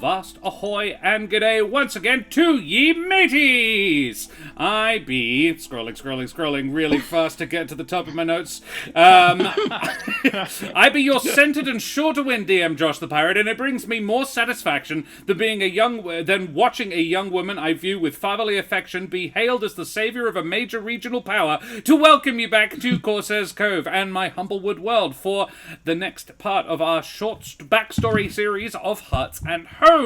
Avast, ahoy, and g'day once again to ye mateys! I be scrolling really fast to get to the top of my notes. I be your centered and sure to win DM Josh the Pirate, and it brings me more satisfaction than watching a young woman I view with fatherly affection be hailed as the savior of a major regional power to welcome you back to Corsair's Cove and my Humblewood world for the next part of our short backstory series of Hearts and Homes.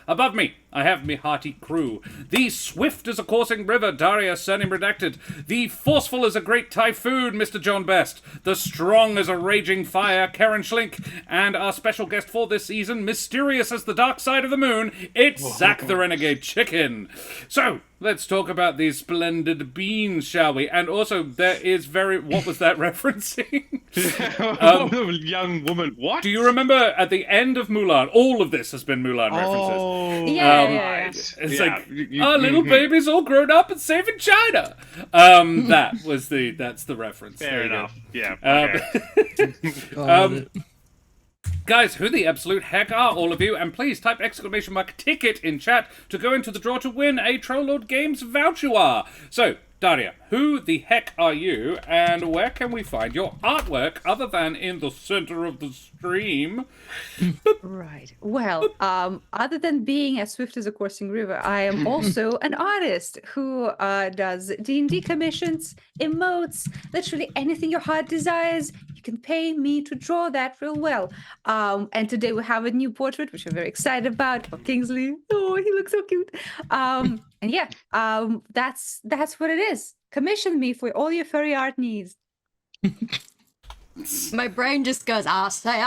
Above me, I have me hearty crew. The swift as a coursing river, Daria, surname redacted. The forceful as a great typhoon, Mr. John Best. The strong as a raging fire, Karen Schlink. And our special guest for this season, mysterious as the dark side of the moon, it's Zach the Renegade Chicken. So, let's talk about these splendid beans, shall we? And also, there is what was that referencing? Young woman, what? Do you remember at the end of Mulan, all of this has been Mulan references. Oh, Yeah. It's like, our little baby's all grown up and safe in China. That's the reference. Fair enough. Yeah. Okay. Guys, who the absolute heck are all of you? And please type !ticket in chat to go into the draw to win a Trollord Games voucher. So, Daria, who the heck are you, and where can we find your artwork other than in the center of the stream? Right. Well, other than being as swift as a coursing river, I am also an artist who does D&D commissions, emotes, literally anything your heart desires. You can pay me to draw that real well. And today we have a new portrait, which I'm very excited about, of Kingsley. Oh, he looks so cute. And yeah, that's what it is. Commission me for all your furry art needs. My brain just goes, I'll say.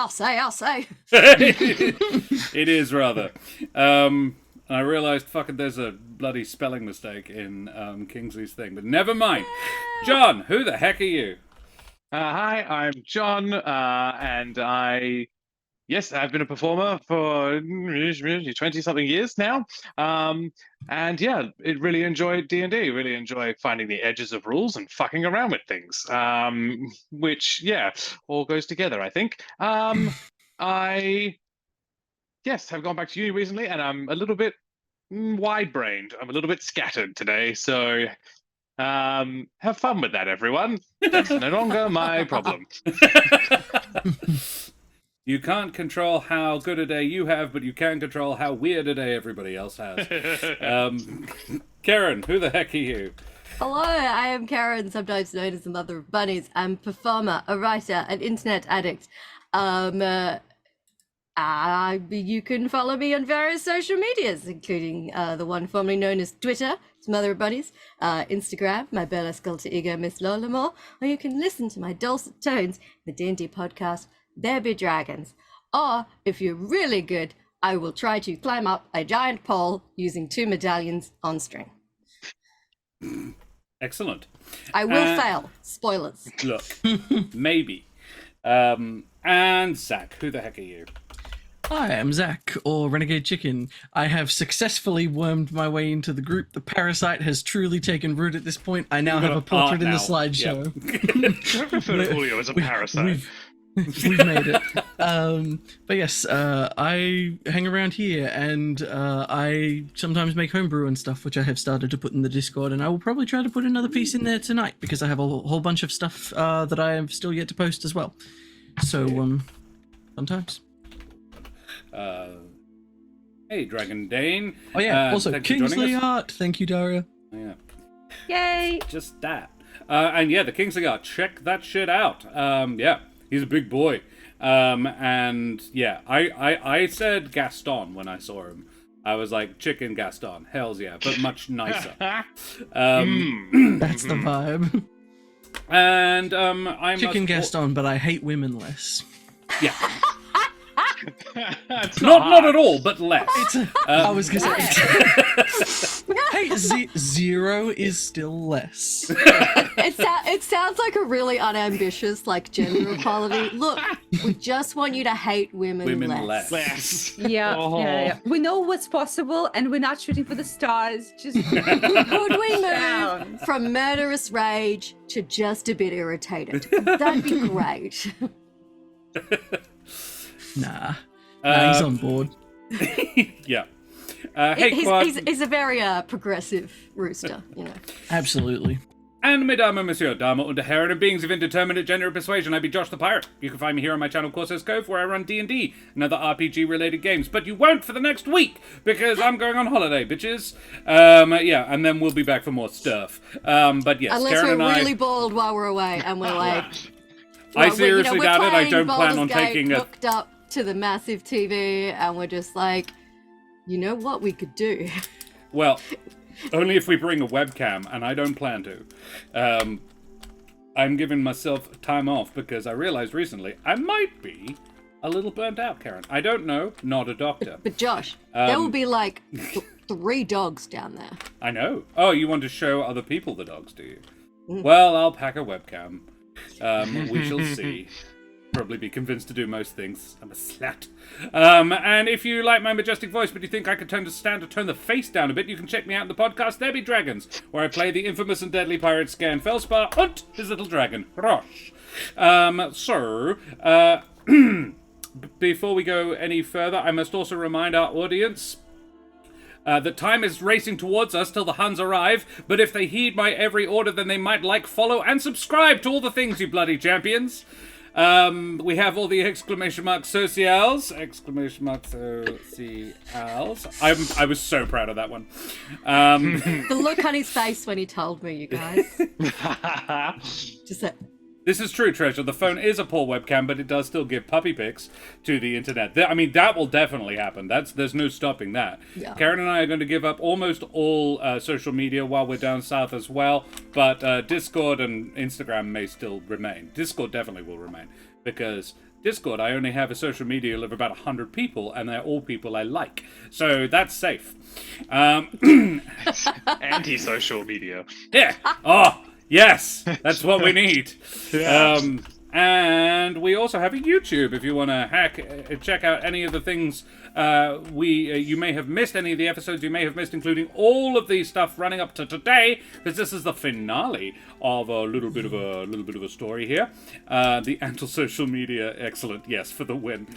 It is rather. I realized there's a bloody spelling mistake in Kingsley's thing, but never mind. John, who the heck are you? Hi, I'm John, and I've been a performer for 20-something years now. And yeah, it really enjoyed D&D, really enjoy finding the edges of rules and fucking around with things, which, yeah, all goes together, I think. I have gone back to uni recently, and I'm a little bit wide-brained. I'm a little bit scattered today, so have fun with that, everyone. That's no longer my problem. You can't control how good a day you have, but you can control how weird a day everybody else has. Karen, who the heck are you? Hello, I am Karen, sometimes known as the Mother of Bunnies. I'm a performer, a writer, an internet addict. You can follow me on various social medias, including the one formerly known as Twitter, it's Mother of Bunnies, Instagram, my burlesque alter ego, Miss Lolamore, or you can listen to my dulcet tones in the D&D podcast, There Be Dragons. Or, if you're really good, I will try to climb up a giant pole using 2 medallions on string. Excellent. I will fail. Spoilers. Look, maybe. And Zach, who the heck are you? Hi, I'm Zach, or Renegade Chicken. I have successfully wormed my way into the group. The parasite has truly taken root at this point. I now have a portrait in the slideshow. I refer to Julio as a parasite. We've made it. But yes, I hang around here, and I sometimes make homebrew and stuff, which I have started to put in the Discord, and I will probably try to put another piece in there tonight, because I have a whole bunch of stuff that I have still yet to post as well. So, sometimes. Hey, Dragon Dane. Oh yeah, also Kingsley art. Thank you, Daria. Oh, yeah. Yay! Just that. And yeah, the Kingsley art. Check that shit out. Yeah, he's a big boy. And yeah, I said Gaston when I saw him. I was like, Chicken Gaston. Hells yeah, but much nicer. That's the vibe. And I'm Chicken Gaston, but I hate women less. Yeah. Not at all, but less. I was gonna say. Hey, zero is still less. It sounds like a really unambitious, gender equality. Look, we just want you to hate women less. Yeah. We know what's possible, and we're not shooting for the stars. Just could we move from murderous rage to just a bit irritated? That'd be great. Nah, he's on board. Yeah. Hey, Quad. He's a very progressive rooster, you know. Absolutely. And mesdames and messieurs, dames und herren, and beings of indeterminate gender and persuasion, I be Josh the Pirate. You can find me here on my channel, Corsair's Cove, where I run D&D and other RPG-related games. But you won't for the next week, because I'm going on holiday, bitches. Yeah, and then we'll be back for more stuff. But yes, Unless Karen we're and really bored while we're away, and we're like... I seriously doubt it. I don't plan on Baldur's Gate taking a... hooked up to the massive TV, and we're just like, you know what we could do? Well... Only if we bring a webcam, and I don't plan to. I'm giving myself time off because I realized recently I might be a little burnt out, Karen. I don't know, not a doctor. But Josh, there will be like 3 dogs down there. I know. Oh, you want to show other people the dogs, do you? Well, I'll pack a webcam. We shall see. Probably be convinced to do most things. I'm a slut. And if you like my majestic voice, but you think I could tone the face down a bit, you can check me out in the podcast There Be Dragons, where I play the infamous and deadly pirate Scan Felspar and his little dragon, Rosh. Before we go any further, I must also remind our audience that time is racing towards us till the Huns arrive, but if they heed my every order, then they might like, follow, and subscribe to all the things, you bloody champions. We have all the exclamation mark socials. Exclamation mark socials. I was so proud of that one. The look on his face when he told me, you guys. Just that. This is true, Treasure. The phone is a poor webcam, but it does still give puppy pics to the internet. I mean, that will definitely happen. There's no stopping that. Yeah. Karen and I are going to give up almost all social media while we're down south as well, but Discord and Instagram may still remain. Discord definitely will remain, because Discord, I only have a social media of about 100 people, and they're all people I like. So that's safe. Anti-social media. Yeah. Oh, yes, that's what we need. Yeah. And we also have a YouTube if you want to check out any of the things you may have missed, any of the episodes you may have missed, including all of the stuff running up to today, because this is the finale of a little bit of a story here. The anti-social media, excellent, yes, for the win.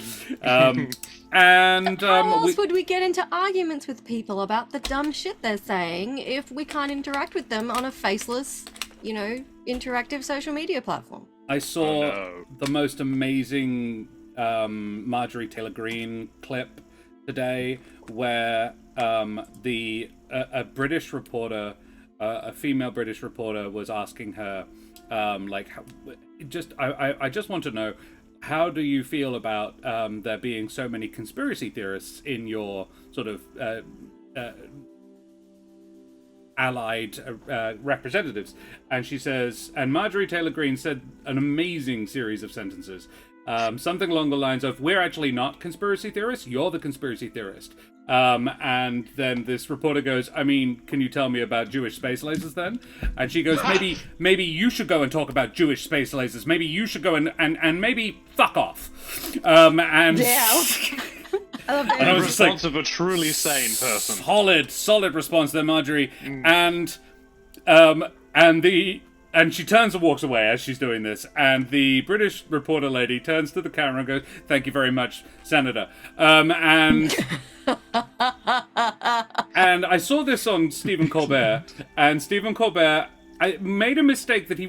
And how else would we get into arguments with people about the dumb shit they're saying if we can't interact with them on a faceless, interactive social media platform? I saw the most amazing Marjorie Taylor Greene clip today, where a British reporter, a female British reporter, was asking her, I just want to know, how do you feel about there being so many conspiracy theorists in your sort of allied representatives? And she says, and Marjorie Taylor Greene said an amazing series of sentences, something along the lines of, we're actually not conspiracy theorists, you're the conspiracy theorist. And then this reporter goes, I mean, can you tell me about Jewish space lasers then? And she goes, maybe you should go and talk about Jewish space lasers, maybe you should go and maybe fuck off. And yeah. And I was just like, of a truly sane person. Solid response there, Marjorie. And she turns and walks away as she's doing this, and the British reporter lady turns to the camera and goes, "Thank you very much, Senator." And I saw this on Stephen Colbert, and Stephen Colbert, I made a mistake that he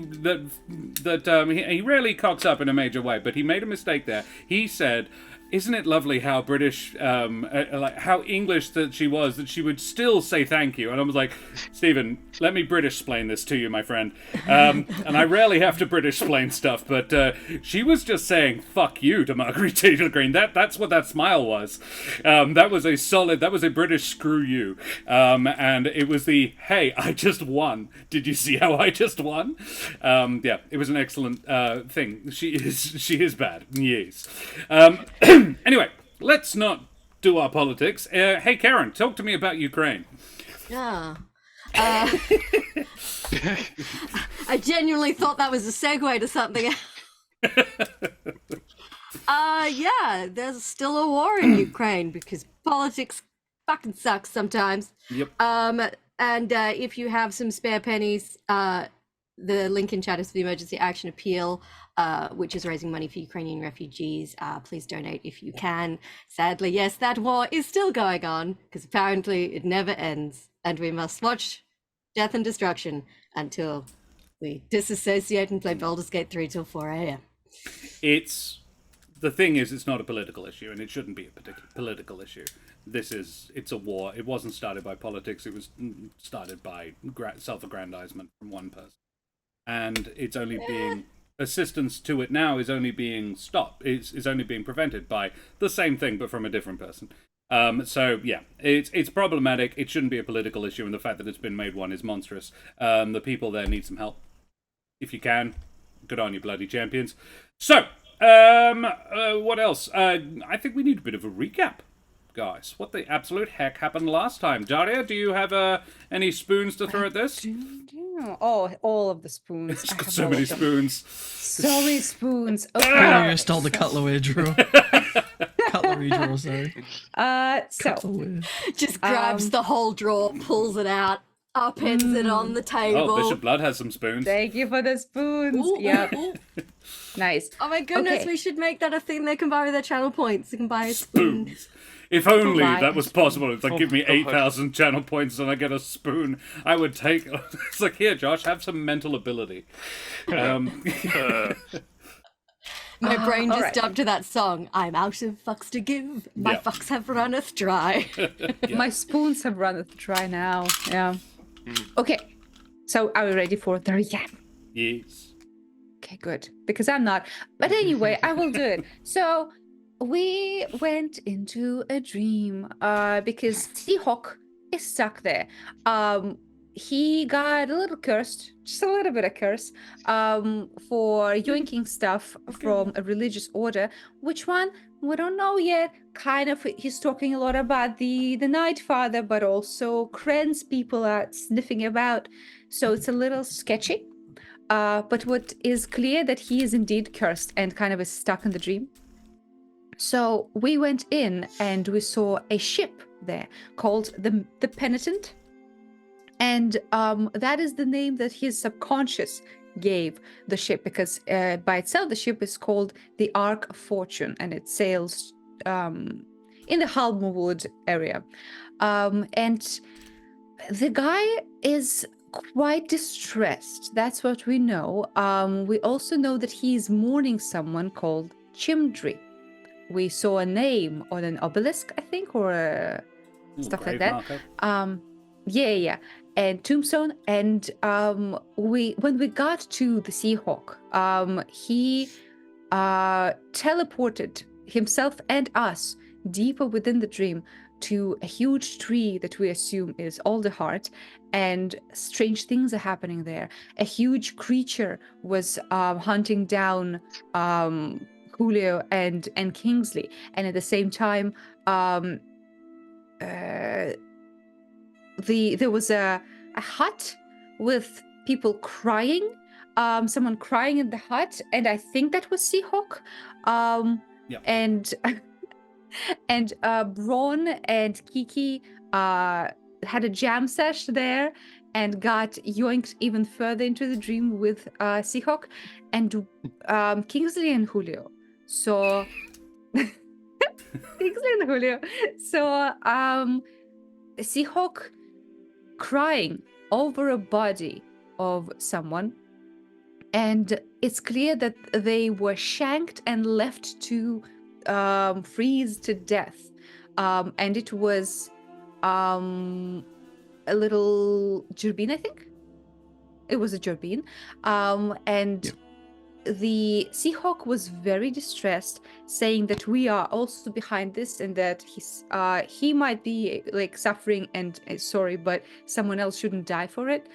rarely cocks up in a major way, but he made a mistake there. He said, isn't it lovely how British, how English that she was, that she would still say thank you? And I was like, Stephen, let me British-splain this to you, my friend. And I rarely have to British-splain stuff, but she was just saying fuck you to Margaret Taylor Greene. That's what that smile was. That was a British screw you. And it was the, hey, I just won. Did you see how I just won? Yeah, it was an excellent thing. She is bad. Yes. Anyway, let's not do our politics. Hey, Karen, talk to me about Ukraine. Yeah. I genuinely thought that was a segue to something. Yeah, there's still a war in Ukraine because politics fucking sucks sometimes. Yep. And if you have some spare pennies, the link in chat is for the emergency action appeal, which is raising money for Ukrainian refugees. Please donate if you can. Sadly, yes, that war is still going on because apparently it never ends, and we must watch death and destruction until we disassociate and play Baldur's Gate 3 till 4 a.m. The thing is, it's not a political issue, and it shouldn't be a particular political issue. It's a war. It wasn't started by politics. It was started by self-aggrandizement from one person. And it's only being, assistance to it now is only being stopped. Is only being prevented by the same thing, but from a different person. So yeah, it's problematic. It shouldn't be a political issue, and the fact that it's been made one is monstrous. The people there need some help. If you can, good on you, bloody champions. So, what else? I think we need a bit of a recap, guys. What the absolute heck happened last time? Daria, do you have any spoons to throw at this? Oh, all of the spoons. She's got so many spoons. So many spoons. Oh, you stole the cutlery drawer. Cutlery drawer, sorry. So Cutlery. Just grabs the whole drawer, pulls it out, upends it on the table. Oh, Bishop Blood has some spoons. thank you for the spoons. Ooh, Yep, ooh. nice. Oh my goodness, Okay. we should make that a thing they can buy with their channel points. They can buy a spoon. Spoons. If only Right. that was possible. It's like, Oh, give me God. 8,000 channel points and I get a spoon. I would take... It's like, here, Josh, have some mental ability. My brain just alright. dubbed to that song. I'm out of fucks to give. My Yeah. fucks have runneth dry. My spoons have run dry now. Yeah. Okay. So are we ready for the recap? Yes. Okay, good. Because I'm not. But anyway, I will do it. So we went into a dream because Seahawk is stuck there. He got a little cursed, just a little bit of curse, for yoinking stuff from a religious order. Which one? We don't know yet. Kind of, he's talking a lot about the Night Father, but also Kren's people are sniffing about. So it's a little sketchy. But what is clear that he is indeed cursed and kind of is stuck in the dream. So we went in and we saw a ship there called the Penitent. And that is the name that his subconscious gave the ship, because by itself the ship is called the Ark of Fortune, and it sails in the Humblewood area. And the guy is quite distressed. That's what we know. We also know that he is mourning someone called Chimdri. We saw a name on an obelisk, I think, or stuff like Grave that. marker. Yeah, and tombstone. And when we got to the Seahawk, he teleported himself and us deeper within the dream to a huge tree that we assume is Alderheart, and strange things are happening there. A huge creature was hunting down Julio and Kingsley, and at the same time, there was a hut with people crying, someone crying in the hut, and I think that was Seahawk. Yeah. And Bron and Kiki had a jam sesh there and got yoinked even further into the dream with Seahawk, and Kingsley and Julio. So Kingsley and Julio. So Seahawk crying over a body of someone, and it's clear that they were shanked and left to freeze to death, and it was a little Jurbine, I think it was a Jurbine, and Yep. the Seahawk was very distressed, saying that we are also behind this, and that he might be like suffering and sorry, but someone else shouldn't die for it.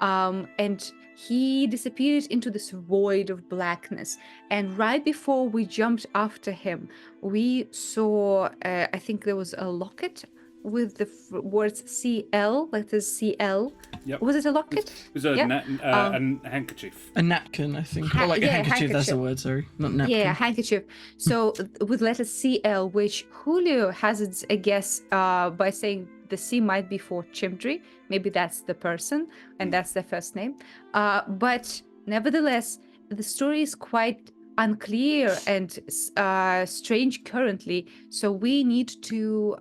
And he disappeared into this void of blackness. And right before we jumped after him, we saw, I think there was a locket with the words CL, like the CL. Yep. Was it a locket? It was a Yeah. a handkerchief. A napkin, I think. Ha- Or like a yeah, handkerchief, that's the handkerchief. word, sorry. Not napkin. Yeah, handkerchief. So with letter CL, which Julio hazards a guess by saying the C might be for Chimdry. Maybe that's the person, and that's their first name. But nevertheless, the story is quite unclear and strange currently. So we need to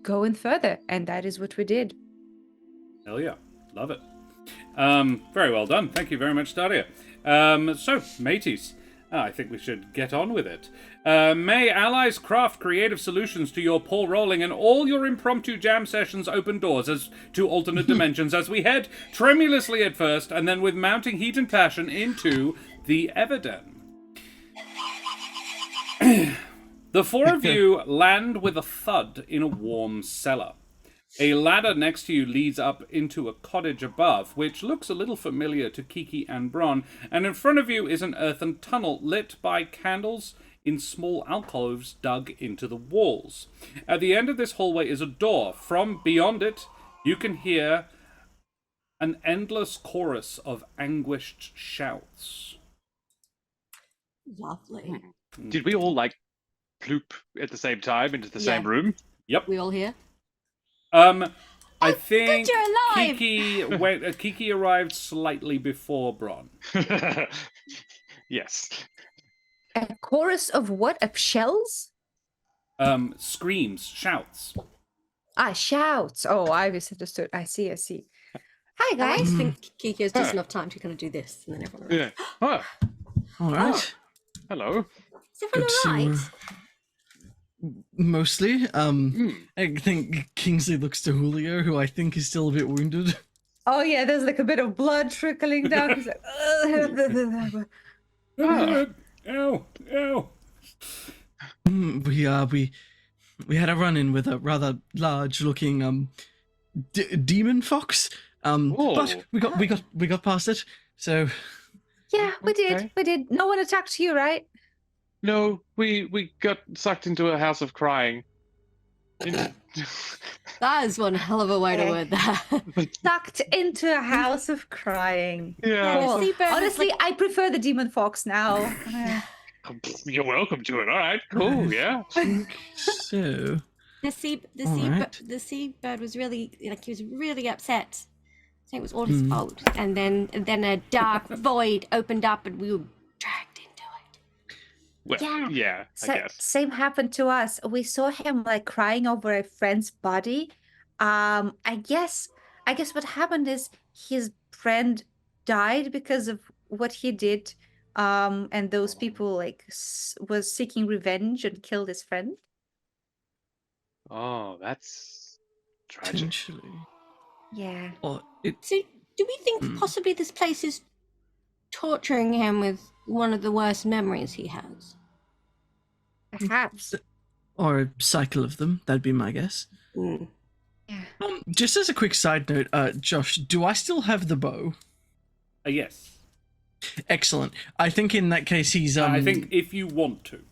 go in further, and that is what we did. Hell yeah. Love it. Very well done. Thank you very much, Daria. So, mateys, I think we should get on with it. May allies craft creative solutions to your poor rolling and all your impromptu jam sessions open doors as to alternate dimensions as we head tremulously at first and then with mounting heat and passion into the Everden. The four of you land with a thud in a warm cellar. A ladder next to you leads up into a cottage above, which looks a little familiar to Kiki and Bron, and in front of you is an earthen tunnel lit by candles in small alcoves dug into the walls. At the end of this hallway is a door. From beyond it, you can hear an endless chorus of anguished shouts. Lovely. Did we all like ploop at the same time into the same room? Yep. We all here? I think you're alive! Kiki arrived slightly before Bron. Yes. A chorus of what? Of shells? Screams, shouts. Shouts. Oh, I misunderstood. I see. Hi, I guys. think Kiki has just enough time to kind of do this, and then everyone. Yeah. Oh, All right. hello. Is everyone Good all to- right? Mostly. I think Kingsley looks to Julio, who I think is still a bit wounded. Oh, yeah, there's like a bit of blood trickling down. He's like, Ow. We had a run-in with a rather large-looking demon fox. But we got past it. So yeah, we did. Okay. We did. No one attacked you, right? No, we got sucked into a house of crying. That is one hell of a way to word that. Sucked into a house of crying. Yeah. Cool. Seabird is Honestly, I prefer the demon fox now. You're welcome to it. All right, cool. Yeah. so The seabird was really he was really upset. So it was all his fault. And then a dark void opened up and we were dragged into it. Well, yeah. I guess. Same happened to us. We saw him like crying over a friend's body. I guess what happened is his friend died because of what he did. And those people like was seeking revenge and killed his friend. Oh, that's tragic. potentially, Yeah. or it. So do we think possibly this place is torturing him with one of the worst memories he has? Perhaps. Or a cycle of them. That'd be my guess. Mm. Yeah. Just as a quick side note, Josh, do I still have the bow? Yes. Excellent. I think in that case he's. I think if you want to,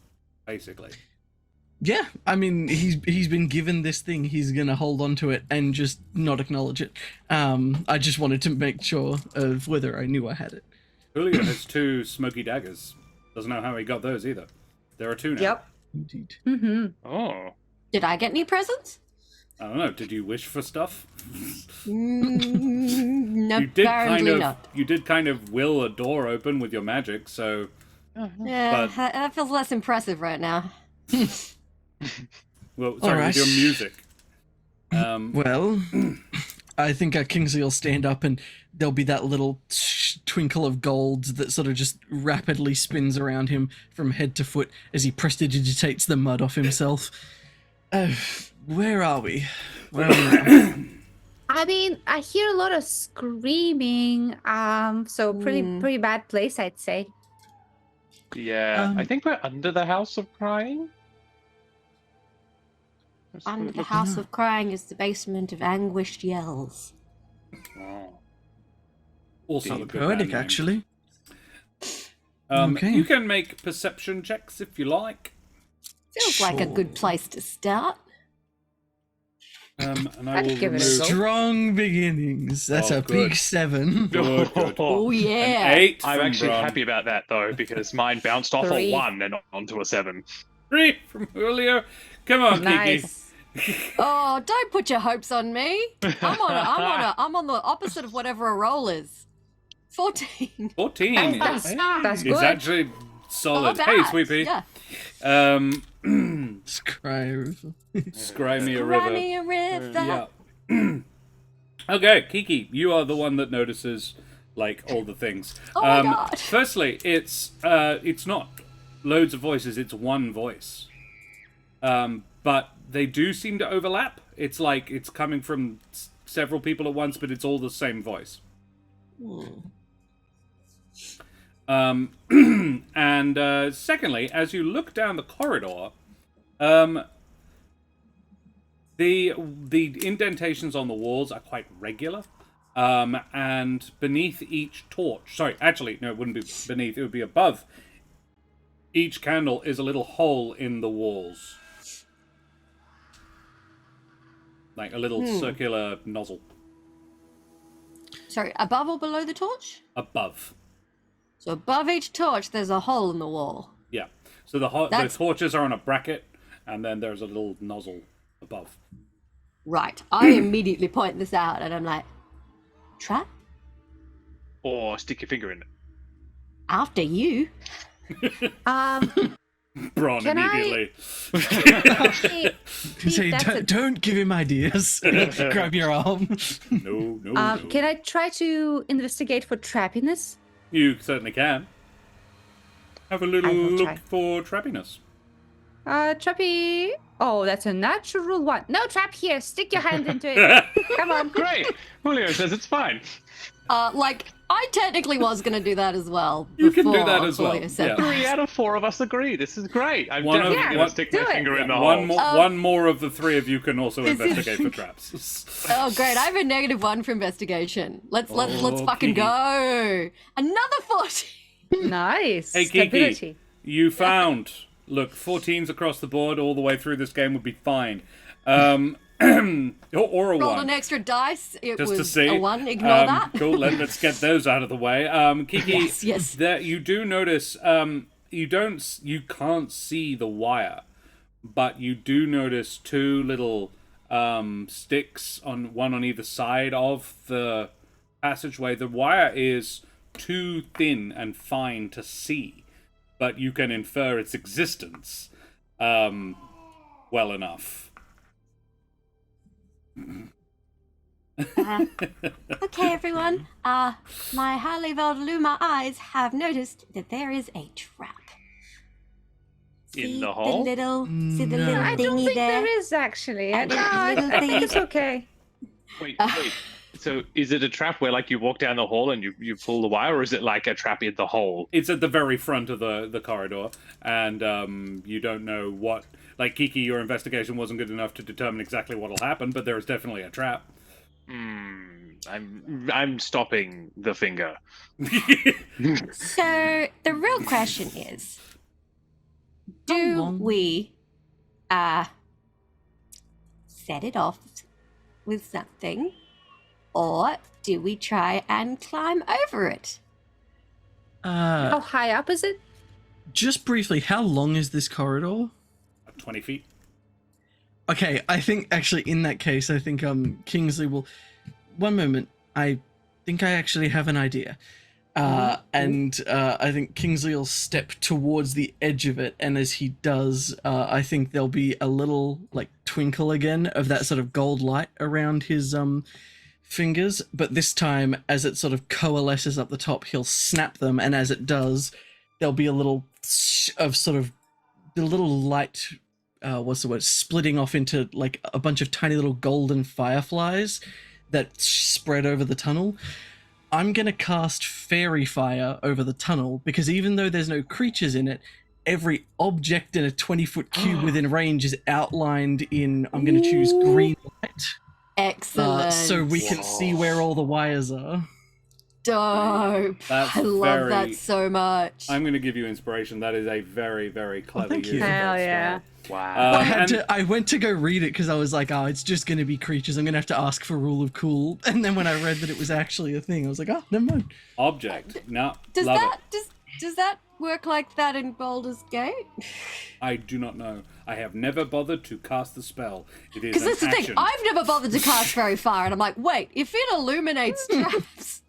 basically. Yeah, I mean he's been given this thing. He's gonna hold on to it and just not acknowledge it. I just wanted to make sure of whether I knew I had it. Julio has 2 smoky daggers. Doesn't know how he got those either. There are 2 now. Yep. Indeed. Mm-hmm. Oh. Did I get any presents? I don't know. Did you wish for stuff? No, You did apparently not. You did kind of will a door open with your magic, so. Yeah, But- that feels less impressive right now. Well, sorry, Alright. with your music. Well, I think Kingsley will stand up and there'll be that little twinkle of gold that sort of just rapidly spins around him from head to foot as he prestidigitates the mud off himself. Where are we? Where are we now? I mean, I hear a lot of screaming. So pretty bad place, I'd say. Yeah, I think we're under the house of crying. That's what Under it the looks- house of crying is the basement of anguished yells. Oh. Also a good Poetic, band name. actually. Okay. Okay. You can make perception checks if you like. Feels like a good place to start. And I I'd will give it a remove... go. Strong beginnings. That's Oh, a good. big 7. Good, good. Oh An yeah. 8 I'm from actually Bron. happy about that though, because mine bounced off 3. a 1 and onto a 7. 3 from Julio. Come on, Kiki. Nice. Oh, don't put your hopes on me. I'm on the opposite of whatever a roll is. 14. 14. That's It's good. actually solid. Not Hey, bad. Sweepy. Yeah. Scry. Scry me a Cry river. me a river. Yeah. Okay, Kiki, you are the one that notices, like, all the things. Oh my God. Firstly, it's not loads of voices, it's one voice. But they do seem to overlap. It's like it's coming from several people at once, but it's all the same voice. And secondly, as you look down the corridor, the indentations on the walls are quite regular. And beneath each torch, sorry, actually, no, it wouldn't be beneath, it would be above. Each candle is a little hole in the walls. Like a little circular nozzle. Sorry, above or below the torch? Above. So above each torch, there's a hole in the wall. Yeah. So the torches are on a bracket, and then there's a little nozzle above. Right. I immediately point this out, and I'm like, trap? Or stick your finger in it. After you. Bron Can I- immediately. Say, don't give him ideas. Grab your arm. No. Can I try to investigate for trappiness? You certainly can. Have a little I will look try. for trappiness. Trappy. Oh, that's a natural one. No trap here. Stick your hand into it. Come on. Great! Julio says it's fine. I technically was going to do that as well. You can do before that as well, Julio said yeah. that. 3 out of 4 of us agree. This is great. I'm One of- definitely going to stick do my it. finger in the One hole. one more of the three of you can also investigate for traps. Oh, great! I have a -1 for investigation. Let's fucking Kiki. go. Another 14. Nice. Hey, Kiki, Stability. you found... Look, 14s across the board all the way through this game would be fine. Or a Rolled 1. an extra dice. It Just was to see. a 1. Ignore that. Cool, let's get those out of the way. Kiki, Yes. that you do notice, you can't see the wire, but you do notice 2 little sticks, one on either side of the passageway. The wire is too thin and fine to see, but you can infer its existence well enough. Okay, everyone. My highly Luma eyes have noticed that there is a trap. In See the hole? see the No. little I don't thingy think there? there is actually. I Little think thingy. it's okay. Wait. So is it a trap where like you walk down the hall and you pull the wire, or is it like a trap in the hole? It's at the very front of the corridor, and you don't know what... Like, Kiki, your investigation wasn't good enough to determine exactly what'll happen, but there is definitely a trap. I'm stopping the finger. So the real question is, do long? we set it off with something, or do we try and climb over it? How high up is it? Just briefly, how long is this corridor? 20 feet. Okay, I think actually in that case, I think Kingsley will. One moment, I think I actually have an idea, and I think Kingsley will step towards the edge of it, and as he does, I think there'll be a little like twinkle again of that sort of gold light around his fingers, but this time as it sort of coalesces up the top, he'll snap them, and as it does, there'll be a little of sort of the little light. What's the word? Splitting off into like a bunch of tiny little golden fireflies that spread over the tunnel. I'm gonna cast Fairy Fire over the tunnel because even though there's no creatures in it, every object in a 20-foot cube within range is outlined in, I'm gonna choose green light, Excellent. so we can see where all the wires are. Dope. That's I love very- that so much. I'm going to give you inspiration. That is a very, very clever thank use you. of that Hell spell. yeah. Wow. I went to go read it because I was like, oh, it's just going to be creatures. I'm going to have to ask for Rule of Cool. And then when I read that it was actually a thing, I was like, oh, never mind. Object. No, does love that it. does that work like that in Baldur's Gate? I do not know. I have never bothered to cast the spell. It is Because an that's the thing. action. I've never bothered to cast very far, and I'm like, wait, if it illuminates traps.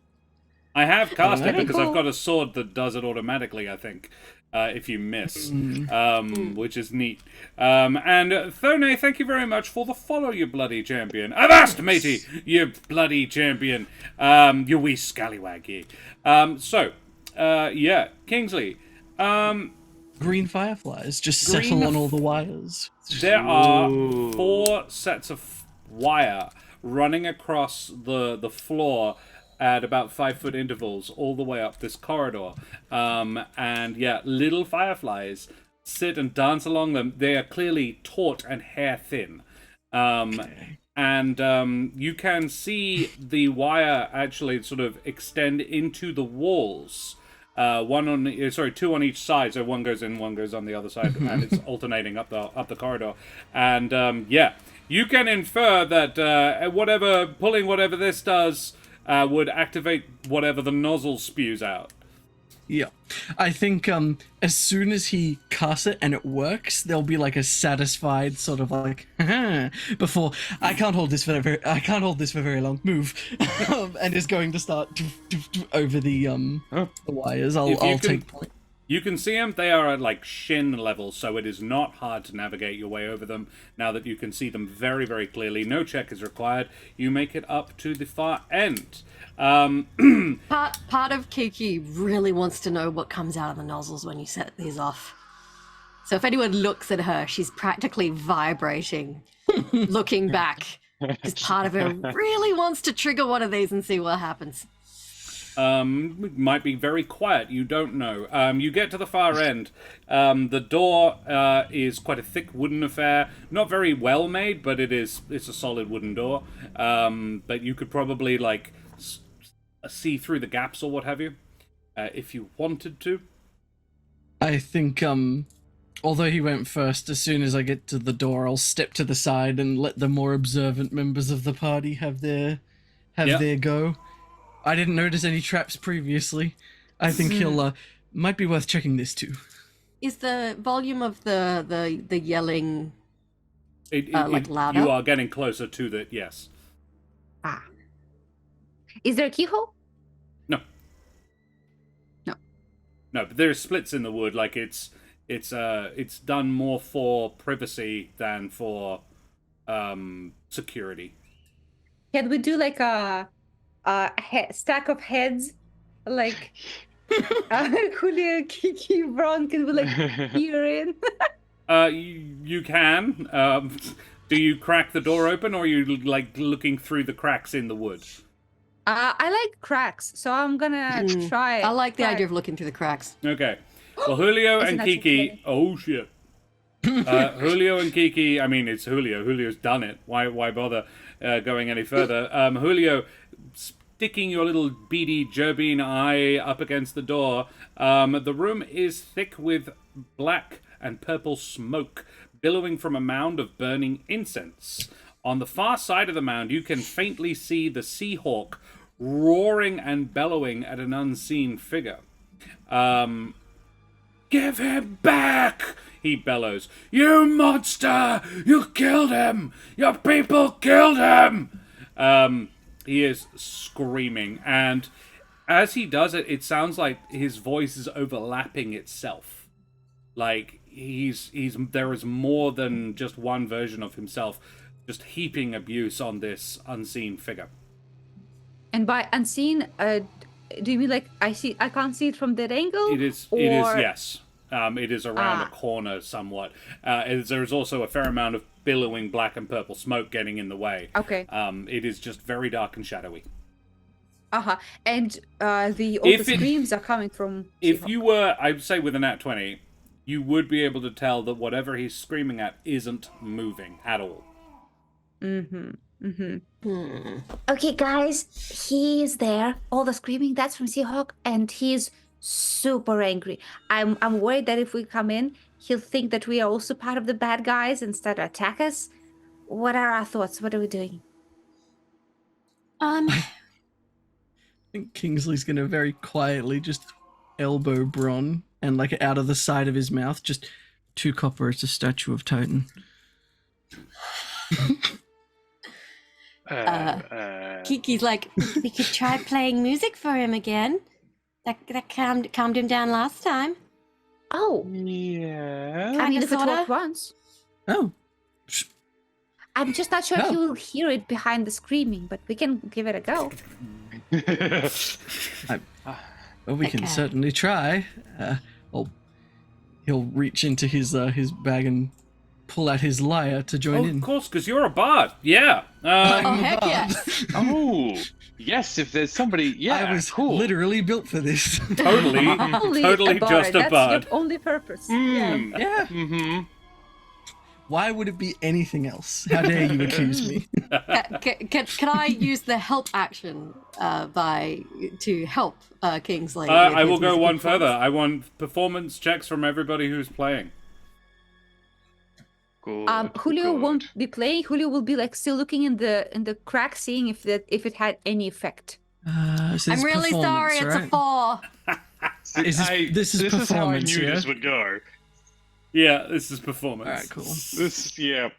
I have cast it Very because I've cool. got a sword that does it automatically, I think, if you miss, which is neat. And Thone, thank you very much for the follow, you bloody champion. Avast, matey, you bloody champion. You wee scallywag, ye. Yeah, Kingsley. Green fireflies just Green settle on all the wires. There are 4 sets of wire running across the floor at about 5-foot intervals all the way up this corridor. And yeah, little fireflies sit and dance along them. They are clearly taut and hair thin. And you can see the wire actually sort of extend into the walls. 2 on each side, so one goes in, one goes on the other side, and it's alternating up the corridor. And yeah, you can infer that pulling whatever this does would activate whatever the nozzle spews out. Yeah. I think as soon as he casts it and it works, there'll be like a satisfied sort of like before I can't hold this for very long. Move. And is going to start over the wires. I'll take point. You can see them. They are at like shin level, so it is not hard to navigate your way over them. Now that you can see them very, very clearly, no check is required. You make it up to the far end. Part of Kiki really wants to know what comes out of the nozzles when you set these off. So if anyone looks at her, she's practically vibrating, looking back. Because part of her really wants to trigger one of these and see what happens. Might be very quiet, you don't know. You get to the far end. The door is quite a thick wooden affair. Not very well made, but it's a solid wooden door. But you could probably like see through the gaps or what have you, if you wanted to. I think although he went first, as soon as I get to the door, I'll step to the side and let the more observant members of the party have their go. I didn't notice any traps previously. I think he'll might be worth checking this too. Is the volume of the yelling like louder? You are getting closer to the yes. Ah. Is there a keyhole? No, but there's splits in the wood. Like it's done more for privacy than for security. Can we do like a stack of heads, like Julio, Kiki, Bron? Can we like peer in? You can. Do you crack the door open, or are you like looking through the cracks in the wood? I like cracks, so I'm gonna try. I like the idea of looking through the cracks. Okay. Well, Julio and Isn't that Kiki. funny? Oh shit. Julio and Kiki. I mean, it's Julio. Julio's done it. Why bother going any further? Julio, sticking your little beady gerbine eye up against the door. The room is thick with black and purple smoke billowing from a mound of burning incense. On the far side of the mound, you can faintly see the Seahawk roaring and bellowing at an unseen figure. Give him back! He bellows. You monster! You killed him! Your people killed him! He is screaming, and as he does it, it sounds like his voice is overlapping itself. Like there is more than just one version of himself, just heaping abuse on this unseen figure. And by unseen, do you mean like I can't see it from that angle? It is yes. It is around a corner somewhat. There's also a fair amount of billowing black and purple smoke getting in the way. Okay. It is just very dark and shadowy. And all the screams are coming from. If Seahawk. you were, I'd say with a nat 20, you would be able to tell that whatever he's screaming at isn't moving at all. Okay, guys, he is there. All the screaming, that's from Seahawk, and he's super angry. I'm worried that if we come in, he'll think that we are also part of the bad guys and start to attack us. What are our thoughts? What are we doing? I think Kingsley's gonna very quietly just elbow Bron and like out of the side of his mouth, just 2 copper. It's a statue of Titan. Kiki's like, we could try playing music for him again. That calmed him down last time. Oh, Yeah. I mean, if it sorta. worked once. Oh, I'm just not sure if Oh. you will hear it behind the screaming, but we can give it a go. well, we can Okay. certainly try. He'll reach into his bag and pull out his lyre to join Oh, in. of course, because you're a bard. Yeah. Oh, heck yes. Oh, yes. If there's somebody, yeah, I was cool. literally built for this. Totally, Only totally a bard. just a That's bard. your only purpose. Mm. Yeah. Mm-hmm. Why would it be anything else? How dare you accuse me? Can I use the help action to help Kingsley? with I his will go musical one further. performance? I want performance checks from everybody who's playing. Good. Julio good. won't be playing. Julio will be like still looking in the crack, seeing if it had any effect. So I'm it's really sorry, it's performance, a right? 4. This is how I performance, knew yeah? this would go. Yeah, this is performance. Alright, cool. This, yeah.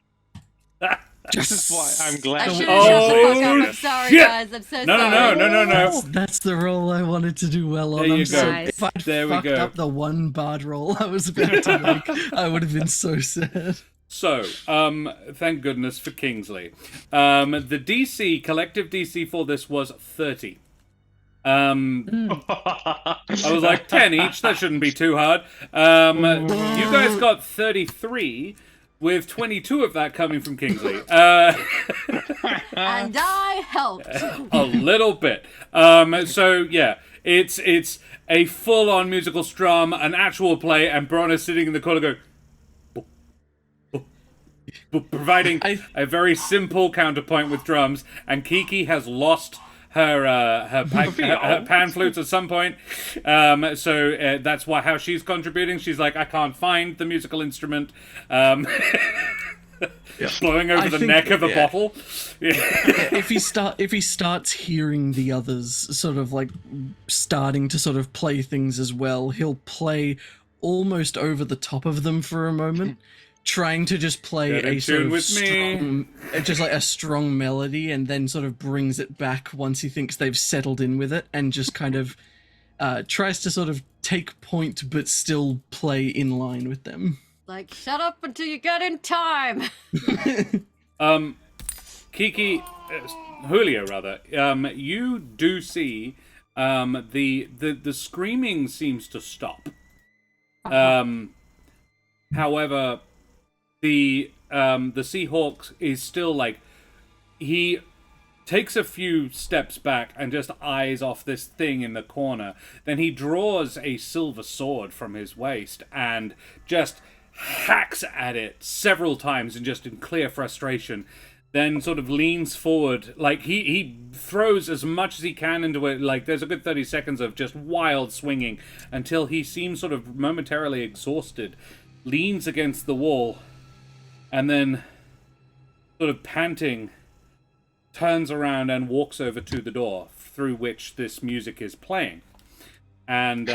This is why I'm glad. I should Oh, have shut the fuck up. I'm sorry, shit. guys. I'm so No, sorry. no. That's the role I wanted to do well on. There you I'm go. so, Nice. if I'd There we fucked go. up the one bard role I was about to make, I would have been so sad. So, thank goodness for Kingsley. The DC, collective DC for this was 30. I was like, 10 each, that shouldn't be too hard. You guys got 33, with 22 of that coming from Kingsley. And I helped. A little bit. So yeah, it's a full-on musical strum, an actual play, and Bron is sitting in the corner going, boop, boop, boop, providing a very simple counterpoint with drums. And Kiki has lost her pan flutes at some point. So that's how she's contributing. She's like, I can't find the musical instrument. Blowing over I the think- neck of a yeah. bottle. If he starts hearing the others sort of like starting to sort of play things as well, he'll play almost over the top of them for a moment, trying to just play Get in a sort tune of with me. strong, just like a strong melody, and then sort of brings it back once he thinks they've settled in with it, and just kind of tries to sort of take point but still play in line with them. Like, shut up until you get in time. Kiki, Julio rather, you do see the screaming seems to stop. However, the Seahawk is still like, he takes a few steps back and just eyes off this thing in the corner. Then he draws a silver sword from his waist and just hacks at it several times, and just in clear frustration. Then sort of leans forward, like he throws as much as he can into it. Like there's a good 30 seconds of just wild swinging until he seems sort of momentarily exhausted, leans against the wall, and then sort of panting turns around and walks over to the door through which this music is playing, and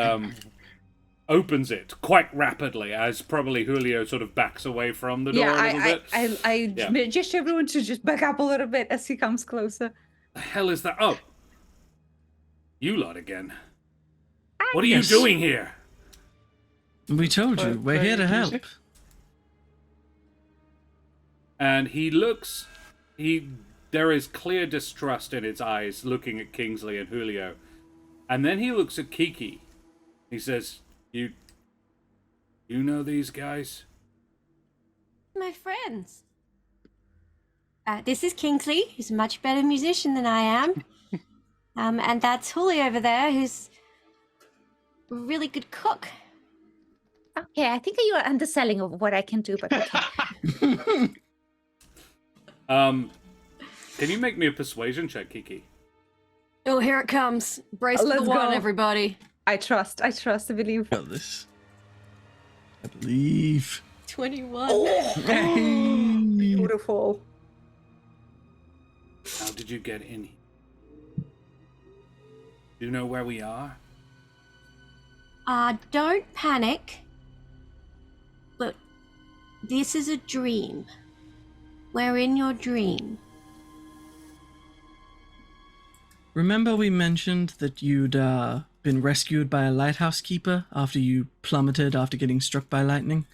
opens it quite rapidly as probably Julio sort of backs away from the door a little bit. I Yeah. gesture everyone to just back up a little bit as he comes closer. The hell is that? Oh, you lot again. What are you Yes. doing here? We told you, we're here to help. music? And he looks, there is clear distrust in his eyes looking at Kingsley and Julio. And then he looks at Kiki. He says, You know these guys? My friends. This is Kingsley, who's a much better musician than I am. And that's Julio over there, who's a really good cook. Okay, I think you are underselling of what I can do, but okay. Can you make me a persuasion check, Kiki? Oh, here it comes. Brace for the Let's one, go. everybody. I trust, I believe. Got this. I believe. 21. Hey. Beautiful. How did you get in here? Do you know where we are? Don't panic. But This is a dream. We're in your dream. Remember we mentioned that you'd been rescued by a lighthouse keeper after you plummeted after getting struck by lightning?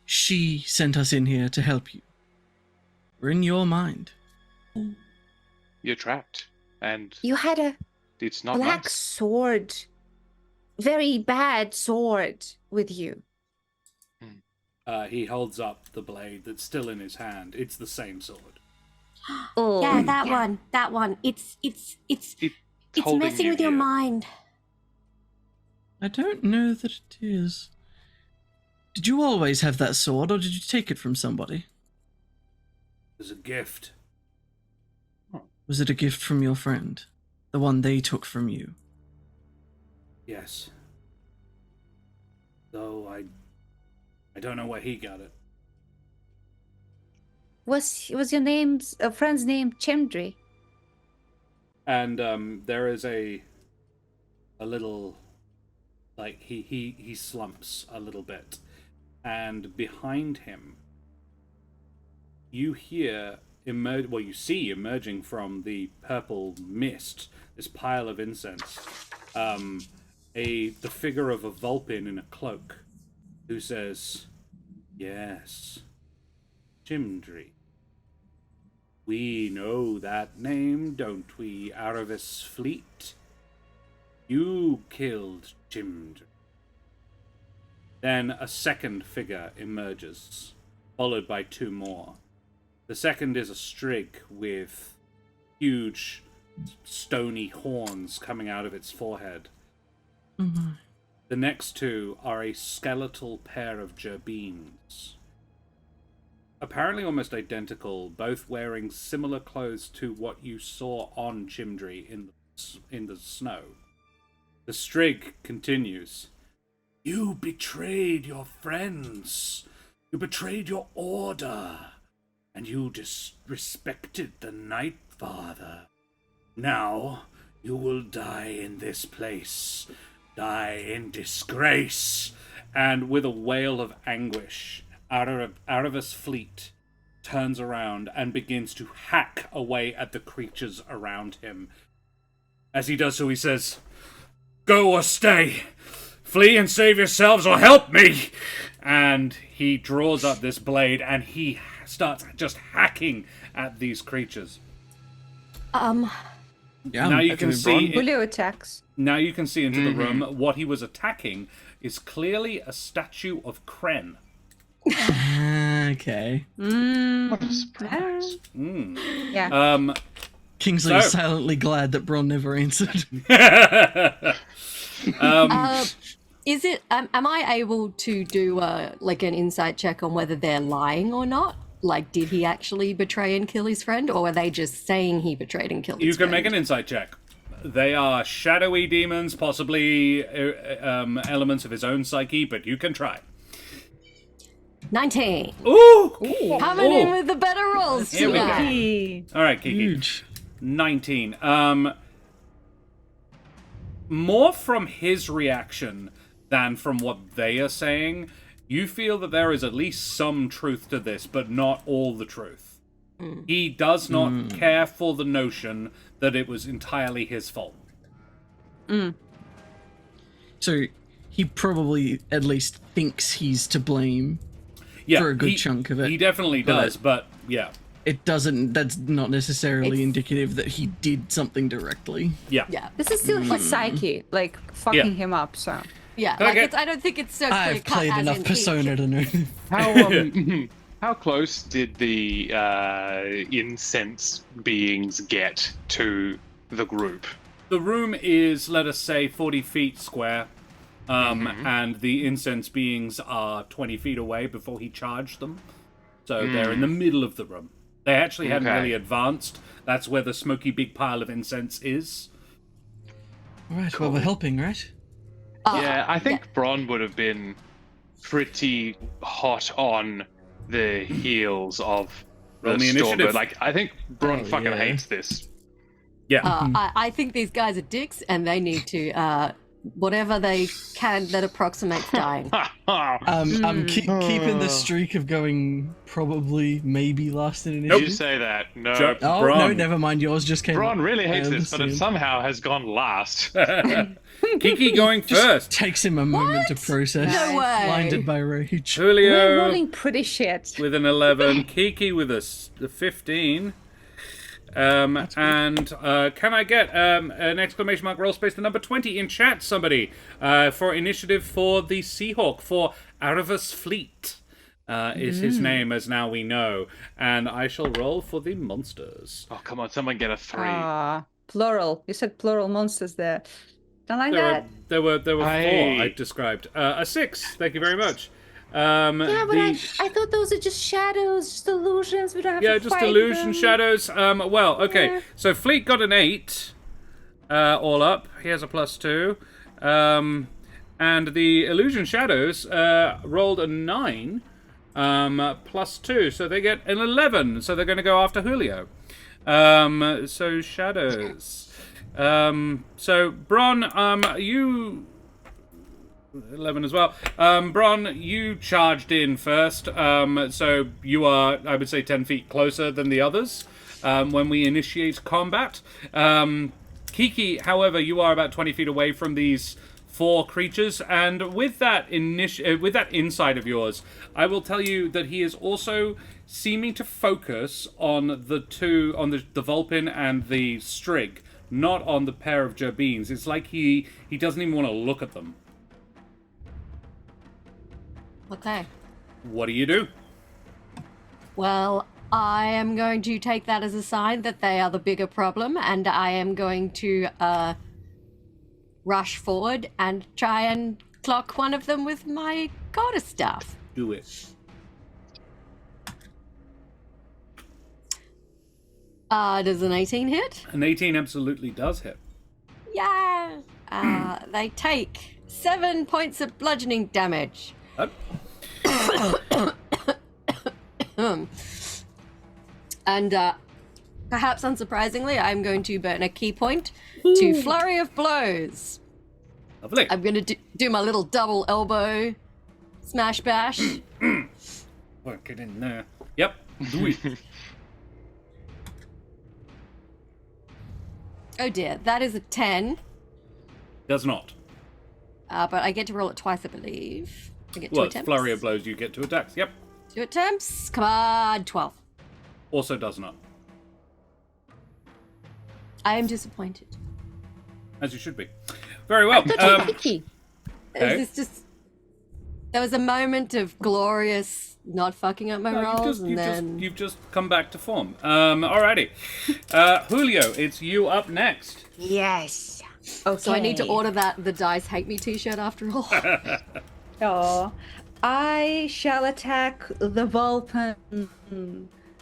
She sent us in here to help you. We're in your mind. You're trapped, and You had a it's not black nice. sword, very bad sword with you. He holds up the blade that's still in his hand. It's the same sword. Oh, Yeah, that one. It's holding messing you with your here. mind. I don't know that it is. Did you always have that sword, or did you take it from somebody? It's a gift. Was it a gift from your friend? The one they took from you? Yes. Though I don't know where he got it. was your name's friend's name Chimdry? And there is a little, like, he slumps a little bit, and behind him you hear you see emerging from the purple mist, this pile of incense, the figure of a Vulpin in a cloak, who says, "Yes, Chimdry. We know that name, don't we, Arrevis Fleet? You killed Chimdry." Then a second figure emerges, followed by two more. The second is a strig with huge stony horns coming out of its forehead. Mm-hmm. The next two are a skeletal pair of gerbines. Apparently almost identical, both wearing similar clothes to what you saw on Chimdry in the snow. The strig continues. "You betrayed your friends. You betrayed your order. And you disrespected the Night Father. Now you will die in this place. Die in disgrace." And with a wail of anguish, Arrevis Fleet turns around and begins to hack away at the creatures around him. As he does so, he says, "Go or stay. Flee and save yourselves, or help me." And he draws up this blade and he starts just hacking at these creatures. Yeah, Now you can see Julio attacks. Now you can see into the room. What he was attacking is clearly a statue of Kren. Okay. What a surprise. Yeah. Kingsley is So- silently glad that Bron never answered. Is it? Am I able to do like an insight check on whether they're lying or not? Like, did he actually betray and kill his friend, or are they just saying he betrayed and killed his You friend? can make an insight check. They are shadowy demons, possibly elements of his own psyche, but you can try. 19. Ooh! Coming in with the better rolls Here we go. tonight. All right, Kiki. Huge. 19. More from his reaction than from what they are saying, you feel that there is at least some truth to this, but not all the truth. He does not care for the notion that it was entirely his fault. So he probably at least thinks he's to blame Yeah, for a good chunk of it. He definitely does, but yeah. It doesn't. That's not necessarily It's- indicative that he did something directly. Yeah. Yeah. This is still his psyche, like fucking Yeah. him up. So Yeah, Can I like get- it's, I don't think it's so clear I've cut played as enough in he- Persona to know. How close did the incense beings get to the group? The room is, let us say, 40 feet square, and the incense beings are 20 feet away before he charged them. So they're in the middle of the room. They actually hadn't Okay. really advanced. That's where the smoky big pile of incense is. All right, well, we're helping, right? Yeah, I think Bron would have been pretty hot on the heels of the Roll me storm. initiative. But, like, I think Bron Oh, fucking yeah. hates this. Yeah. I think these guys are dicks, and they need to whatever they can that approximates dying. I'm keeping the streak of going probably, maybe last in Did initiative. you say that? No. Jo- Oh, Bron. no, never mind. Yours just came Bron up. really hates I this, but it understand. somehow has gone last. Kiki going Just first. takes him a moment to process. No way. Blinded by rage. We're Julio rolling pretty shit. with an 11. Kiki with a 15. Can I get an exclamation mark roll space the number 20 in chat, somebody, for initiative for the Seahawk, for Arrevis Fleet is his name, as now we know. And I shall roll for the monsters. Oh, come on, someone get a 3. Plural. You said plural monsters there. Don't like There that. were 4 Aye. I described. A 6, thank you very much. Yeah, but I thought those are just shadows, just illusions. We don't have to just fight illusion them. shadows. Well, okay. Yeah. So Fleet got an 8, all up. He has a +2. And the illusion shadows rolled a 9, +2. So they get an 11. So they're going to go after Julio. So shadows. So Bron, you 11 as well. Bron, you charged in first. So you are, I would say, 10 feet closer than the others when we initiate combat. Kiki, however, you are about 20 feet away from these 4 creatures, and with that insight of yours, I will tell you that he is also seeming to focus on the Vulpin and the Strig, not on the pair of Gerbines. It's like he doesn't even want to look at them. Okay. What do you do? Well, I am going to take that as a sign that they are the bigger problem, and I am going to rush forward and try and clock one of them with my goddess staff. Do it. Does an 18 hit? An 18 absolutely does hit. Yeah. They take 7 points of bludgeoning damage. And perhaps unsurprisingly, I'm going to burn a key point to Flurry of Blows. Lovely. I'm going to do my little double elbow smash bash. Work it in there. Yep. Do it. Oh dear, that is a 10. Does not. But I get to roll it twice, I believe. I get 2 Well, it's attempts. flurry of blows, you get 2 attacks. Yep. 2 attempts. Come on, 12. Also does not. I am disappointed. As you should be. Very well. Kiki. Okay. Is this just... There was a moment of glorious not fucking up my rolls, and then... You've just come back to form. Alrighty. Julio, it's you up next. Yes. Okay. So I need to order the Dice Hate Me t-shirt after all. Oh, I shall attack the Vulpin.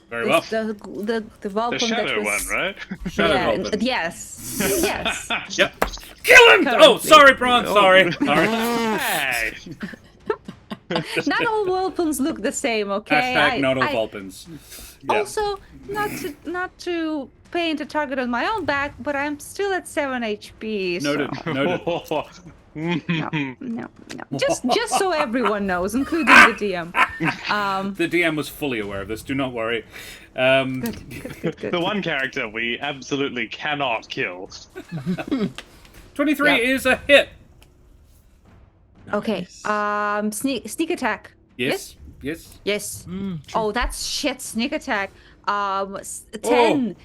Very well. The Vulpin The shadow that was... one, right? Shadow Yeah, Vulpin. yes. Yes. Yep. Kill him! Oh, Currently. sorry, Bron. Sorry. Hey! Not all Vulpins look the same, okay? Hashtag not all I- Vulpins. Yeah. Also, not to paint a target on my own back, but I'm still at 7 HP. Noted. So. Noted. No. Just so everyone knows, including the DM. The DM was fully aware of this. Do not worry. Good. The one character we absolutely cannot kill. 23 Yep. is a hit. Okay. Sneak attack. Yes. Yes. True. Oh, that's shit. Sneak attack. 10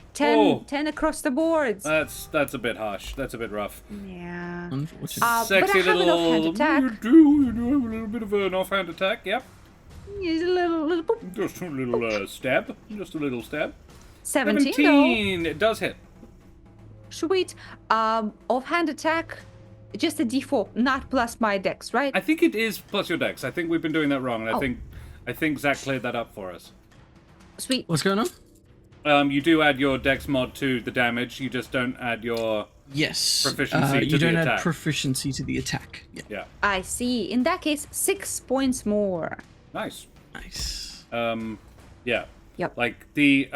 across the boards. That's a bit harsh. That's a bit rough. Yeah. Unfortunately. But I Sexy have an little. offhand attack. You do have a little bit of an offhand attack. Yep. He's a little boop. Just a little stab. Just a little stab. 17 though. 17. It does hit. Sweet. Offhand attack. Just a D4, not plus my dex, right? I think it is plus your dex. I think we've been doing that wrong, and Oh. I think Zach cleared that up for us. Sweet. What's going on? You do add your dex mod to the damage. You just don't add your Yes. Proficiency to you the don't add attack. proficiency to the attack. Yeah. yeah. I see. In that case, 6 points more. Nice. Nice. Yeah. Yep. Like the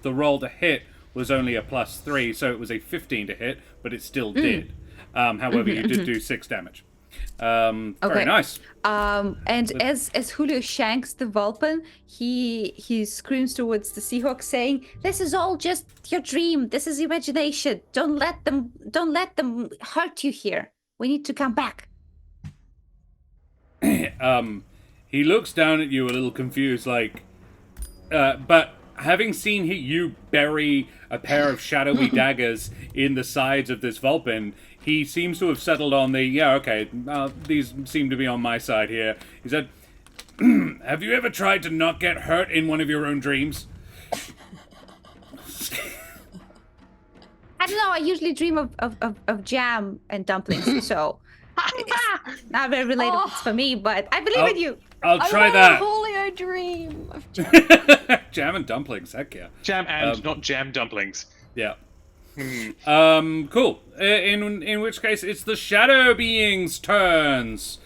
roll to hit was only a +3, so it was a 15 to hit, but it still did. However, you did do 6 damage. Very nice. And as Julio shanks the Vulpin, he screams towards the Seahawk, saying, "This is all just your dream. This is imagination. Don't let them hurt you here. We need to come back." He looks down at you a little confused, like, but having seen you bury a pair of shadowy daggers in the sides of this Vulpin, he seems to have settled on these seem to be on my side here. He said, "Have you ever tried to not get hurt in one of your own dreams?" I don't know. I usually dream of jam and dumplings, so it's not very relatable for me, but I believe in you. I'll try I that. Julio dream of Jam and dumplings, heck yeah. Jam and not jam dumplings. Yeah. Cool. In which case, it's the shadow beings' turns.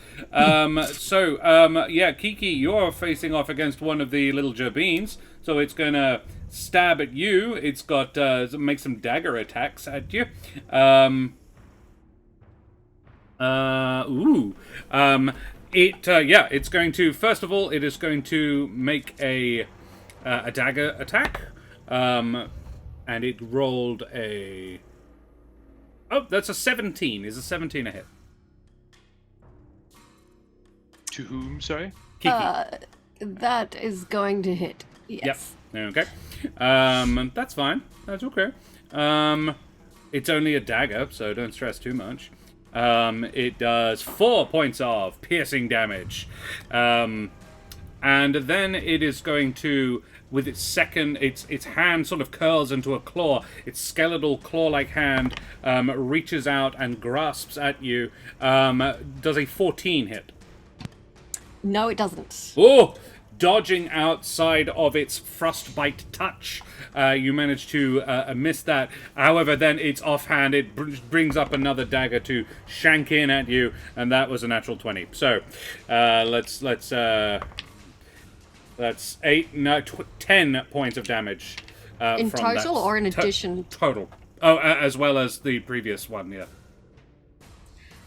Kiki, you're facing off against one of the little gerbines, so it's gonna stab at you. It's got make some dagger attacks at you. It's going to, first of all, it is going to make a dagger attack. And it rolled a... Oh, that's a 17. Is a 17 a hit? To whom, sorry? Kiki. that is going to hit. Yes. Yep. Okay. That's fine. That's okay. It's only a dagger, so don't stress too much. It does 4 points of piercing damage. And then it is going to... With its second, its hand sort of curls into a claw. Its skeletal claw-like hand reaches out and grasps at you. Does a 14 hit? No, it doesn't. Oh! Dodging outside of its frostbite touch. You manage to miss that. However, then its offhand, it brings up another dagger to shank in at you, and that was a natural 20. So, that's 10 points of damage. In from total that. or in addition? Total. Oh, as well as the previous one, yeah.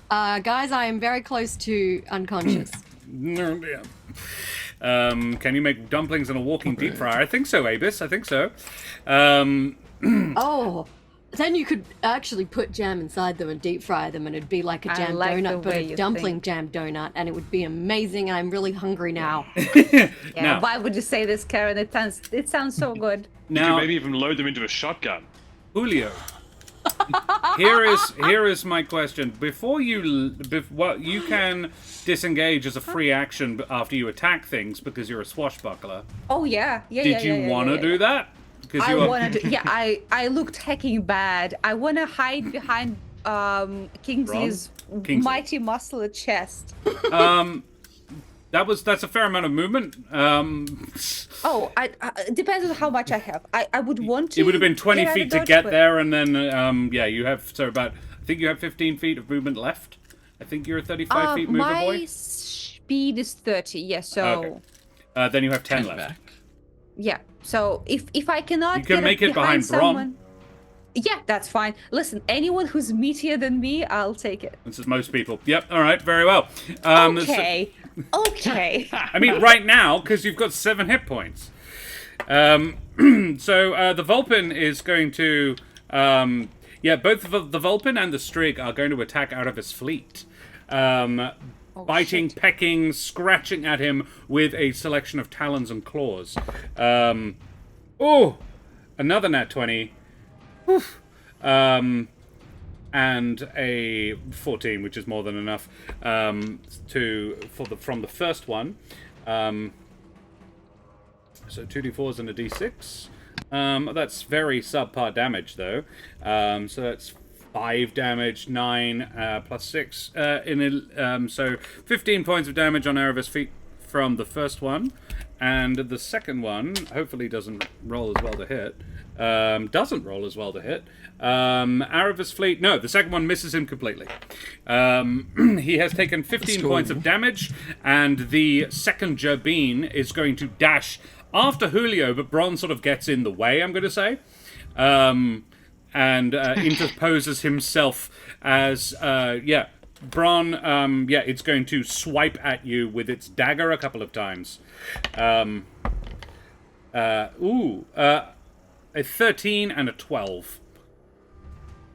Guys, I am very close to unconscious. No, yeah. Can you make dumplings in a walking deep fryer? I think so, Abis. I think so. Oh, then you could actually put jam inside them and deep fry them, and it'd be like a jam donut, but a dumpling jam donut, and it would be amazing. I'm really hungry now. Now, why would you say this, Karen? It sounds so good. You could maybe even load them into a shotgun. Julio, here is my question. Before you can disengage as a free action after you attack things because you're a swashbuckler. Oh yeah. Did you want to do that? I want to. Yeah, I looked hecking bad. I want to hide behind Kingsley's mighty muscle chest. That's a fair amount of movement. It depends on how much I have. I would want to. It would have been 20 feet to get there, and then you have I think you have 15 feet of movement left. I think you're a 35 feet mover boy. My speed is 30. Yeah, so. Okay. Then you have 10 left. Back. Yeah. So if I cannot, you can make it behind someone, yeah, that's fine. Listen, anyone who's meatier than me, I'll take it. This is most people. Yep. All right. Very well. Okay. Okay. I mean, right now, because you've got 7 hit points. So the Vulpin is going to, both the Vulpin and the Strig are going to attack Arrevis Fleet. Biting, pecking, scratching at him with a selection of talons and claws. Another nat 20. And a 14, which is more than enough from the first one. So 2d4s and a d6. That's very subpar damage, though. So that's 5 damage, 9 plus 6 so 15 points of damage on Arrevis Fleet from the first one, and the second one hopefully doesn't roll as well to hit. Arrevis Fleet, no, the second one misses him completely. He has taken 15 points of damage, and the second Gerbine is going to dash after Julio, but Bron sort of gets in the way, I'm going to say. interposes himself as Bron, it's going to swipe at you with its dagger a couple of times. A 13 and a 12.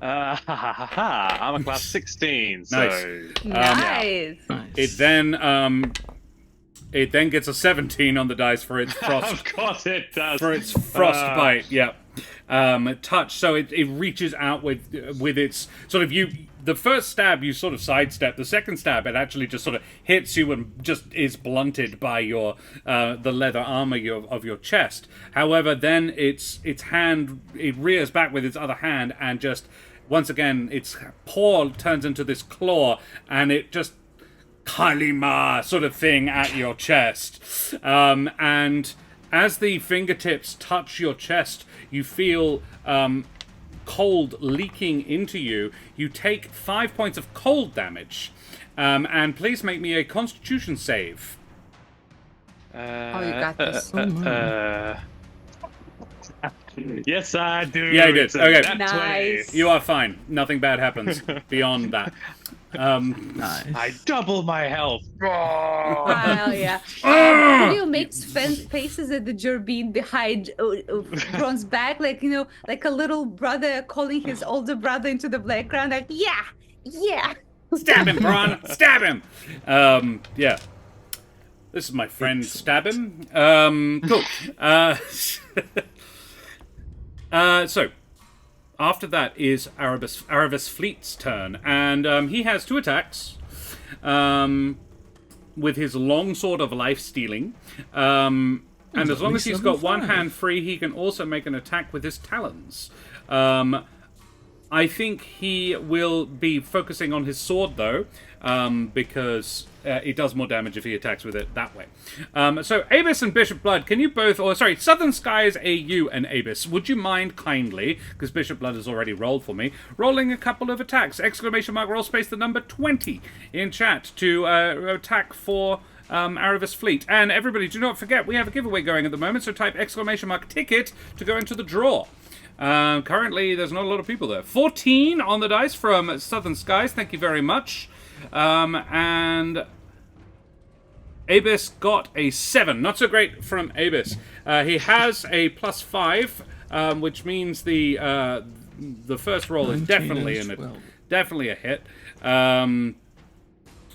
I'm a class 16, so... Nice. It then gets a 17 on the dice for its frost. Of course it does. For its frostbite, touch. So it reaches out with its sort of the first stab you sort of sidestep. The second stab it actually just sort of hits you and just is blunted by your the leather armor of your chest. However, then its hand, it rears back with its other hand and just once again its paw turns into this claw and it just Kalima sort of thing at your chest. And as the fingertips touch your chest, you feel cold leaking into you. You take 5 points of cold damage. And please make me a Constitution save. You got this. Yes, I do. Yeah, you did. Okay. Nice. You are fine. Nothing bad happens beyond that. Nice. I double my health. Well, yeah. Julio makes faces at the Gerbine behind Bron's back, like like a little brother calling his older brother into the background, like yeah. Stab him, Bron! Stab him! Yeah. This is my friend. Stab him. Cool. So, after that is Arrevis Fleet's turn, and he has 2 attacks with his longsword of life stealing. And as long as he's got one hand free, he can also make an attack with his talons. I think he will be focusing on his sword, though, because it does more damage if he attacks with it that way. So, Abis and Bishop Blood, can you both... Southern Skies, AU, and Abis, would you mind kindly, because Bishop Blood has already rolled for me, rolling a couple of attacks? Exclamation mark, roll space, the number 20 in chat to attack for... Arrevis Fleet. And everybody, do not forget, we have a giveaway going at the moment, so type exclamation mark ticket to go into the draw. Currently, there's not a lot of people there. 14 on the dice from Southern Skies. Thank you very much. And Abis got a 7. Not so great from Abis. He has a +5, which means the first roll is definitely a hit.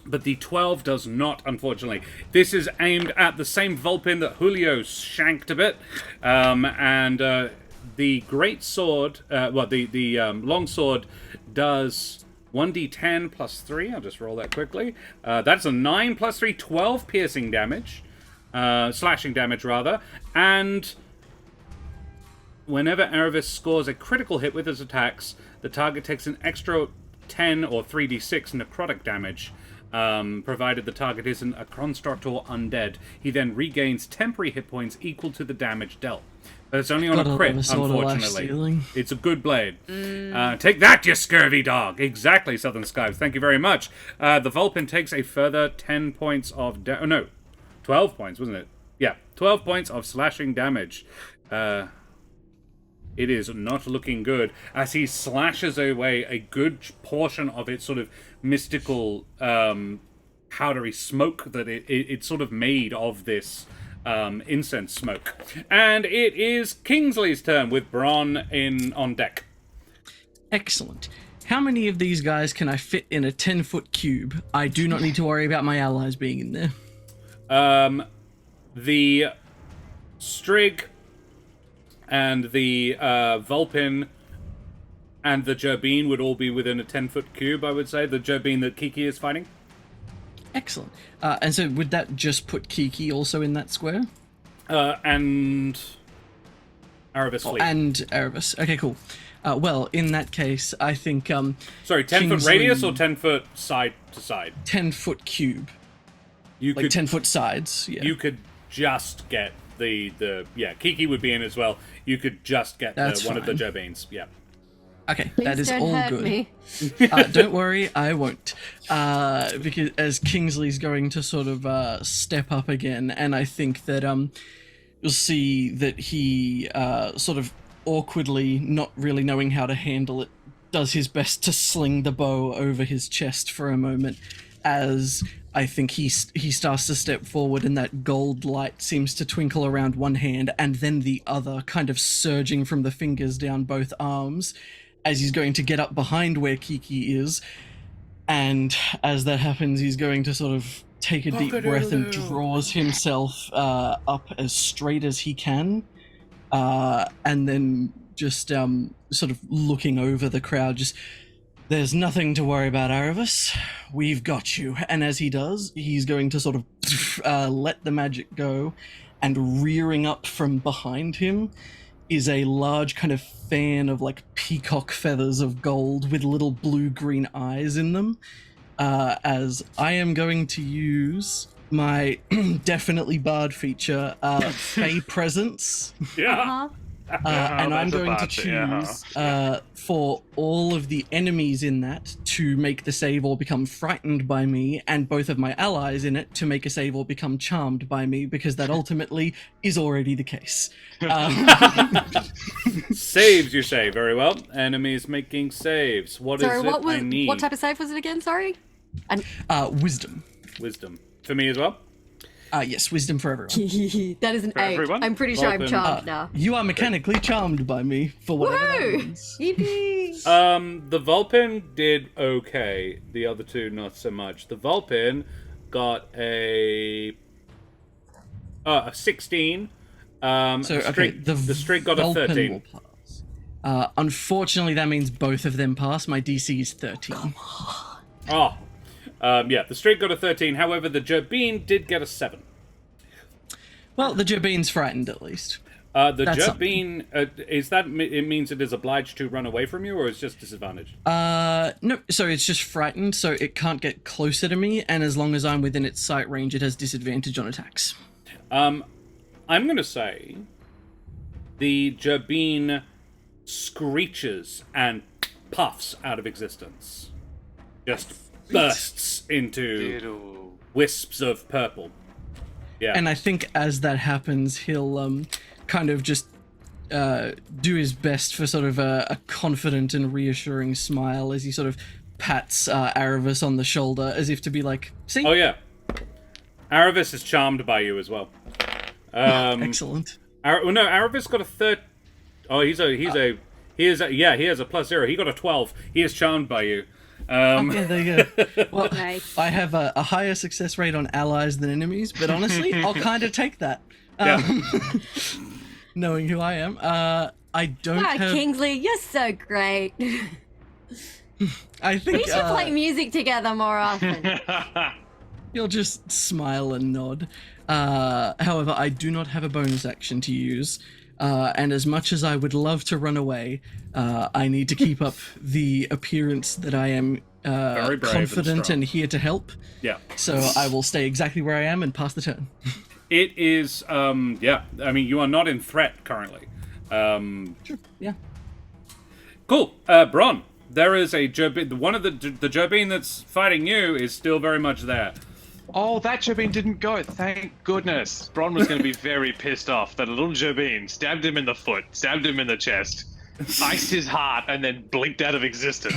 But the 12 does not, unfortunately. This is aimed at the same Vulpin that Julio shanked a bit, and the great sword, the long sword does 1d10 plus 3. I'll just roll that quickly. That's a 9 plus 3, 12 piercing damage, slashing damage rather, and whenever Arrevis scores a critical hit with his attacks, the target takes an extra 10 or 3d6 necrotic damage. Provided the target isn't a construct or undead. He then regains temporary hit points equal to the damage dealt. But it's only on a crit, unfortunately. It's a good blade. Take that, you scurvy dog! Exactly, Southern Skies. Thank you very much. The Vulpin takes a further 10 points of... 12 points, wasn't it? Yeah, 12 points of slashing damage. It is not looking good as he slashes away a good portion of its sort of mystical powdery smoke that it's sort of made of this incense smoke. And it is Kingsley's turn with Bron on deck. Excellent. How many of these guys can I fit in a 10-foot cube? I do not need to worry about my allies being in there. The Strig and the Vulpin and the Gerbine would all be within a 10-foot cube, I would say. The Gerbine that Kiki is fighting. Excellent. And so would that just put Kiki also in that square? And Arrevis Fleet. And Arrevis. Okay, cool. Well, in that case, I think... Sorry, 10-foot radius or 10-foot side to side? 10-foot cube. You like 10-foot sides, yeah. You could just get Kiki would be in as well. You could just get one of the Gerbines. Yeah. Okay, Please that is don't all hurt good. Me. Don't worry, I won't. Because as Kingsley's going to sort of step up again, and I think that you'll see that he sort of awkwardly, not really knowing how to handle it, does his best to sling the bow over his chest for a moment, as I think he starts to step forward, and that gold light seems to twinkle around one hand and then the other, kind of surging from the fingers down both arms, as he's going to get up behind where Kiki is. And as that happens, he's going to sort of take a deep breath and draws himself up as straight as he can, and then just sort of looking over the crowd, just, there's nothing to worry about, Arrevis. We've got you. And as he does, he's going to sort of let the magic go, and rearing up from behind him is a large kind of fan of like peacock feathers of gold with little blue-green eyes in them, as I am going to use my definitely bard feature, Fey Presence. Yeah. And I'm that's a going to bad thing, choose for all of the enemies in that to make the save or become frightened by me, and both of my allies in it to make a save or become charmed by me, because that ultimately is already the case. Saves, you say. Very well. Enemies making saves. What Sorry, is it I need? what type of save was it again? Sorry. And Wisdom. Wisdom. For me as well? Yes, wisdom for everyone. that is an 8. everyone? I'm pretty sure I'm Welcome. charmed now. You are mechanically charmed by me, for whatever that Woohoo! means. Yippee! The Vulpin did okay. The other two, not so much. The Vulpin got a 16. The Strig got a Vulpin 13. will pass. Unfortunately, that means both of them pass. My DC is 13. Oh. Yeah, the Strig got a 13. However, the Jerbeen did get a 7. Well, the Jerbeen's frightened at least. The That's Jerbeen, is that, it means it is obliged to run away from you, or is just disadvantaged? No, so it's just frightened, so it can't get closer to me, and as long as I'm within its sight range, it has disadvantage on attacks. I'm gonna say the Jerbeen screeches and puffs out of existence. Just bursts into wisps of purple. Yeah. And I think as that happens, he'll kind of just do his best for sort of a confident and reassuring smile as he sort of pats Arrevis on the shoulder, as if to be like, see? Oh yeah. Arrevis is charmed by you as well. Excellent. Arrevis got a third. Oh, he has a +0. He got a 12. He is charmed by you. Yeah, there you go. Well, Nice. I have a higher success rate on allies than enemies, but honestly, I'll kind of take that. Yeah. Knowing who I am. I don't Wow, have... Kingsley, you're so great. I think We should play music together more often. you'll just smile and nod. However, I do not have a bonus action to use. And as much as I would love to run away, I need to keep up the appearance that I am Very brave confident strong. and here to help. Yeah. So I will stay exactly where I am and pass the turn. It is. Yeah. I mean, you are not in threat currently. Sure. Yeah. Cool. Bron, there is a Jerbeen. One of the Jerbeen that's fighting you is still very much there. Oh, that Jerbeen didn't go. Thank goodness. Bron was going to be very pissed off that a little Jerbeen stabbed him in the foot, stabbed him in the chest, iced his heart, and then blinked out of existence.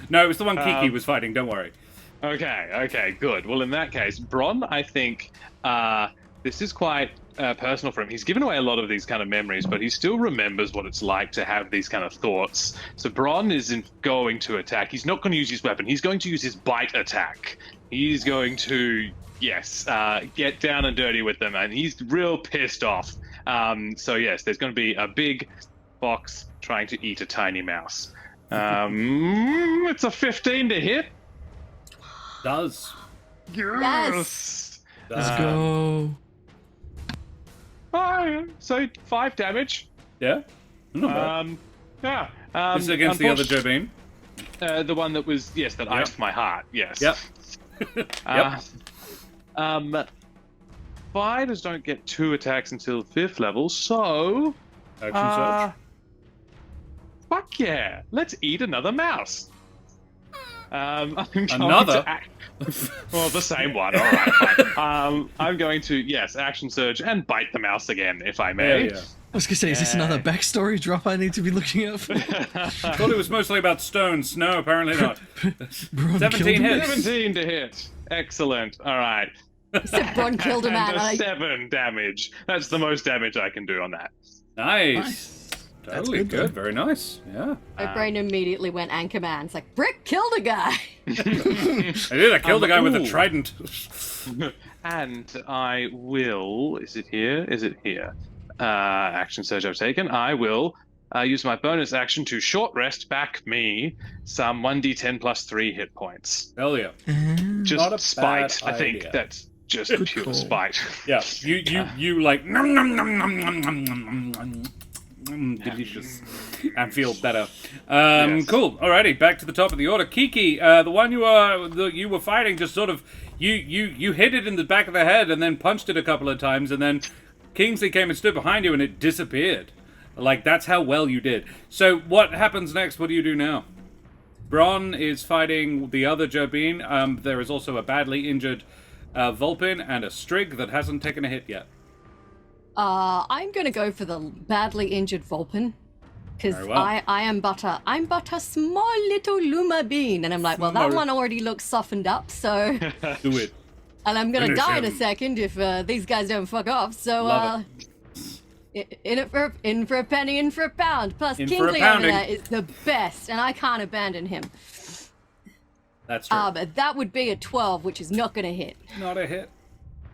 No, it was the one Kiki was fighting. Don't worry. Okay, good. Well, in that case, Bron, I think this is quite personal for him. He's given away a lot of these kind of memories, but he still remembers what it's like to have these kind of thoughts. So Bron isn't going to attack. He's not going to use his weapon. He's going to use his bite attack. He's going to, get down and dirty with them, and he's real pissed off. So yes, there's going to be a big fox trying to eat a tiny mouse. It's a 15 to hit. Does. Yes. Let's go. Oh, so 5 damage. Yeah. Not bad. Yeah. This is against the other Jerbeen. The one that was, that iced my heart, yes. Yep. Fighters don't get 2 attacks until 5th level, so... Action search. Fuck yeah! Let's eat another mouse. I'm going Another? well, the same one. All right. Fine. I'm going to action surge and bite the mouse again, if I may. I was gonna say, is this another backstory drop I need to be looking out for? Thought it was mostly about stones. No, apparently not. Bron 17 killed him. hits. 17 to hit. Excellent. All right. Except Bron killed a man. And I- 7 damage. That's the most damage I can do on that. Nice. That's Totally good, though. good. Very nice. Yeah. My brain immediately went Anchorman. It's like, Brick killed a guy. I did. I killed the guy with a ooh. trident. And I will. Is it here? Is it here? Action surge I've taken. I will use my bonus action to short rest back me some 1d10 plus 3 hit points. Hell yeah. Just Not a spite. bad I think idea. that's just Good pure call. spite. Yeah. You like nom nom nom nom nom nom nom nom. Delicious. And feel better. Yes. Cool. Alrighty, back to the top of the order. Kiki, the one you were fighting, just sort of you hit it in the back of the head and then punched it a couple of times, and then Kingsley came and stood behind you and it disappeared. Like, that's how well you did. So what happens next? What do you do now? Bron is fighting the other Jobin. There is also a badly injured Vulpin and a Strig that hasn't taken a hit yet. I'm gonna go for the badly injured Vulpin. Because Very well. I'm but a small little Luma bean. And I'm like, well, that Small. one already looks softened up, so... Do it. And I'm gonna Finish die in a him. second if these guys don't fuck off. So, Love in for a penny, in for a pound. Plus, In for a Kingsley over pounding. there is the best, and I can't abandon him. That's true. But that would be a 12, which is not gonna hit. Not a hit.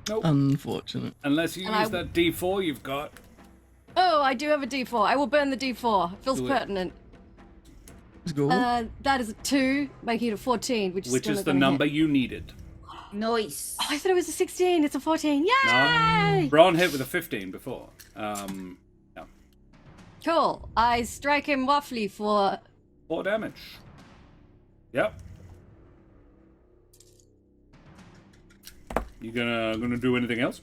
Nope. Unfortunate. Unless you And use that D4 you've got. Oh, I do have a D4. I will burn the D4. Feels Do it. pertinent. Let's go. That is a 2, making it a 14, which is Which still is not the gonna number hit. you needed. Nice. Oh, I thought it was a 16. It's a 14. Yay! No. Bron hit with a 15 before. No. Cool. I strike him roughly for 4 damage. Yep. You gonna do anything else?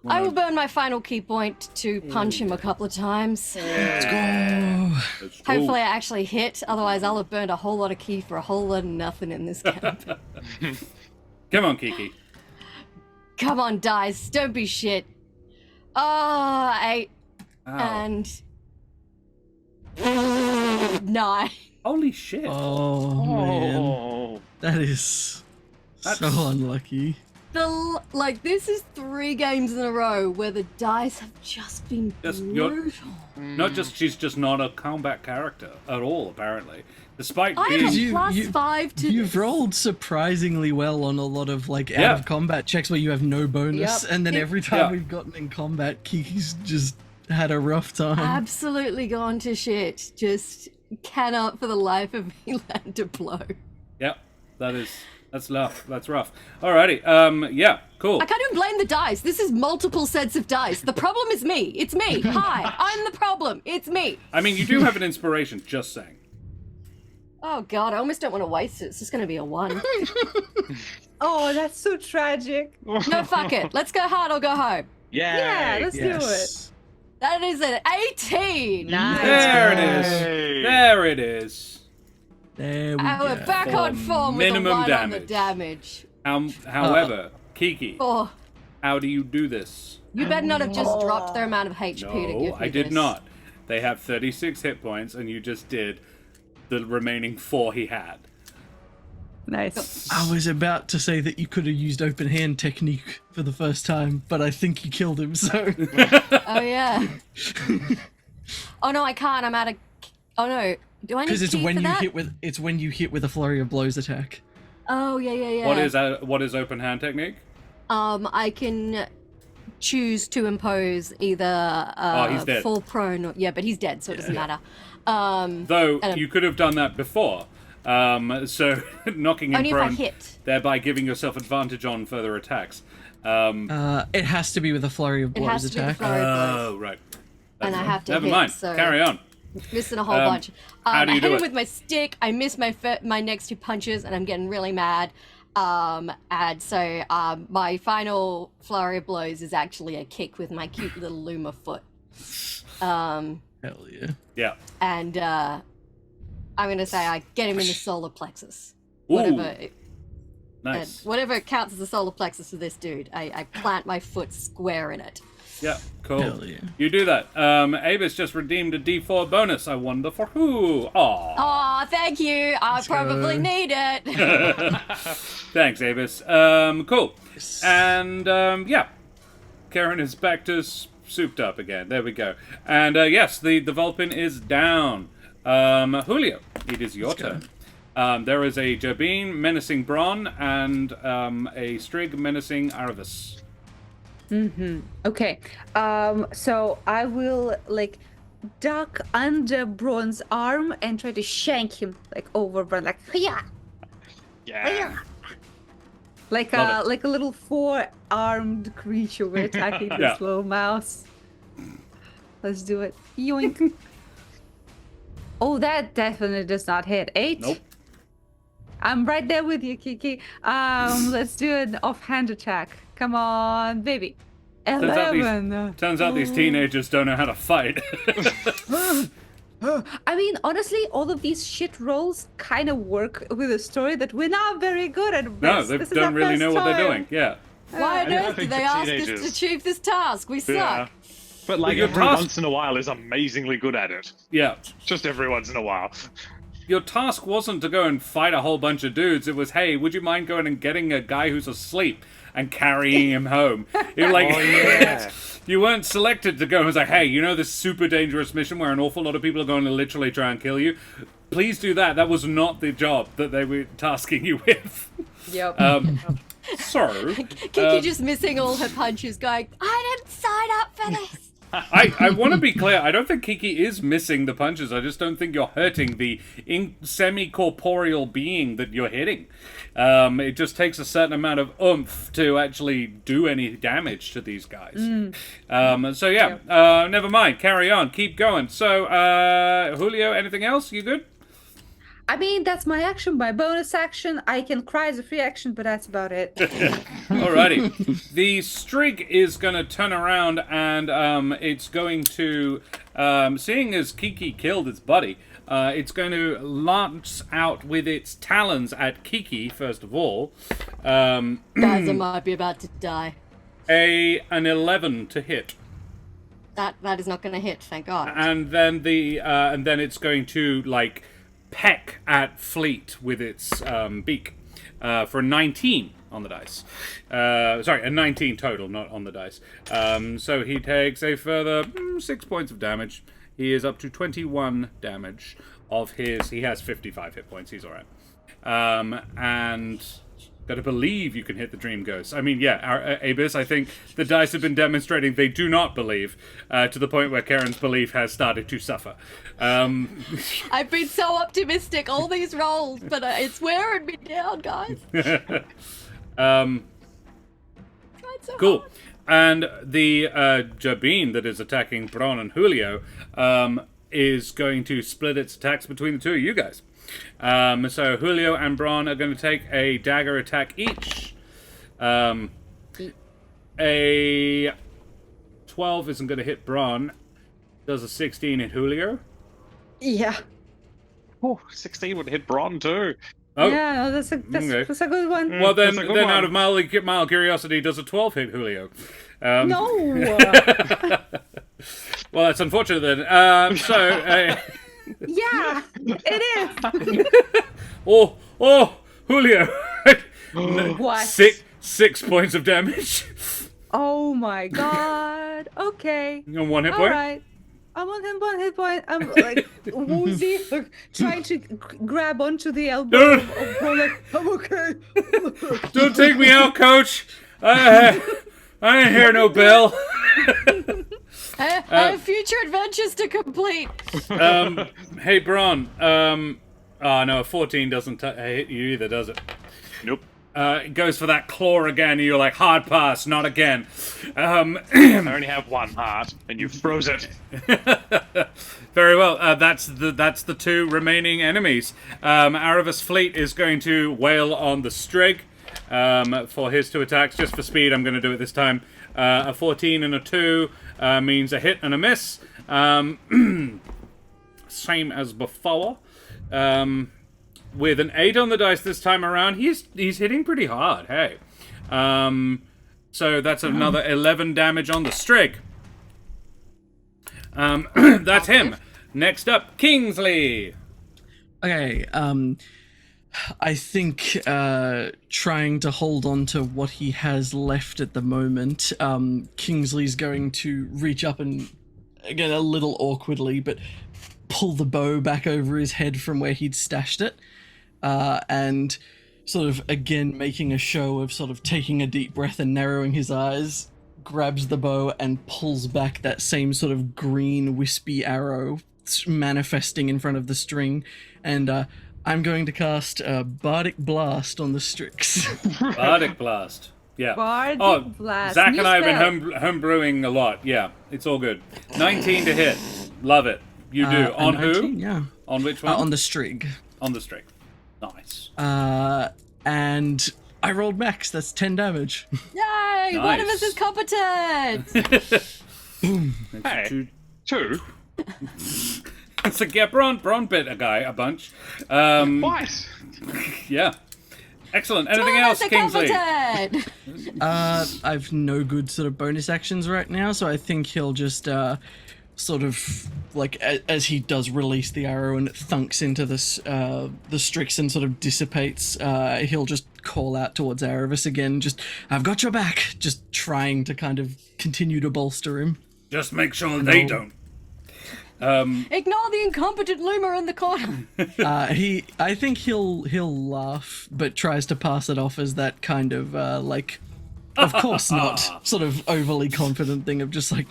I will burn my final key point to punch him a couple of times. Let's go. Let's go. Hopefully I actually hit, otherwise I'll have burned a whole lot of key for a whole lot of nothing in this camp. Come on, Kiki. Come on, dice, don't be shit. Oh, 8 Ow. and 9. Holy shit. Oh, man. Oh. That is so That's- unlucky. This is 3 games in a row where the dice have just been You're- brutal. Not just she's just not a combat character at all, apparently. Despite I being have a You- plus you- 5 to You've this. rolled surprisingly well on a lot of out Yeah. of combat checks where you have no bonus, Yep. and then Yep. every time Yeah. we've gotten in combat, Kiki's just had a rough time. Absolutely gone to shit. Just cannot for the life of me land a blow. Yep, that's rough. That's rough. Alrighty. Yeah, cool. I can't even blame the dice. This is multiple sets of dice. The problem is me. It's me. Hi, I'm the problem. It's me. I mean, you do have an inspiration, just saying. Oh god, I almost don't want to waste it. It's just going to be a 1. Oh, that's so tragic. No, fuck it. Let's go hard or go home. Yay! Yeah, let's do it. Yes. That is an 18. Nice. There it is. Yay. There it is. There we And we're go. back on form with a minimum 1 on the damage. damage. However, Kiki, Oh, how do you do this? you better not have just dropped their amount of HP to give me No, I did this. not. They have 36 hit points, and you just did the remaining 4 he had. Nice. I was about to say that you could have used open hand technique for the first time, but I think you killed him, so... Oh, yeah. Oh, no, I can't. I'm out of... Oh, no. Do I need Because it's key when for you that? when you hit with a flurry of blows attack. Oh, yeah, yeah, yeah. What is open hand technique? I can choose to impose either he's dead. full prone or... Yeah, but he's dead, so it doesn't matter. Though you could have done that before. So knocking him Only if I prone, hit. thereby giving yourself advantage on further attacks. It has to be with a flurry of It has blows to be the attack. flurry of blows. Oh, right. And I have to Never hit, mind. so... Carry on. Missing a whole bunch. how do I you hit do him it? with my stick. I miss my next 2 punches, and I'm getting really mad. And so my final flurry of blows is actually a kick with my cute little Luma foot. Hell yeah. Yeah. And I'm gonna say I get him in the solar plexus. Ooh, Whatever nice. whatever counts as the solar plexus for this dude. I plant my foot square in it. Yeah, cool. Hell yeah. You do that. Avis just redeemed a D4 bonus. I wonder for who. Aw. Oh, thank you. I probably need it. Thanks, Avis. Cool. And, yeah. Karen is back to souped up again. There we go. And, yes, the Vulpin is down. Julio, it is your turn. There is a Jabin menacing Bron and a Strig menacing Arrevis. Okay. So I will duck under Bron's arm and try to shank him over Bron, yeah, Yeah. like a little four-armed creature we're attacking this Yeah. little mouse. Let's do it. Yoink. Oh, that definitely does not hit. 8. Nope. I'm right there with you, Kiki. Let's do an offhand attack. Come on, baby. Turns out 11. Turns out these teenagers don't know how to fight. I mean, honestly, all of these shit rolls kind of work with a story that we're not very good at. No, This they is don't our really first know what they're time. doing. Yeah. Why on I earth did think they the ask us teenagers- to achieve this task? We suck. Yeah. But like your every task- once in a while is amazingly good at it. Yeah. Just every once in a while. Your task wasn't to go and fight a whole bunch of dudes. It was, hey, would you mind going and getting a guy who's asleep and carrying him home? You're like, Oh, yeah. you weren't selected to go and was like, hey, you know this super dangerous mission where an awful lot of people are going to literally try and kill you? Please do that. That was not the job that they were tasking you with. Yep. So, Kiki just missing all her punches, going, I didn't sign up for this. I want to be clear. I don't think Kiki is missing the punches. I just don't think you're hurting the semi-corporeal being that you're hitting. It just takes a certain amount of oomph to actually do any damage to these guys. So yeah, never mind. Carry on. Keep going. So, Julio, anything else? You good? I mean, that's my action. My bonus action. I can cry as a free action, but that's about it. Alrighty. The Strig is going to turn around and it's going to, seeing as Kiki killed its buddy, it's going to lance out with its talons at Kiki, first of all. Guys, I might be about to die. An 11 to hit. That is not going to hit, thank God. And then it's going to, peck at Fleet with its beak for a 19 on the dice. Sorry, a 19 total, not on the dice. So he takes a further 6 points of damage. He is up to 21 damage of his... He has 55 hit points. He's all right. And... Gotta believe you can hit the Dream Ghost. I mean, yeah, Abyss, I think the dice have been demonstrating they do not believe, to the point where Karen's belief has started to suffer. I've been so optimistic all these rolls, but it's wearing me down, guys. Tried so Cool. hard. And the Jabin that is attacking Bron and Julio is going to split its attacks between the two of you guys. So Julio and Bron are going to take a dagger attack each. A 12 isn't going to hit Bron. Does a 16 hit Julio? Yeah. Oh, 16 would hit Bron too. Oh, Yeah, no, that's a good one. well then, That's a good out one. of mild curiosity, does a 12 hit Julio? No. Well, that's unfortunate then. Yeah, it is. Oh, Julio. What? Six points of damage. Oh my god. Okay. On 1 hit All point. right. I'm on one hit point. I'm woozy, trying to grab onto the elbow. No. Of Bron, I'm okay. Don't take me out, coach. I ain't hear no bell. I have future adventures to complete. Hey, Bron. Oh no, a 14 doesn't hit you either, does it? Nope. It goes for that claw again, and you're like, hard pass, not again. I only have one heart, and you froze it. Very well. That's the two remaining enemies. Arrevis Fleet is going to wail on the Strig for his 2 attacks. Just for speed, I'm going to do it this time. A 14 and a 2 means a hit and a miss. Same as before. With an 8 on the dice this time around, he's hitting pretty hard. Hey. So that's another 11 damage on the Strig. That's him. Next up, Kingsley. Okay, I think trying to hold on to what he has left at the moment, Kingsley's going to reach up and, again, a little awkwardly, but pull the bow back over his head from where he'd stashed it, and sort of, again, making a show of sort of taking a deep breath and narrowing his eyes, grabs the bow and pulls back that same sort of green wispy arrow manifesting in front of the string, and I'm going to cast Bardic Blast on the Strix. Bardic Blast. Yeah. Bardic Blast. Zach New and I have spell. been homebrewing a lot. Yeah, it's all good. 19 to hit. Love it. You do. On who? 19, yeah. On which one? On the Strig. On the string. Nice. And I rolled max, that's 10 damage. Yay! One of us is competent! Hey, 2? So yeah, Bron bit a guy a bunch. What? Yeah. Excellent. Anything One of else, us are Kingsley? competent! I've no good sort of bonus actions right now, so I think he'll just sort of like as he does release the arrow and it thunks into this the Strix and sort of dissipates, he'll just call out towards Arrevis again, just I've got your back, just trying to kind of continue to bolster him. Just make sure they don't. Ignore the incompetent loomer in the corner. I think he'll laugh, but tries to pass it off as that kind of like, of course not, sort of overly confident thing of just like,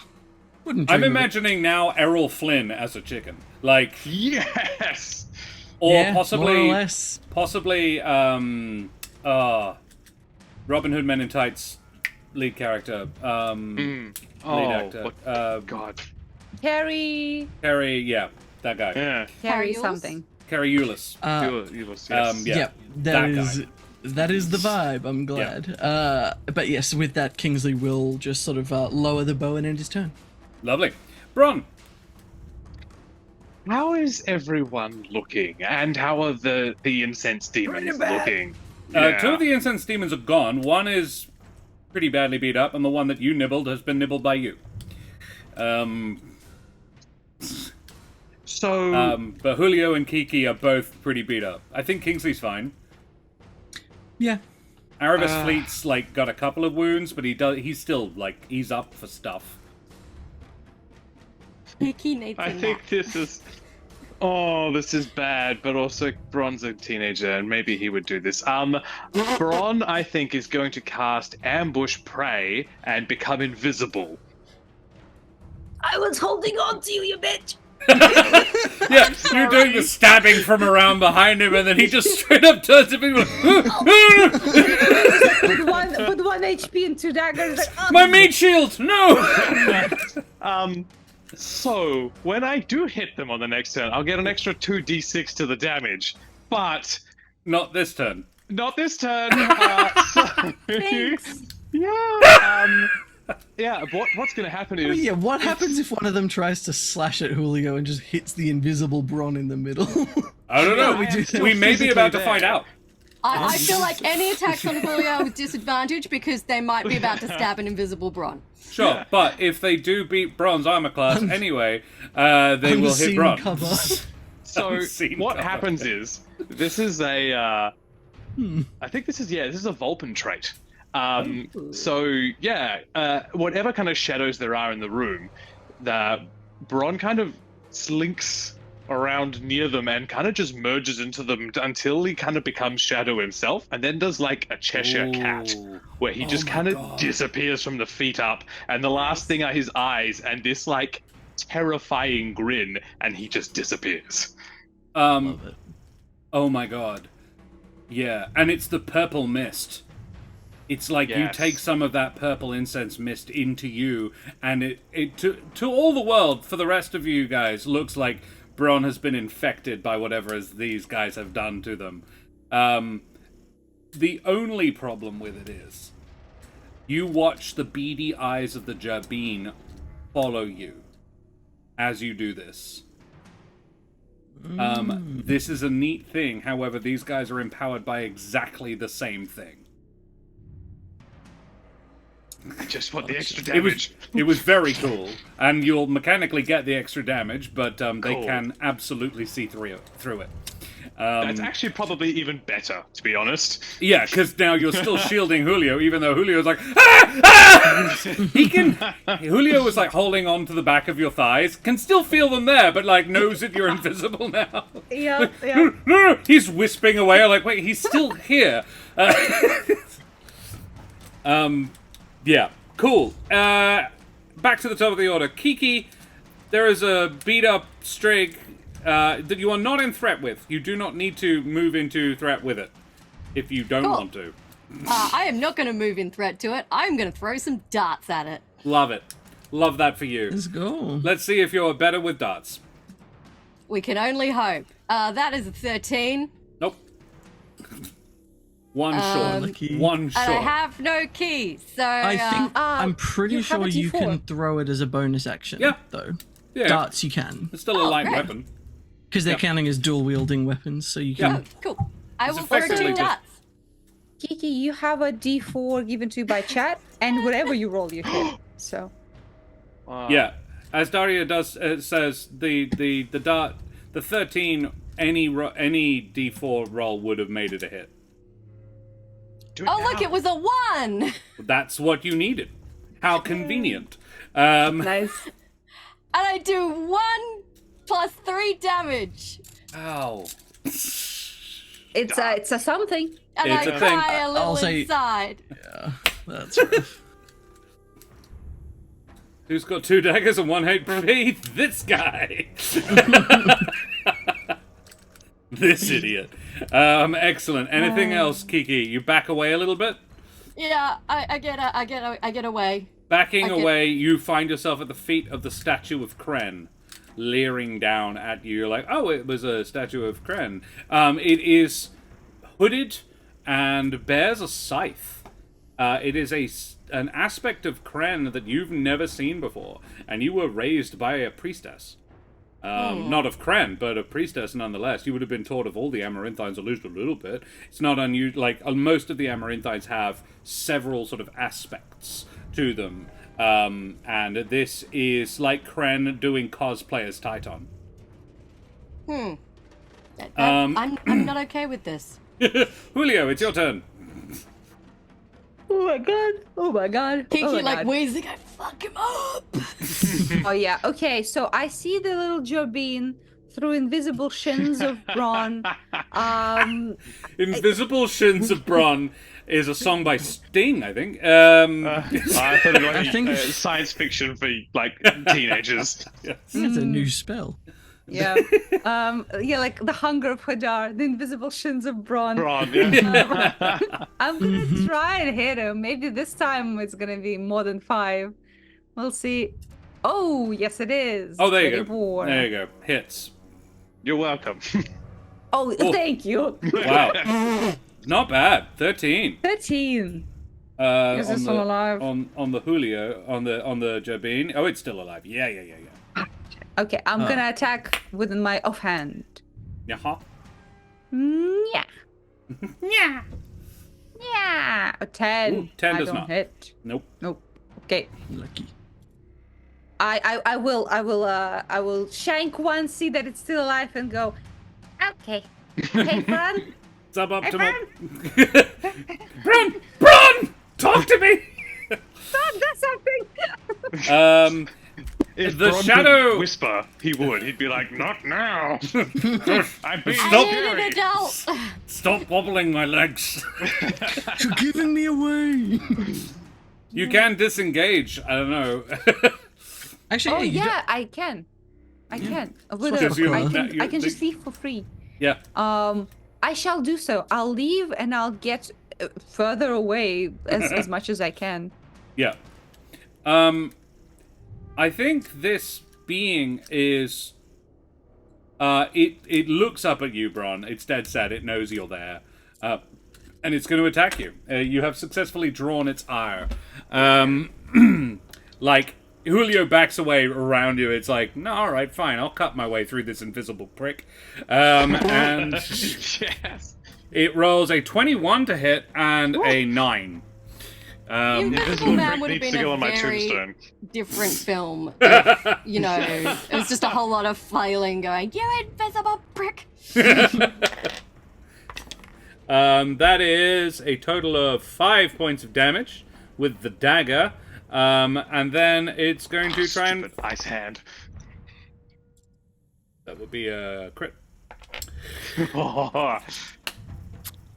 wouldn't. I'm dream of it. imagining now Errol Flynn as a chicken, like, Yes! or Yeah, possibly, more or less. Robin Hood Men in Tights lead character, lead actor, what- God. Carrie yeah, that guy, Yeah. Carrie Eulis? something. Carrie Eulis. Yes. Yeah, Yeah, that guy. that is the vibe. I'm glad. But yes, with that, Kingsley will just sort of lower the bow and end his turn. Lovely. Bron. How is everyone looking? And how are the incense demons looking? Two of the incense demons are gone. One is pretty badly beat up, and the one that you nibbled has been nibbled by you. But Julio and Kiki are both pretty beat up. I think Kingsley's Yeah. Arrevis Fleet's like got a couple of wounds, but he's still like he's up for stuff. Kiki needs I a think nap. this is... Oh, this is bad, but also Bron's a teenager, and maybe he would do this. Bron, I think, is going to cast Ambush Prey and become invisible. I was holding on to you, you bitch. Yeah, you're doing the stabbing from around behind him, and then he just straight up turns to people. Put one HP into daggers. Like, oh. My meat shield! No! So, when I do hit them on the next turn, I'll get an extra 2d6 to the damage. But, Not this turn. not this turn. Thanks. Yeah, what's going to happen Well, is... yeah, what happens if one of them tries to slash at Julio and just hits the invisible Bron in the middle? I don't know. Yeah, We may be about to physically find there. out. I feel like any attacks on Julio with disadvantage because they might be about to stab an invisible Bron. Sure, but if they do beat Bron's armor class anyway, they will hit Unseen Bron. cover. So Unseen what cover. happens is this is a I think this is a Vulpin trait. Whatever kind of shadows there are in the room, the Bron kind of slinks around near them and kind of just merges into them until he kind of becomes shadow himself, and then does like a Cheshire cat Ooh. where he just my kind of God. disappears from the feet up, and the last thing are his eyes and this like terrifying grin, and he just disappears. Love it. Oh my god. Yeah, and it's the purple mist. It's like you Yes. take some of that purple incense mist into you, and it to all the world, for the rest of you guys, looks like Bron has been infected by whatever these guys have done to them. The only problem with it is, you watch the beady eyes of the Jabin follow you as you do this. This is a neat thing, however, these guys are empowered by exactly the same thing. I just want the extra It was damage. it was very cool, and you'll mechanically get the extra damage, but they Cool. can absolutely see through it. That's actually probably even better, to be honest. Yeah, because now you're still shielding Julio, even though Julio's like, ah! Ah! Julio was like holding on to the back of your thighs, can still feel them there, but like knows that you're invisible now. Yeah. No, he's wisping away. I'm like, wait, he's still here. Yeah, cool. Back to the top of the order. Kiki, there is a beat up strig that you are not in threat with. You do not need to move into threat with it if you don't Cool. want to. I am not going to move in threat to it. I'm going to throw some darts at it. Love it. Love that for you. Let's go. Let's see if you're better with darts. We can only hope. That is a 13. Nope. One short. Lucky. One short. And I have no key, so... I think I'm pretty you have sure a you D4. can throw it as a bonus action. Yeah. Though. Yeah. Darts you can. It's still a Oh, light great. weapon. Because they're Yep. counting as dual wielding weapons, so you can. Yeah. Cool. I It's will throw effectively 2 just- darts. Kiki, you have a D4 given to you by chat, and whatever you roll, you hit. So. Wow. Yeah. As Daria does says, the dart, the 13, any D4 roll would have made it a hit. Do it Oh, now. look, it was a 1! That's what you needed. How convenient. Nice. And I do 1 plus 3 damage. Ow. It's a something. And It's I a thing. cry a little I'll say- inside. Yeah, that's rough. Who's got 2 daggers and 1 HP? This guy. This idiot. Excellent. Anything else, Kiki? You back away a little bit? Yeah, I get away. Backing Okay. away, you find yourself at the feet of the statue of Kren, leering down at you. You're like, oh, it was a statue of Kren. It is hooded and bears a scythe. It is an aspect of Kren that you've never seen before, and you were raised by a priestess. Not of Kren, but a priestess nonetheless. You would have been taught of all the Amaranthines, at least a little bit. It's not unusual. Like, most of the Amaranthines have several sort of aspects to them. And this is like Kren doing cosplay as Titan. I'm not okay with this. Julio, it's your turn. Oh my god. Oh my god. Kiki oh my like god. wheezing, I fuck him up. Oh yeah. Okay, so I see the little Jobin through invisible shins of Bron. Invisible Shins of Bron is a song by Sting, I think. I thought it was like think- science fiction for like teenagers. That's a new spell. Yeah. Yeah, like the hunger of Hadar, the invisible shins of Bron. Braun, yeah. I'm gonna try and hit him. Maybe this time it's gonna be more than 5. We'll see. Oh, yes it is. Oh, there you go. 34. There you go. Hits. You're welcome. Oh, thank you. Wow. Not bad. 13. 13. Is this one alive? On the Julio, on the Jabin. Oh, it's still alive. Yeah. Okay, I'm gonna attack with my offhand. Yeah. Yeah. Yeah. Yeah. A 10. Ooh, 10 I does don't not. hit. Nope. Nope. Okay. Lucky. I will shank one, see that it's still alive, and go. Okay. Okay, Bron. Sub up to Bron! Talk to me! Bron, that's something. If The Braun shadow- could whisper, he would. He'd be like, "Not now." I'm being Stop. I need an adult. Stop wobbling my legs. You're giving me away. You can disengage. I don't know. Actually, Oh hey, you yeah, I can. I can. With Because a- you- I that- can. you- I can the- just leave for free. Yeah. I shall do so. I'll leave and I'll get further away as much as I can. Yeah. I think this being is. It looks up at you, Bron. It's dead sad. It knows you're there, and it's going to attack you. You have successfully drawn its ire. Like Julio backs away around you. It's like, no, all right, fine. I'll cut my way through this invisible prick. And yes. it rolls a 21 to hit and a 9. The Invisible Man would have needs been to go a on my very tombstone. different film. If, you know, it was just a whole lot of flailing going, "You invisible prick!" That is a total of 5 points of damage with the dagger. And then it's going to try and... Stupid ice hand. That would be a crit.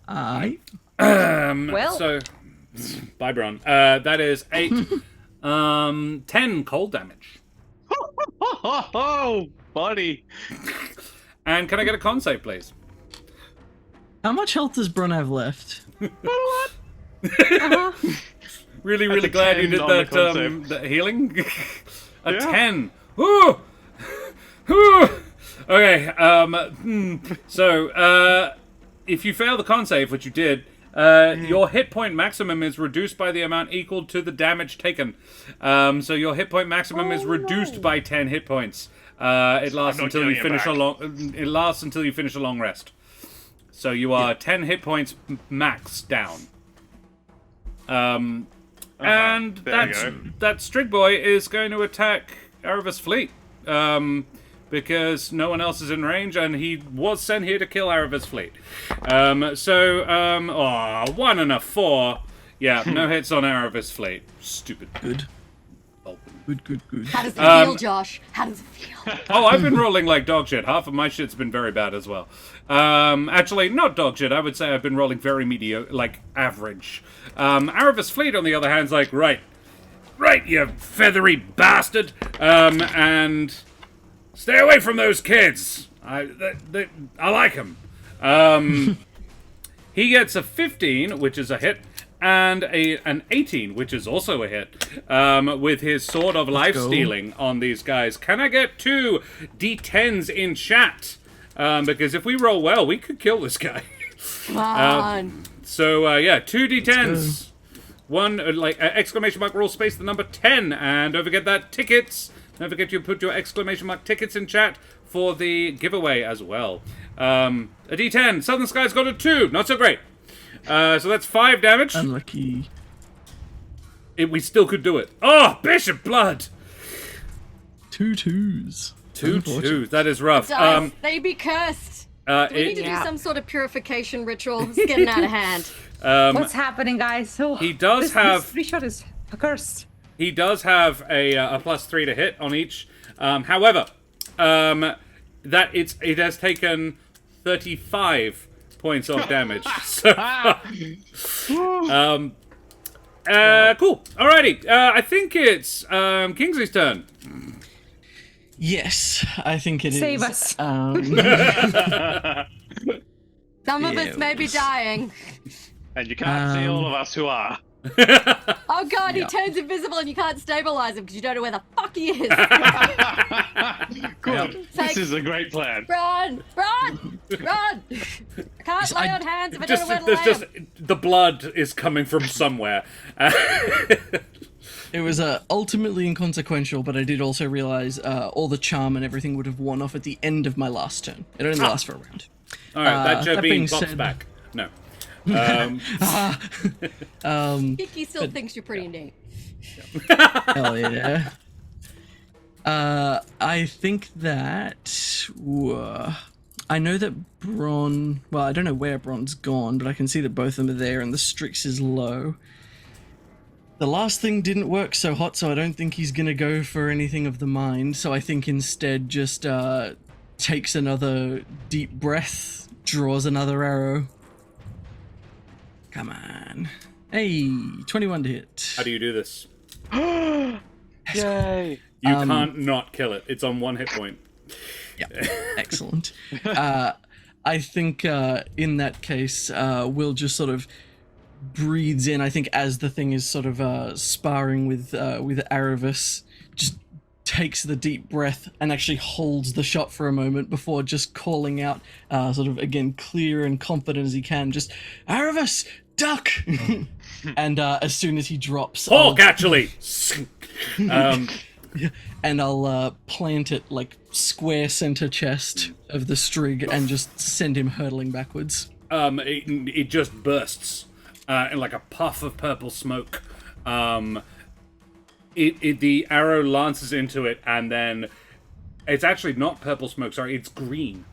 I Well- So, bye, Bron. That is 8, 10 cold damage. Oh, buddy. And can I get a con save, please? How much health does Bron have left? Really, That's really a glad you 10 did on the that, con save. that healing. A Yeah. 10. Ooh! Ooh! Okay, so, if you fail the con save, which you did, your hit point maximum is reduced by the amount equal to the damage taken. So your hit point maximum is reduced by 10 hit points. It lasts not until you getting it finish back. It lasts until you finish a long rest. So you are 10 hit points max down. And there you go. that Strig Boy is going to attack Arrevis Fleet. Because no one else is in range, and he was sent here to kill Arrevis Fleet. 1 and a 4. Yeah, no hits on Arrevis Fleet. Stupid. Good. Oh. Good. How does it feel, Josh? How does it feel? Oh, I've been rolling like dog shit. Half of my shit's been very bad as well. Actually, not dog shit. I would say I've been rolling very mediocre, like average. Arrevis Fleet, on the other hand, is like, right, you feathery bastard, and stay away from those kids. I like them. He gets a 15, which is a hit, and an 18, which is also a hit, with his Sword of Life Stealing on these guys. Can I get 2 D10s in chat? Because if we roll well, we could kill this guy. Come on. So, 2 D10s. One, exclamation mark, roll space, the number 10. And don't forget that tickets. Don't forget to put your exclamation mark tickets in chat for the giveaway as well. A D10. Southern Sky's got a 2. Not so great. So that's 5 damage. Unlucky. We still could do it. Oh, Bishop Blood. 2 2s. 2 2s. That is rough. Dice, they be cursed. We need to Yeah. do some sort of purification ritual. It's getting out of hand. What's happening, guys? Oh, He does this free shot is cursed. He does have a +3 to hit on each. However, it has taken 35 points of damage. So, cool. Alrighty. I think it's Kingsley's turn. Yes, I think it is. Save us. Some of Yeah, us may be it was- dying. And you can't see all of us who are. Oh god, he turns invisible and you can't stabilize him because you don't know where the fuck he is. Good. This is a great plan. Run! Run! Run! I can't lay on hands if I don't know where to lay There's just 'em. the blood is coming from somewhere. It was ultimately inconsequential, but I did also realize all the charm and everything would have worn off at the end of my last turn. It only lasts for a round. All right, that that Jobine being pops said- back. No. Kiki still thinks you're pretty neat. Hell yeah. I think that... I know that Bron... Well, I don't know where Bron's gone, but I can see that both of them are there and the Strix is low. The last thing didn't work so hot, so I don't think he's gonna go for anything of the mind, so I think instead just takes another deep breath, draws another arrow. Come on. Hey, 21 to hit. How do you do this? Yay! You can't not kill it. It's on 1 hit point. Yeah, excellent. I think in that case, Will just sort of breathes in. I think as the thing is sort of sparring with Arrevis, just takes the deep breath and actually holds the shot for a moment before just calling out, sort of again clear and confident as he can, just Arrevis, duck. And as soon as he drops, Hawk, actually! and I'll plant it like square center chest of the Strig and just send him hurtling backwards. It just bursts in like a puff of purple smoke. the arrow lances into it, and then it's actually not purple smoke. Sorry, it's green.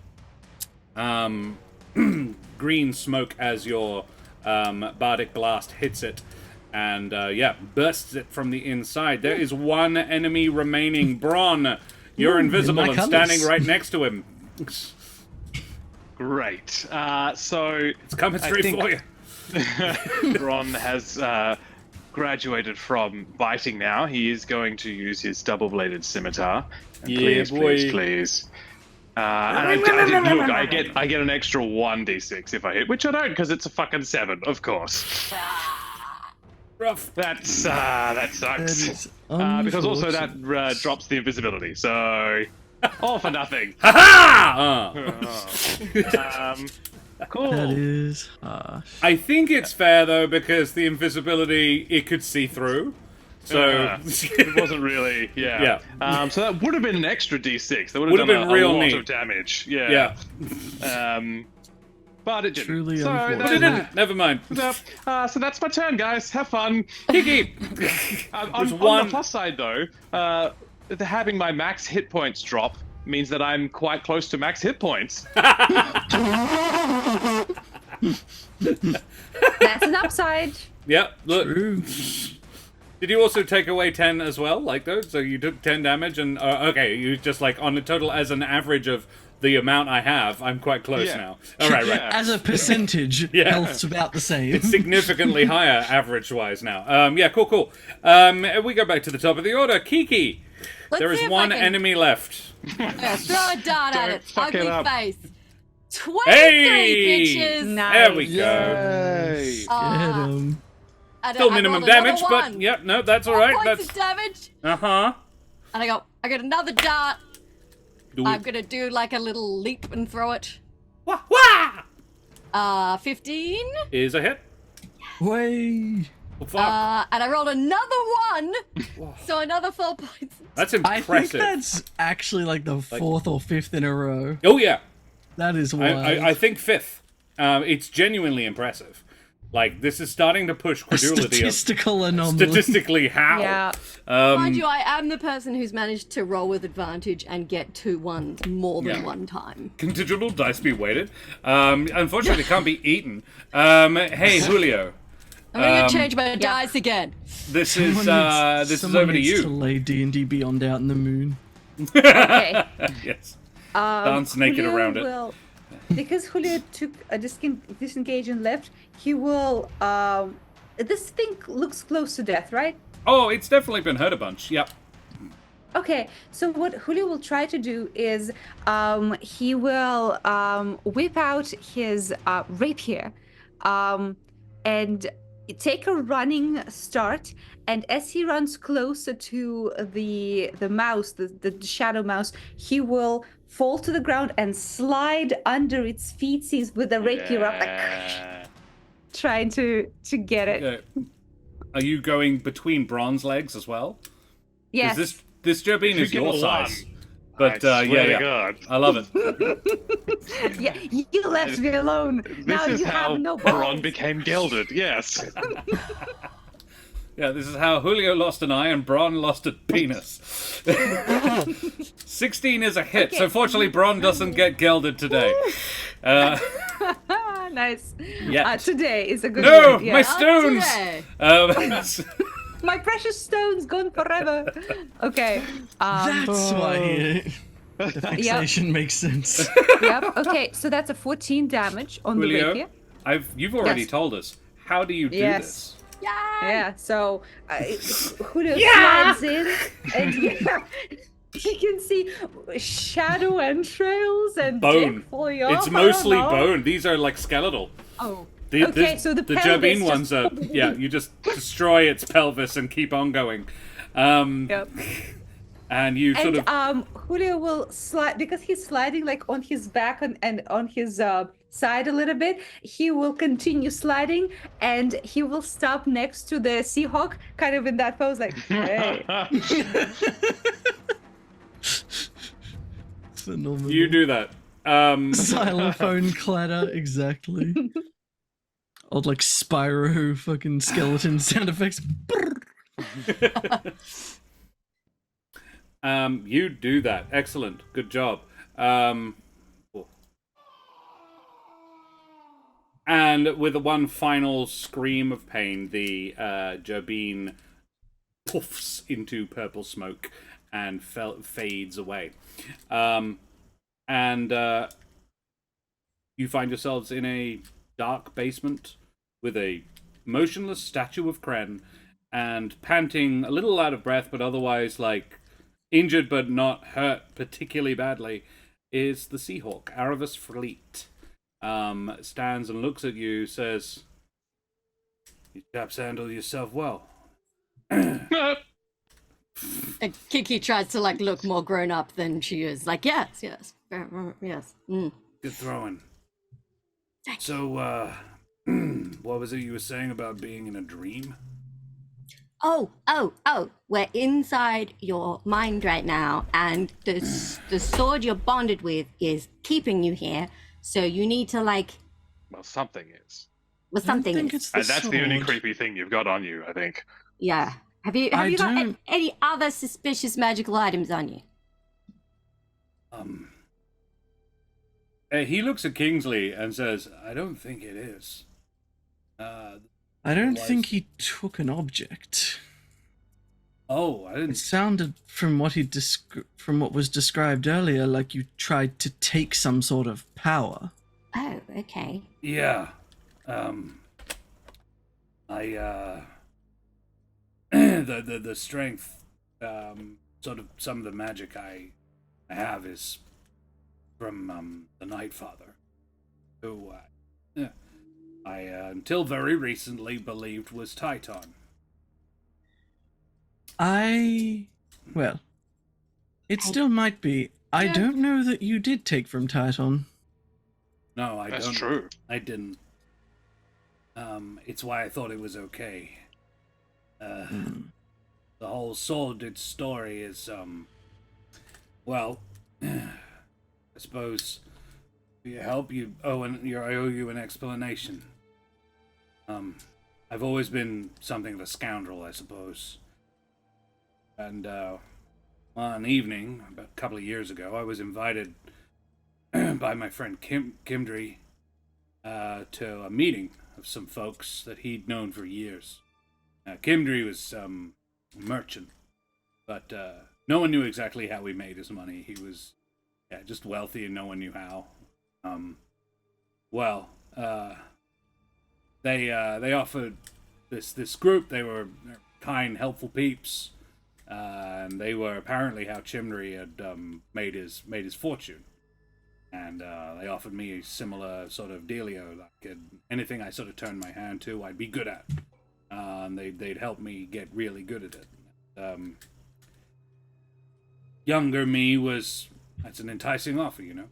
Green smoke as your bardic blast hits it, and bursts it from the inside. There is one enemy remaining. Bron, you're invisible and standing right next to him. Great. So It's coming straight for you. Bron has graduated from biting now. He is going to use his double-bladed scimitar. And Yeah, boy. please. And I get an extra 1d6 if I hit, which I don't because it's a fucking 7, of course. Rough. That sucks. That is Because also that unfortunate. drops the invisibility, so all for nothing. Ha Cool. That is harsh. I think it's fair though because the invisibility it could see through. So it wasn't really, yeah. So that would have been an extra d6. That would have been done real a lot neat. of damage. yeah. But it didn't. Truly so unfortunate. But it didn't. Never mind. So that's my turn, guys. Have fun. Kiki. On one- the plus side, though, having my max hit points drop means that I'm quite close to max hit points. That's an upside. Yeah. Look. True. Did you also take away 10 as well, like those? So you took 10 damage, and okay, you just like on the total as an average of the amount I have. I'm quite close Yeah. now. All right, right. Yeah. As a percentage, Yeah. health's about the same. Significantly higher average-wise now. Yeah, cool. We go back to the top of the order. Kiki, Let's there see is if one I can- enemy left. Yeah, throw a dart at Don't it. fuck it Ugly up. face. 23 Hey! pitches. Nice. There we go. Yay! Get 'em. Still minimum damage, but yep, no, that's all right. Points That's of damage. uh-huh. And I got another dart. Do I'm it. gonna do like a little leap and throw it. Wah, wah! 15. Is a hit. Way. Oh, fuck. And I rolled another 1. So another 4 points. That's I think impressive. that's actually like the fourth or fifth in a row. Oh yeah, That is wild. I think fifth. It's genuinely impressive. Like this is starting to push A credulity of statistical anomaly. statistically how. Yeah. Mind you, I am the person who's managed to roll with advantage and get 2 1s more than Yeah. one time. Can digital dice be weighted? Unfortunately, they can't be eaten. Hey, Julio. I'm gonna change my dice again. This is this is Someone over to needs you. to lay D&D Beyond out in the moon. Okay. Yes. Dance naked Julio around it. will- because Julio took a disengage and left, he will. This thing looks close to death, right? Oh, it's definitely been hurt a bunch. Yep. Okay, so what Julio will try to do is he will whip out his rapier and take a running start. And as he runs closer to the mouse, the shadow mouse, he will fall to the ground and slide under its feetsies with the rapier up, like trying to get it. Are you going between bronze legs as well? Yes. This Jobine is You get your the size. one. But I swear to yeah. God. I love it. Yeah, you left me alone. Now This is you how have no Bron balls. became gelded, yes. Yeah, this is how Julio lost an eye and Bron lost a penis. 16 is a hit, so fortunately Bron doesn't get gelded today. Nice. Yeah. Today is a good No, word. Yeah. my stones! today. My precious stones gone forever. Okay. That's why the fixation makes sense. Yep. Okay. So that's a 14 damage on the Julio, rapier. you've already Yes. told us. How do you do Yes. this? Yeah. So Julio slides in, and you can see shadow entrails and Bone. dick falling off. It's I don't mostly know. bone. These are like skeletal. Oh. The, Okay, so the pelvis Jobine just- ones are, yeah, you just destroy its pelvis and keep on going. Yep. And you sort And of, Julio will slide because he's sliding like on his back and on his side a little bit. He will continue sliding and he will stop next to the Seahawk, kind of in that pose, like, hey. Phenomenal. you do that. Xylophone clatter, exactly. Old like Spyro fucking skeleton sound effects. Brrr. You do that. Excellent. Good job. And with one final scream of pain, the Jabin puffs into purple smoke and fades away. And you find yourselves in a dark basement with a motionless statue of Kren, and panting, a little out of breath, but otherwise like injured but not hurt particularly badly, is the Seahawk. Arrevis Fleet stands and looks at you, says, "You chaps handle yourself well." And Kiki tries to like look more grown up than she is. Like, yes. Mm. Good throwing. So, what was it you were saying about being in a dream? Oh, we're inside your mind right now, and the sword you're bonded with is keeping you here, so you need to like... Well, something is. Well, something I don't think is. it's the That's the only sword. creepy thing you've got on you, I think. Yeah. Have you I got don't- any other suspicious magical items on you? He looks at Kingsley and says, "I don't think it is." I don't Otherwise- think he took an object. Oh, I It didn't. sounded from what from what was described earlier like you tried to take some sort of power. Oh, okay. Yeah. The strength, sort of some of the magic I have is from the Night Father, who I until very recently believed was Titan. Well, it still might be. I Yeah. don't know that you did take from Titan. No, I That's don't. true. I didn't. It's why I thought it was okay. The whole sordid story is, well, I suppose for your help, I owe you an explanation. I've always been something of a scoundrel, I suppose. And, one evening, about a couple of years ago, I was invited by my friend Kimdry to a meeting of some folks that he'd known for years. Kimdry was a merchant, but no one knew exactly how he made his money. He was just wealthy and no one knew how. They offered this group. They were kind, helpful peeps, and they were apparently how Chimney had made his fortune. And they offered me a similar sort of dealio, like anything I sort of turned my hand to, I'd be good at. They'd help me get really good at it. Younger me that's an enticing offer, you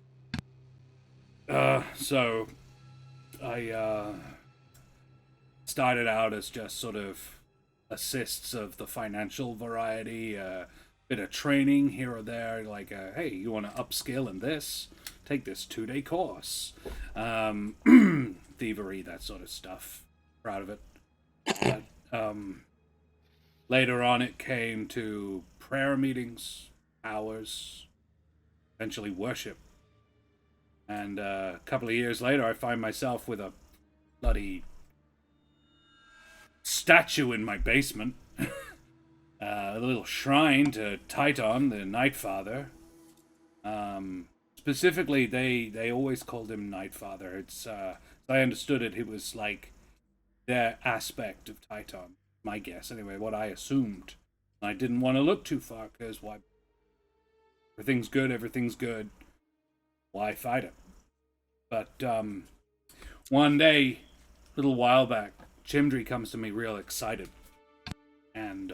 know. So I started out as just sort of assists of the financial variety, bit of training here or there, like, hey, you want to upskill in this? Take this 2-day course. Thievery, that sort of stuff. Proud of it. But, later on, it came to prayer meetings, hours, eventually worship. And a couple of years later, I find myself with a bloody statue in my basement. A little shrine to Titan, the Night Father. Specifically, they always called him Night Father. It's, as I understood it, it was like their aspect of Titan. My guess, anyway, what I assumed. I didn't want to look too far, because why? Everything's good. Why fight it? But, one day, a little while back, Chimdry comes to me real excited. And,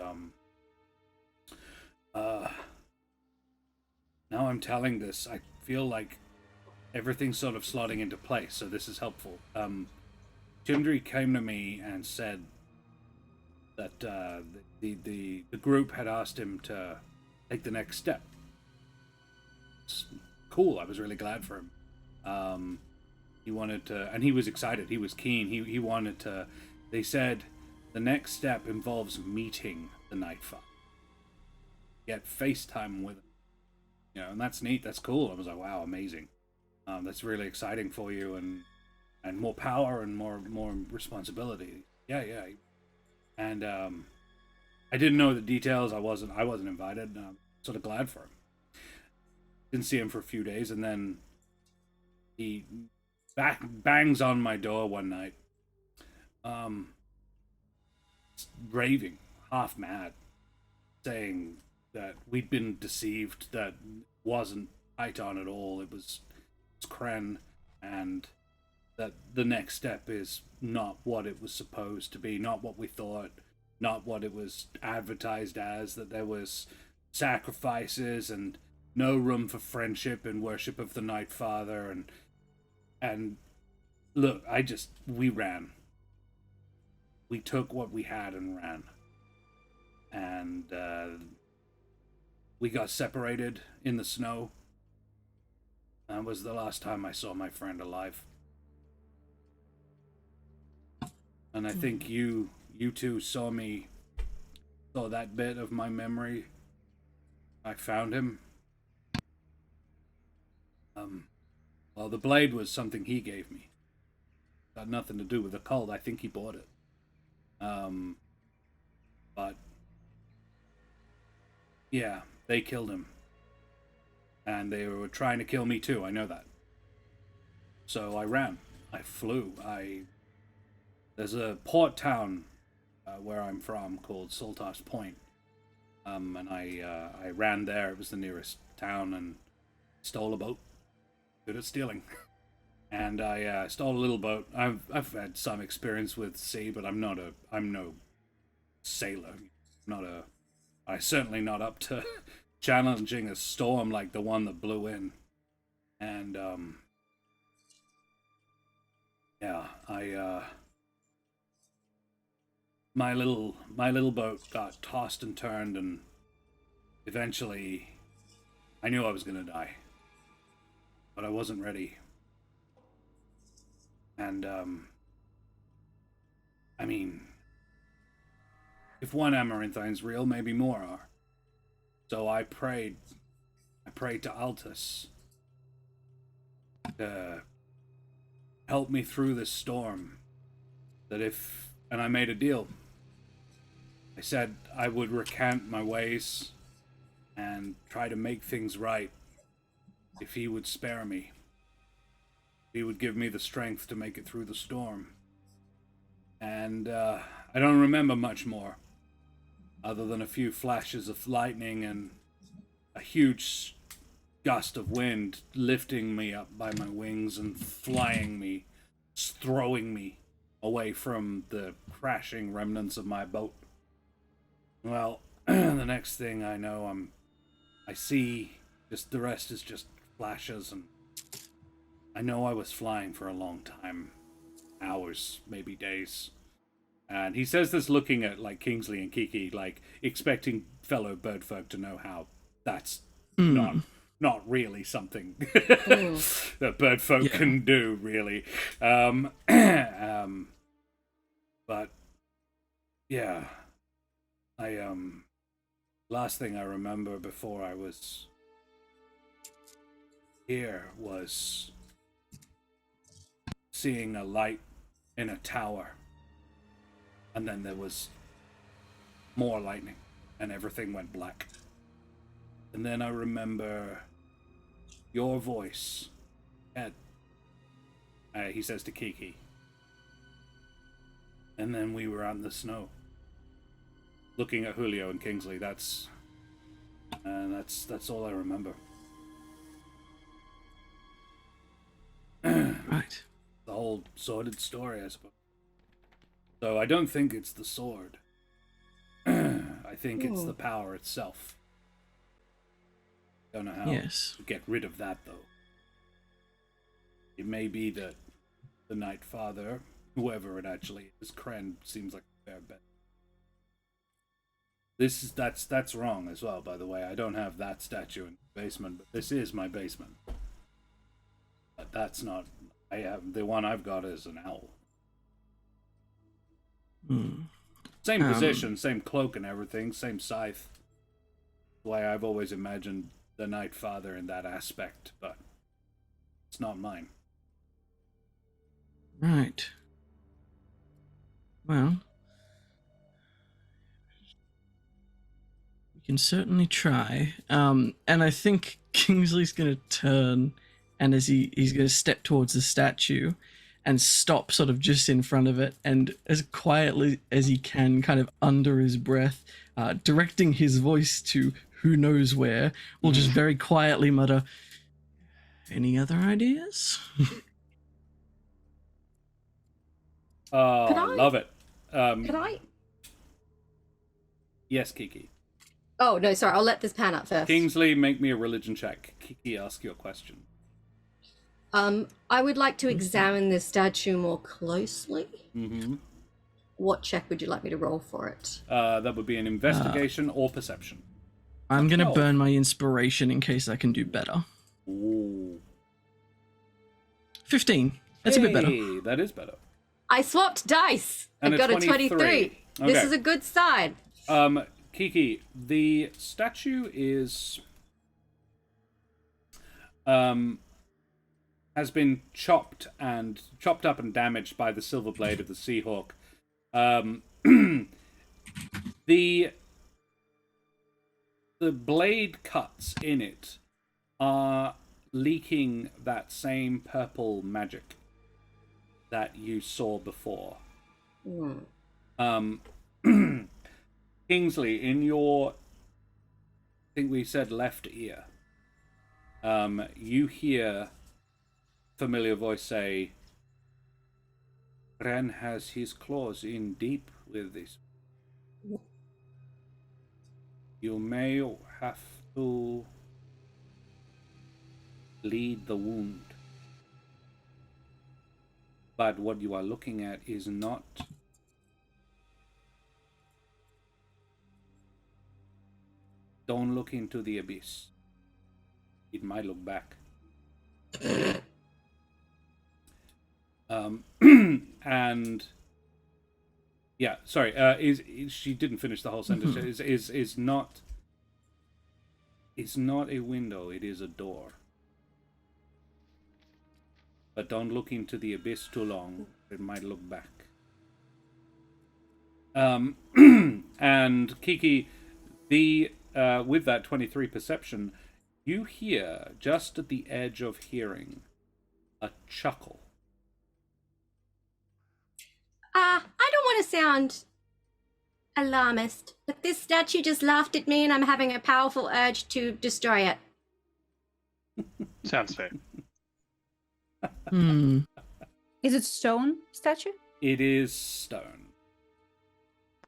now I'm telling this, I feel like everything's sort of slotting into place, so this is helpful. Chimdry came to me and said that the group had asked him to take the next step. It's cool, I was really glad for him. He wanted to, and he was excited, he was keen, he wanted to, they said The next step involves meeting the Night Father. Get FaceTime with him. You know, and that's neat. That's cool. I was like, wow, amazing. That's really exciting for you, and more power and more responsibility. Yeah. And I didn't know the details. I wasn't invited. I'm sort of glad for him. Didn't see him for a few days, and then he bangs on my door one night, raving, half mad, saying that we'd been deceived, that wasn't Python at all, it was Kren, and that the next step is not what it was supposed to be, not what we thought, not what it was advertised as, that there was sacrifices and no room for friendship and worship of the Night Father, and look, we ran. We took what we had and ran. And we got separated in the snow. That was the last time I saw my friend alive. And I think you two saw that bit of my memory. I found him. Well, the blade was something he gave me. Got nothing to do with the cult. I think he bought it. But yeah, they killed him. And they were trying to kill me too, I know that. So I ran. I flew. There's a port town where I'm from called Saltos Point. And I ran there. It was the nearest town, and stole a boat. Good at stealing. And I stole a little boat. I've had some experience with sea, but I'm no sailor. I'm certainly not up to challenging a storm like the one that blew in. And my little boat got tossed and turned, and eventually I knew I was gonna die, but I wasn't ready. And I mean, if one Amaranthine's real, maybe more are. So I prayed to Altus to help me through this storm. And I made a deal. I said I would recant my ways and try to make things right if he would spare me. He would give me the strength to make it through the storm. And I don't remember much more, other than a few flashes of lightning and a huge gust of wind lifting me up by my wings and flying me, throwing me away from the crashing remnants of my boat. Well, the next thing I know, I see just the rest is just flashes, and I know I was flying for a long time, hours, maybe days. And he says this looking at like Kingsley and Kiki, like expecting fellow birdfolk to know how that's not really something that birdfolk can do, really. But yeah, last thing I remember before I was here was seeing a light in a tower, and then there was more lightning, and everything went black. And then I remember your voice, Ed. He says to Kiki. And then we were out in the snow, looking at Julio and Kingsley. That's all I remember. Right. The whole sordid story, I suppose. So I don't think it's the sword. I think it's the power itself. Don't know how to get rid of that, though. It may be that the Night Father, whoever it actually is, Kren, seems like a fair bet. That's wrong as well, by the way. I don't have that statue in the basement, but this is my basement. But that's not. The one I've got is an owl. Same position, same cloak and everything, same scythe. Why I've always imagined the Night Father in that aspect, but it's not mine. Right. Well, we can certainly try. And I think Kingsley's going to turn, and as he's going to step towards the statue and stop sort of just in front of it, and as quietly as he can, kind of under his breath, directing his voice to who knows where, will just very quietly mutter, "Any other ideas?" Oh, love it. Can I? Yes, Kiki. Oh, no, sorry. I'll let this pan up first. Kingsley, make me a religion check. Kiki, ask your question. I would like to examine this statue more closely. Mm-hmm. What check would you like me to roll for it? That would be an investigation or perception. I'm going to burn my inspiration in case I can do better. Ooh. 15. That's a bit better. Hey, that is better. I swapped dice. And I got a 23. 23. This Okay. is a good sign. Kiki, the statue is has been chopped up and damaged by the silver blade of the Seahawk. The blade cuts in it are leaking that same purple magic that you saw before. Kingsley, in your, I think we said left ear, you hear familiar voice say, "Bran has his claws in deep with this. You may have to bleed the wound. But what you are looking at is not don't look into the abyss. It might look back." And yeah, sorry. Is she didn't finish the whole sentence? Is not. It's not a window. It is a door. But don't look into the abyss too long. It might look back. And Kiki, with that 23 perception, you hear just at the edge of hearing a chuckle. I don't want to sound alarmist, but this statue just laughed at me and I'm having a powerful urge to destroy it. Sounds fair. Is it stone statue? It is stone.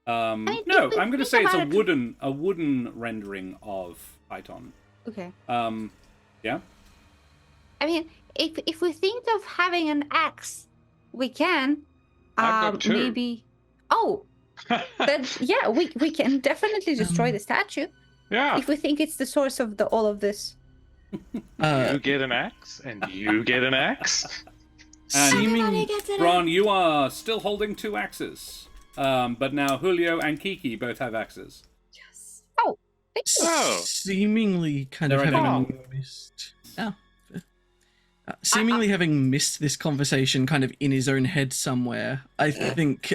mean, No, if we I'm going to think say it's about a wooden rendering of Python. Okay. Yeah. I mean, if we think of having an axe, we can. I've got two. Maybe. Oh, then yeah, we can definitely destroy the statue Yeah. if we think it's the source of all of this. You get an axe, and you get an axe. And Everybody gets it. Bron, you are still holding 2 axes. But now Julio and Kiki both have axes. Yes. Oh, thank you. Oh. Seemingly kind of They're having missed. Seemingly having missed this conversation kind of in his own head somewhere, I think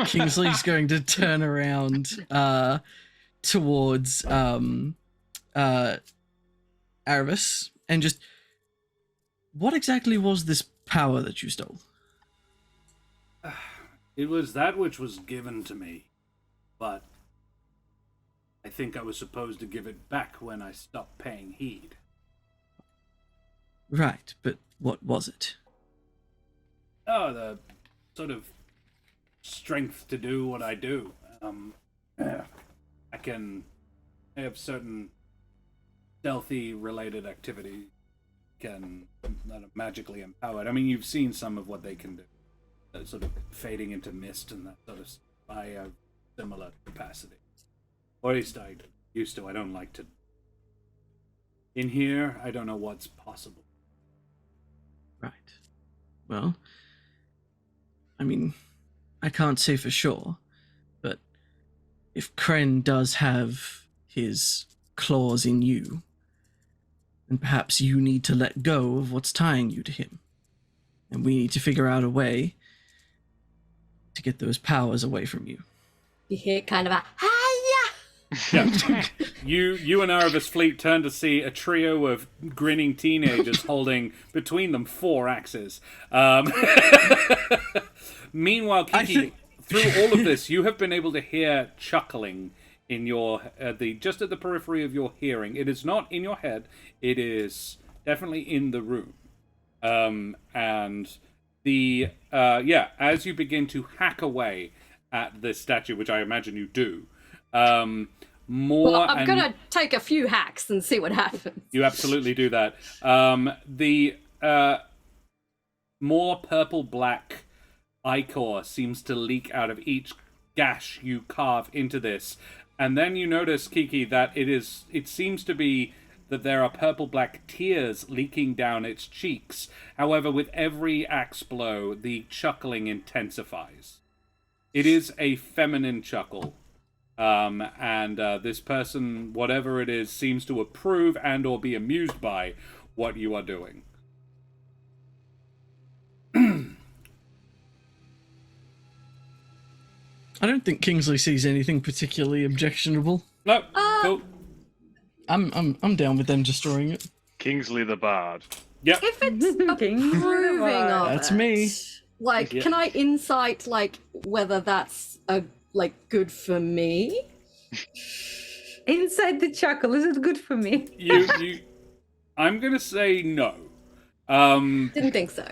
Kingsley's going to turn around towards Arrevis and just, what exactly was this power that you stole? It was that which was given to me, but I think I was supposed to give it back when I stopped paying heed. Right, but what was it? Oh, the sort of strength to do what I do. I have certain stealthy related activity that are magically empowered. I mean, you've seen some of what they can do. Sort of fading into mist and that sort of stuff. I have similar capacity. Or at least I used to. I don't like to. In here, I don't know what's possible. Right. Well, I mean, I can't say for sure, but if Kren does have his claws in you, then perhaps you need to let go of what's tying you to him. And we need to figure out a way to get those powers away from you. You hear kind of a hiya. Yeah. You and Arrevis Fleet turn to see a trio of grinning teenagers holding between them 4 axes. Meanwhile, Kiki, through all of this, you have been able to hear chuckling in your just at the periphery of your hearing. It is not in your head. It is definitely in the room. And the as you begin to hack away at this statue, which I imagine you do, I'm gonna take a few hacks and see what happens. You absolutely do that. The more purple-black ichor seems to leak out of each gash you carve into this, and then you notice, Kiki, that it seems to be that there are purple-black tears leaking down its cheeks. However, with every axe blow, the chuckling intensifies. It is a feminine chuckle. And this person, whatever it is, seems to approve and or be amused by what you are doing. I don't think Kingsley sees anything particularly objectionable. No, cool. I'm down with them destroying it. Kingsley the Bard. Yep. If it's approving of That's it, me. Like, Yeah. can I insight like whether that's good for me? Inside the chuckle, is it good for me? I'm gonna say no. Didn't think so.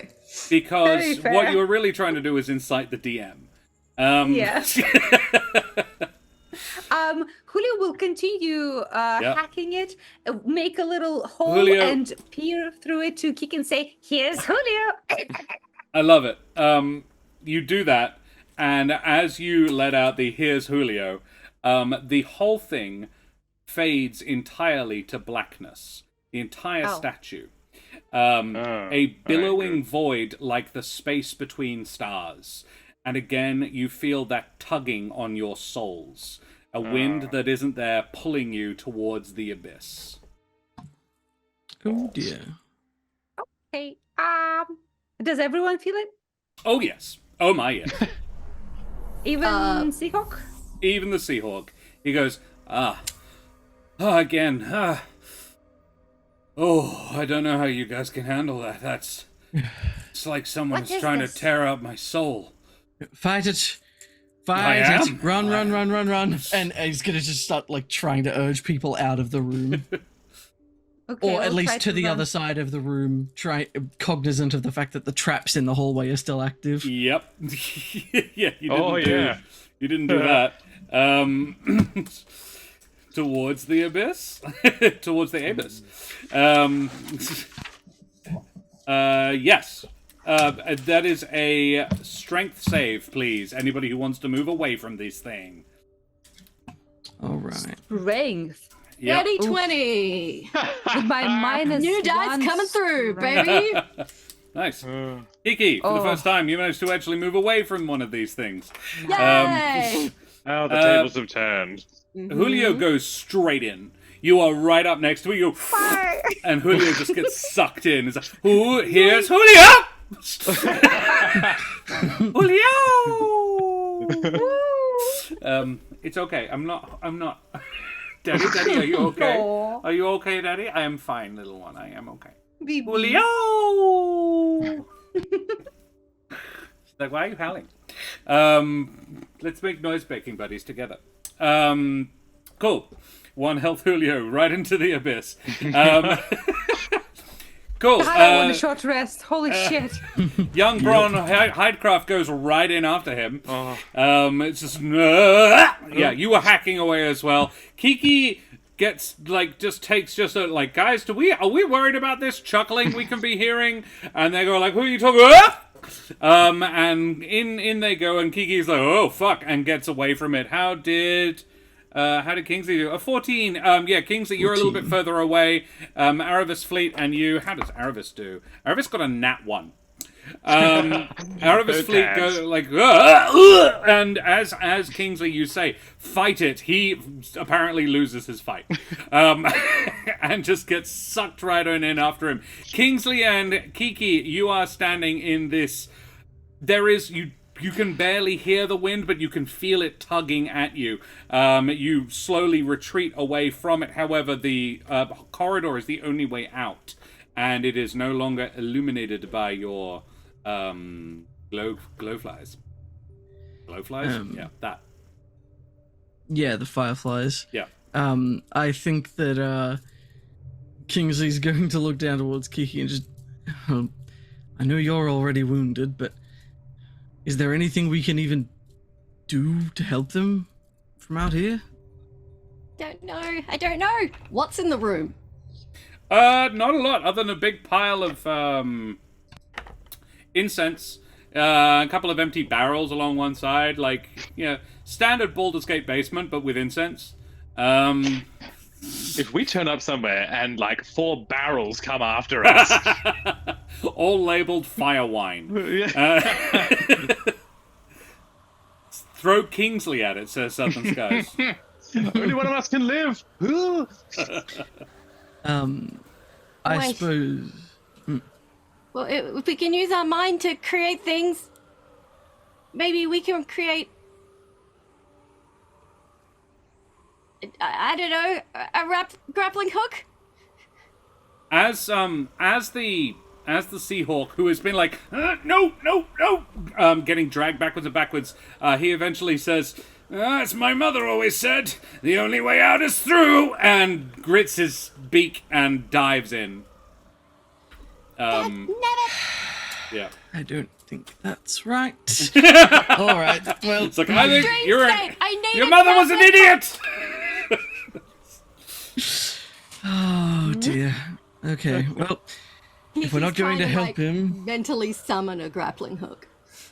Because Very fair. what you're really trying to do is incite the DM. Yeah. Julio will continue hacking it, make a little hole Julio. and peer through it to Kiki and say, "Here's Julio." I love it. You do that, and as you let out the "Here's Julio," the whole thing fades entirely to blackness. The entire statue. A billowing void like the space between stars. And again, you feel that tugging on your souls. A wind that isn't there pulling you towards the abyss. Oh dear. Okay. Does everyone feel it? Oh, yes. Oh, my, yes. Even Seahawk? Even the Seahawk. He goes, again. Oh, I don't know how you guys can handle that. It's like someone's What is trying this? to tear up my soul. Fight it. I Fight am. it. Run. And he's gonna just start trying to urge people out of the room. Okay, Or at I'll least try to the run. other side of the room, cognizant of the fact that the traps in the hallway are still active. Yep. Yeah, you didn't do that. Towards the abyss? Towards the abyss. Yes. That is a strength save, please. Anybody who wants to move away from this thing. All right. Strength. Yep. Ready 20. With my minus New dice one coming through, strength. baby. Nice. Kiki, for the Oh. first time, you managed to actually move away from one of these things. Yay! Oh, the tables have turned. Julio goes straight in. You are right up next to it. You go, and Julio just gets sucked in. It's like, ooh, here's Julio! Julio! It's okay. I'm not. Daddy, are you okay? Aw. Are you okay, Daddy? I am fine, little one. I am okay. Baby. Julio! She's like, why are you howling? Let's make noise-making buddies together. Cool. 1 health Julio right into the abyss. Cool. I want a short rest. Holy shit. Young Bron Hydecraft goes right in after him. It's just yeah. You were hacking away as well. Kiki gets takes guys, are we worried about this chuckling we can be hearing? And they go like, who are you talking about? And in they go, and Kiki's like, oh fuck, and gets away from it. How did Kingsley do? A 14. Yeah, Kingsley, you're a little bit further away. Arrevis Fleet and you. How does Arrevis do? Arrevis got a nat 1. Arrevis Fleet tags. go like, and as Kingsley, you say, fight it. He apparently loses his fight, and just gets sucked right on in after him. Kingsley and Kiki, you are standing in this. There is You can barely hear the wind, but you can feel it tugging at you. You slowly retreat away from it. However, the corridor is the only way out, and it is no longer illuminated by your glowflies. Glowflies? Yeah, that. Yeah, the fireflies. Yeah. I think that Kingsley's going to look down towards Kiki and just... I know you're already wounded, but is there anything we can even do to help them from out here? Don't know. I don't know. What's in the room? Not a lot, other than a big pile of incense, a couple of empty barrels along one side, like, standard Baldur's Gate basement, but with incense. If we turn up somewhere and, 4 barrels come after us... all labeled fire wine. Throw Kingsley at it, says Southern Skies. Only one of us can live! I Wait. suppose... Well, if we can use our mind to create things, maybe we can create... I don't know, a grappling hook? As the Seahawk, who has been like, no, getting dragged backwards and backwards, he eventually says, as my mother always said, the only way out is through, and grits his beak and dives in. Yeah. I don't think that's right. All right. Well, It's like, I think Dreamscape, I need your a mother was an grappling idiot! oh dear. Okay. Well, if we're not going to help him, mentally summon a grappling hook.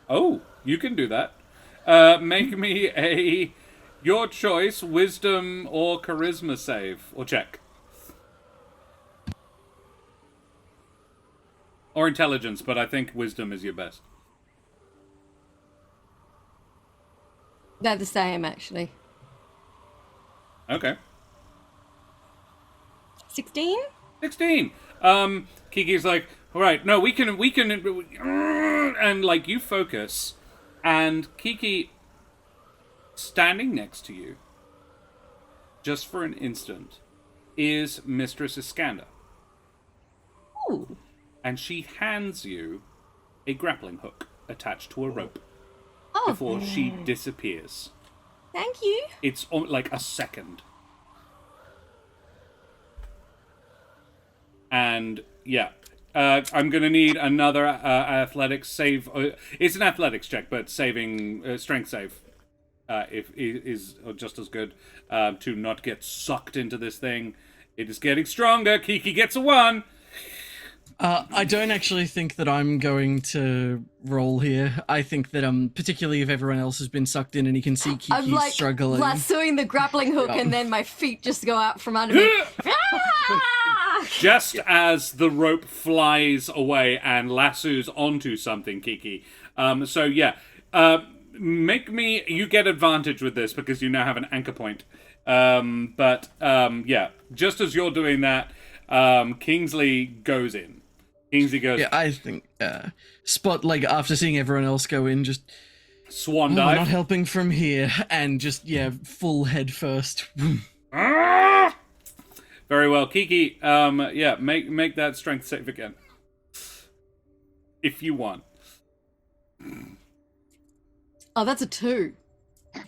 Oh, you can do that. Make me your choice, wisdom or charisma save, or check. Or intelligence, but I think wisdom is your best. They're the same, actually. Okay. 16? 16. Kiki's like, all right, no, we can, and you focus, and Kiki, standing next to you, just for an instant, is Mistress Iskander. Ooh. And she hands you a grappling hook attached to a rope Oh, before she disappears. thank you. It's like a second. And, yeah. I'm going to need another athletics save. It's an athletics check, but saving strength save is just as good to not get sucked into this thing. It is getting stronger. Kiki gets a 1. I don't actually think that I'm going to roll here. I think that particularly if everyone else has been sucked in and you can see Kiki I'm struggling. lassoing the grappling hook and then my feet just go out from under me. Ah! Just as the rope flies away and lassos onto something, Kiki. Make me... You get advantage with this because you now have an anchor point. Just as you're doing that, Kingsley goes in. Kingsley goes... Yeah, I think Spot, after seeing everyone else go in, just... Swan we're dive. not helping from here, and just, full head first. Ah! Very well. Kiki, make that strength save again. If you want. Oh, that's a 2.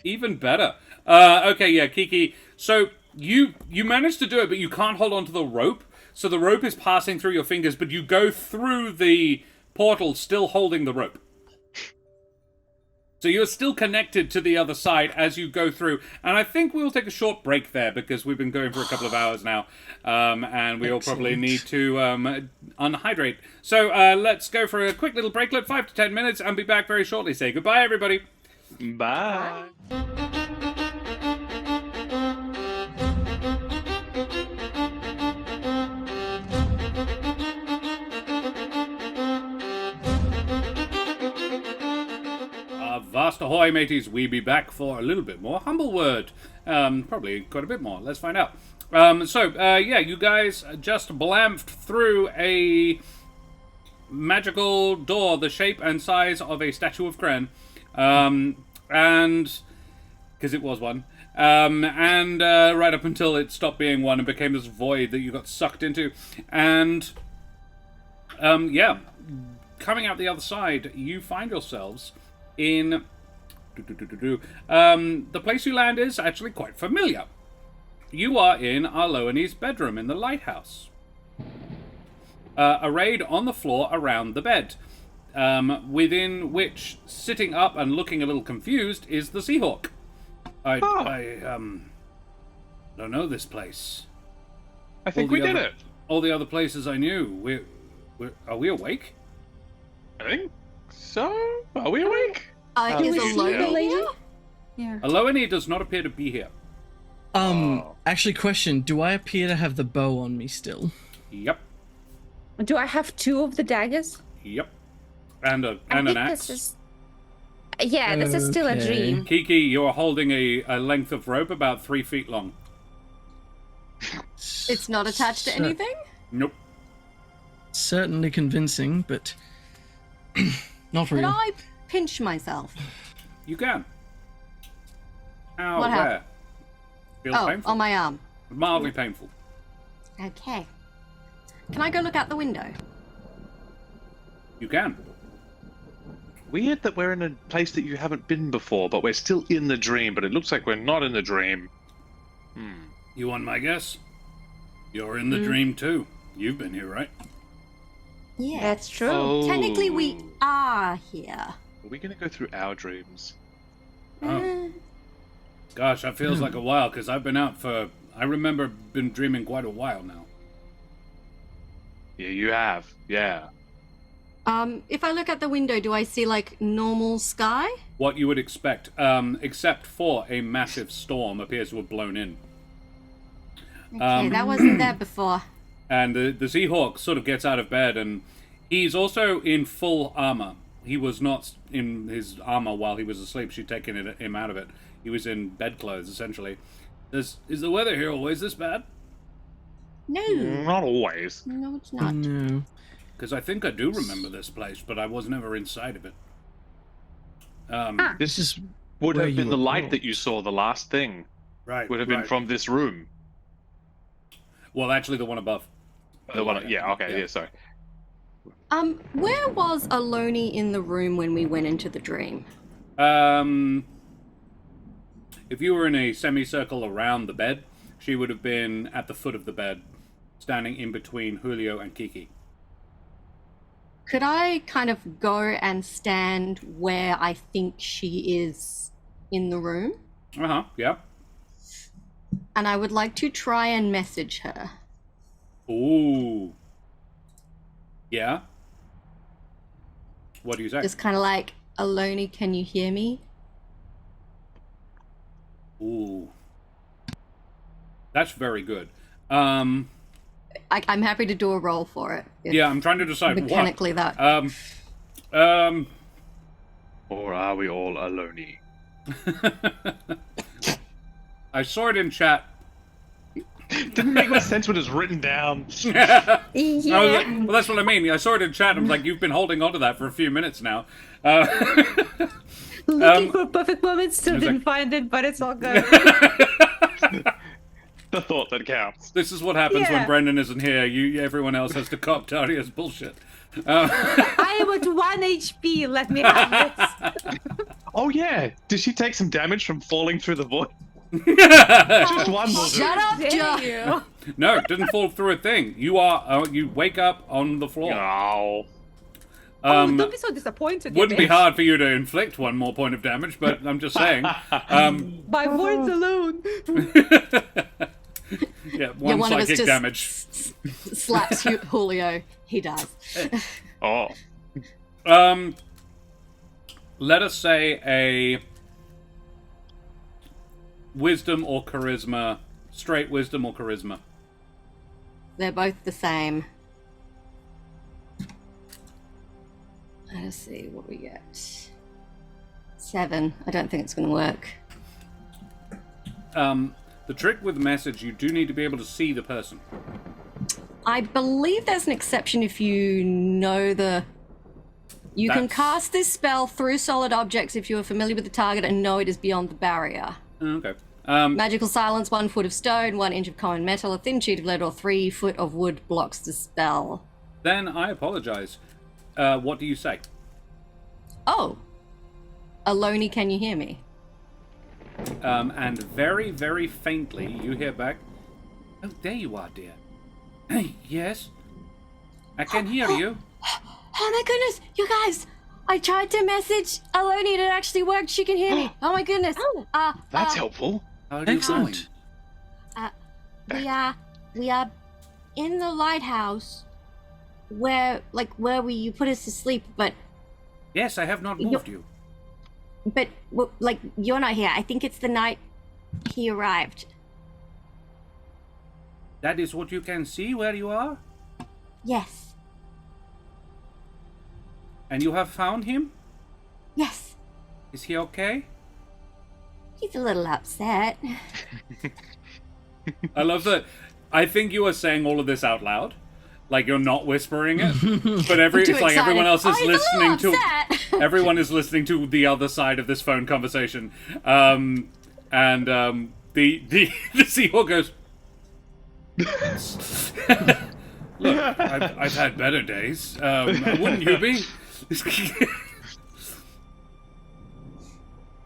Even better. Kiki. So you managed to do it, but you can't hold on to the rope. So the rope is passing through your fingers, but you go through the portal still holding the rope. So you're still connected to the other side as you go through. And I think we'll take a short break there because we've been going for a couple of hours now. And we'll probably need to unhydrate. So let's go for a quick little breaklet, 5 to 10 minutes, and be back very shortly. Say goodbye, everybody. Bye. ahoy, mateys. We be back for a little bit more Humblewood. Probably quite a bit more. Let's find out. Yeah, you guys just blamfed through a magical door the shape and size of a statue of Kren. And... because it was one. Right up until it stopped being one and became this void that you got sucked into. And, yeah, coming out the other side, you find yourselves in... the place you land is actually quite familiar. You are in Arloanie's bedroom in the lighthouse. Arrayed on the floor around the bed, within which, sitting up and looking a little confused, is the Seahawk. I don't know this place. I think we did it. All the other places I knew. Are we awake? I think so. Are we awake? Is we see the Alonia lady? here? Yeah. Aloanie does not appear to be here. Actually, question: do I appear to have the bow on me still? Yep. Do I have 2 of the daggers? Yep. And I an think axe. this is... Yeah, this is still a Okay. dream. Kiki, you're holding a length of rope about 3 feet long. It's not attached to anything? Nope. Certainly convincing, but not Can real. I pinch myself? You can. Ow, What where? happened? Feels Oh, painful. on my arm. Mildly painful. Okay. Can I go look out the window? You can. Weird that we're in a place that you haven't been before, but we're still in the dream, but it looks like we're not in the dream. You want my guess? You're in the dream too. You've been here, right? Yeah. That's true. Oh. Technically, we are here. Are we going to go through our dreams? Oh. Gosh, that feels like a while, because I've been out for... I remember been dreaming quite a while now. Yeah, you have. Yeah. If I look out the window, do I see, like, normal sky? What you would expect, except for a massive storm appears to have blown in. Okay, that wasn't there before. And the Seahawk sort of gets out of bed, and he's also in full armor. He was not in his armor while he was asleep. She'd taken him out of it. He was in bedclothes, essentially. Is the weather here always this bad? No. Not always. No, it's not. No. Because I think I do remember this place, but I was never inside of it. This would Where have been you the were light born. that you saw, the last thing. Right. Would have been right. from this room. Well, actually, the one above. The one, yeah, okay, yeah, sorry. Where was Alonie in the room when we went into the dream? If you were in a semicircle around the bed, she would have been at the foot of the bed, standing in between Julio and Kiki. Could I kind of go and stand where I think she is in the room? Uh-huh, yeah. And I would like to try and message her. Ooh. Yeah? What do you say? Just kind of like, Alonie, can you hear me? Ooh. That's very good. I'm happy to do a roll for it. if Yeah, I'm trying to decide mechanically what. that. Or are we all alone? I saw it in chat. Didn't make much sense when it was written down. Yeah. Well, that's what I mean. I saw it in chat. I'm like, you've been holding on to that for a few minutes now. Looking for a perfect moment, still was didn't like- find it, but it's all good. The thought that counts. This is what happens when Yeah. Brendan isn't here. Everyone else has to cop Taria's bullshit. I am at 1 HP, let me have this. Oh yeah, did she take some damage from falling through the void? Just one more. Shut up, Dare John! you? No, it didn't fall through a thing. You wake up on the floor. Oh. Oh, don't be so disappointed. you Wouldn't be bitch. hard for you to inflict one more point of damage, but I'm just saying. By words alone. Yeah, one one of us psychic just- damage. Slaps Julio. He does. Oh. Let us say a wisdom or charisma, straight wisdom or charisma. They're both the same. Let's see what we get. 7. I don't think it's going to work. The trick with the message, you do need to be able to see the person. I believe there's an exception if you know the... You can cast this spell through solid objects if you are familiar with the target and know it is beyond the barrier. Okay. Magical silence, 1 foot of stone, 1 inch of common metal, a thin sheet of lead, or 3 foot of wood blocks the spell. Then I apologize. What do you say? Oh. Aloni, can you hear me? And very, very faintly, you hear back, "Oh, there you are, dear. Yes? I can hear you." Oh my goodness, you guys! I tried to message Aloni and it actually worked. She can hear me. Oh my goodness. That's helpful. How are you going? We are in the lighthouse where you put us to sleep, but Yes, I have not moved you. you're not here. I think it's the night he arrived. That is what you can see where you are? Yes. And you have found him? Yes. Is he okay? He's a little upset. I love that. I think you are saying all of this out loud. Like you're not whispering it. But it's like everyone else is listening to everyone is listening to the other side of this phone conversation. The Seahawk goes, "Look, I've had better days. Wouldn't you be?"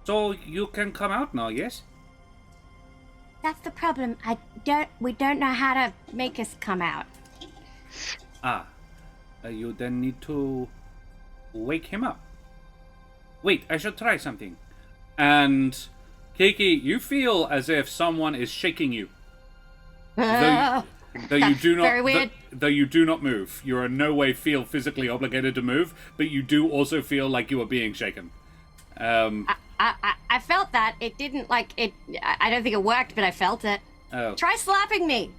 So you can come out now, yes? That's the problem. We don't know how to make us come out. You then need to wake him up. Wait, I should try something. And Kiki, you feel as if someone is shaking you. Though you do not, very weird. Though you do not move. You are in no way feel physically obligated to move, but you do also feel like you are being shaken. I felt that. It didn't I don't think it worked, but I felt it. Oh. Try slapping me.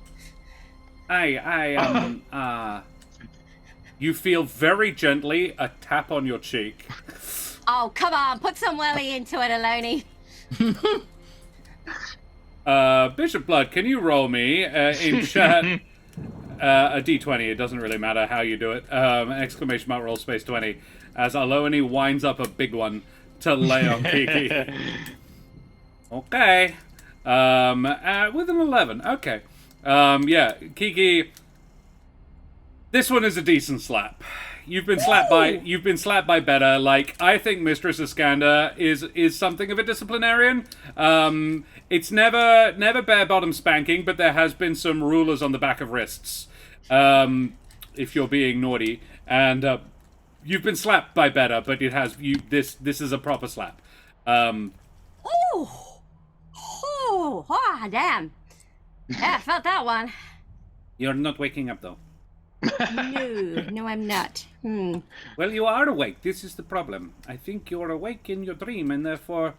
You feel very gently a tap on your cheek. Oh, come on. Put some welly into it, Aloni. Bishop Blood, can you roll me in chat a d20? It doesn't really matter how you do it. Exclamation mark roll space 20 as Aloni winds up a big one to lay on Kiki. Okay. With an 11. Okay. Yeah, Kiki. This one is a decent slap. You've been slapped by better. Like, I think Mistress Iskander is something of a disciplinarian. It's never bare bottom spanking, but there has been some rulers on the back of wrists. If you're being naughty. And you've been slapped by better, but this is a proper slap. Damn. Yeah, I felt that one. You're not waking up though. No, I'm not. Well, you are awake. This is the problem. I think you're awake in your dream, and therefore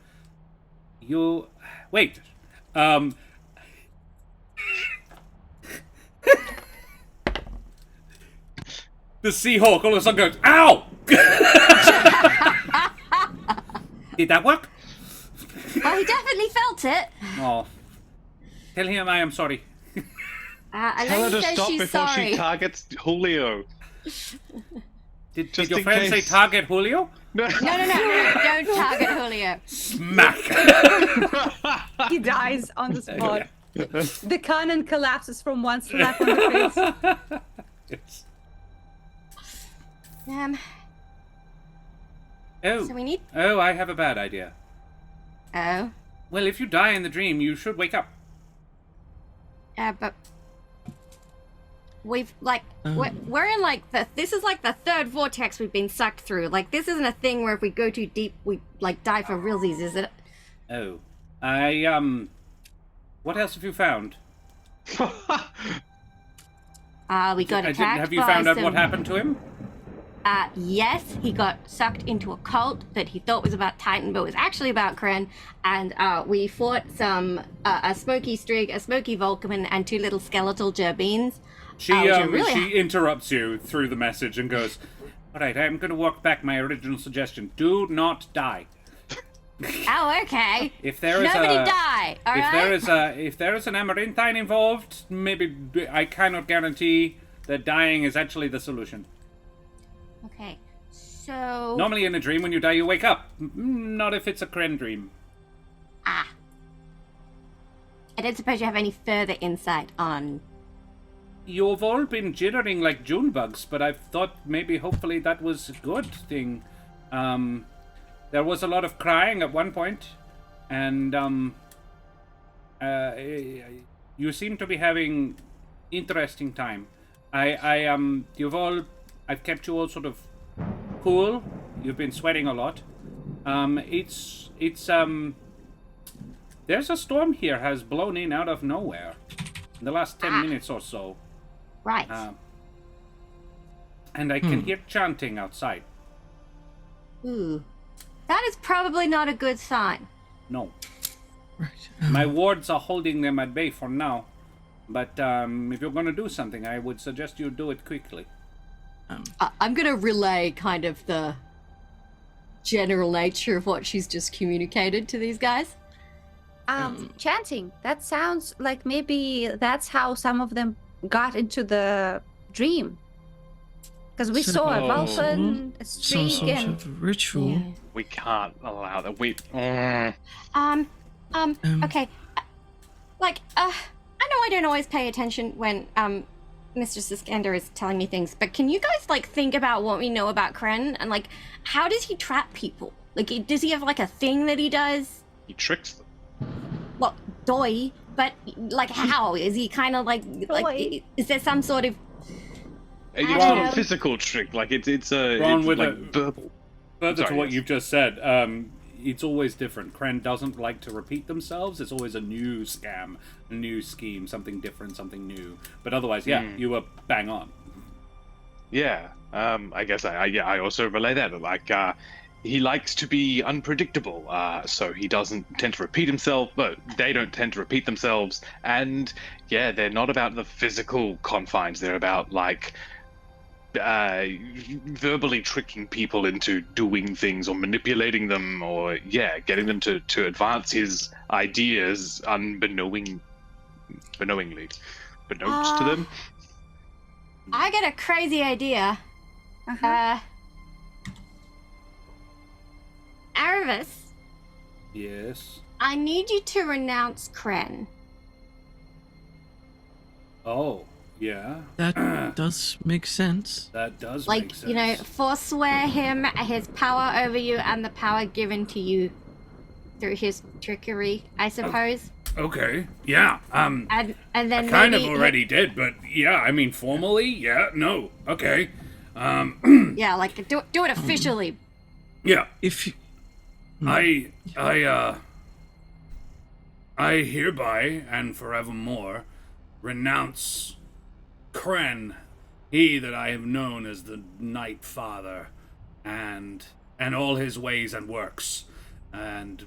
you... Wait. The Seahawk all of a sudden goes, "Ow!" Did that work? Oh, he definitely felt it. Oh. Tell him I am sorry. Tell her to stop before she targets Julio. Did your friend say target Julio? No. Don't target Julio. Smack! He dies on the spot. The cannon collapses from one slap on the face. Yes. So we need... Oh, I have a bad idea. Oh? Well, if you die in the dream, you should wake up. But... We've, we're in, this is, the third vortex we've been sucked through. This isn't a thing where if we go too deep, we, die for realsies, is it? Oh. What else have you found? We got attacked Have you found out what happened to him? Yes, he got sucked into a cult that he thought was about Titan, but was actually about Kren. And we fought a smoky Strig, a smoky Vulcan, and 2 little skeletal Gerbines. She interrupts you through the message and goes, "All right, I'm going to walk back my original suggestion. Do not die." Oh, okay. If there is Nobody die, all right? if there is an amaranthine involved, maybe I cannot guarantee that dying is actually the solution. Okay, so... Normally in a dream, when you die, you wake up. Not if it's a Kren dream. Ah. I don't suppose you have any further insight on... You've all been jittering like June bugs, but I thought maybe hopefully that was a good thing. There was a lot of crying at one point, and you seem to be having interesting time. I've kept you all sort of cool. You've been sweating a lot. There's a storm here has blown in out of nowhere in the last 10 minutes or so. Right. And I can hear chanting outside. Ooh. That is probably not a good sign. No. Right. My wards are holding them at bay for now. But if you're going to do something, I would suggest you do it quickly. I'm going to relay kind of the general nature of what she's just communicated to these guys. Chanting. That sounds like maybe that's how some of them got into the dream. Because we saw a Vulcan, a Some streak, sort and of ritual. We can't allow that. Okay. I know I don't always pay attention when, Mr. Siskander is telling me things, but can you guys, like, think about what we know about Kren? And, like, how does he trap people? Like, does he have, like, a thing that he does? He tricks them. Well, doy, but, like, how? Is he kind of, like, is there some sort of... It's not a physical trick. Like it's Ron, with verbal. Further Sorry, to what yes. you've just said, it's always different. Kren doesn't like to repeat themselves. It's always a new scam, a new scheme, something different, something new. But otherwise, yeah, you were bang on. Yeah. I guess I also relay that. Like he likes to be unpredictable, so he doesn't tend to repeat himself, but they don't tend to repeat themselves. And yeah, they're not about the physical confines. They're about like verbally tricking people into doing things or manipulating them, or getting them to advance his ideas unbeknownstly to them. I got a crazy idea. Arrevis, Yes. I need you to renounce Kren. Oh, yeah. That does make sense. That does Like, make sense. you know, forswear him, his power over you, and the power given to you through his trickery, I suppose. Okay. Yeah. And then I kind of maybe already did, but yeah. I mean, formally, yeah. No. Okay. Yeah, like do it officially. Yeah. If you, I hereby and forevermore renounce Kren, he that I have known as the Night Father, and all his ways and works, and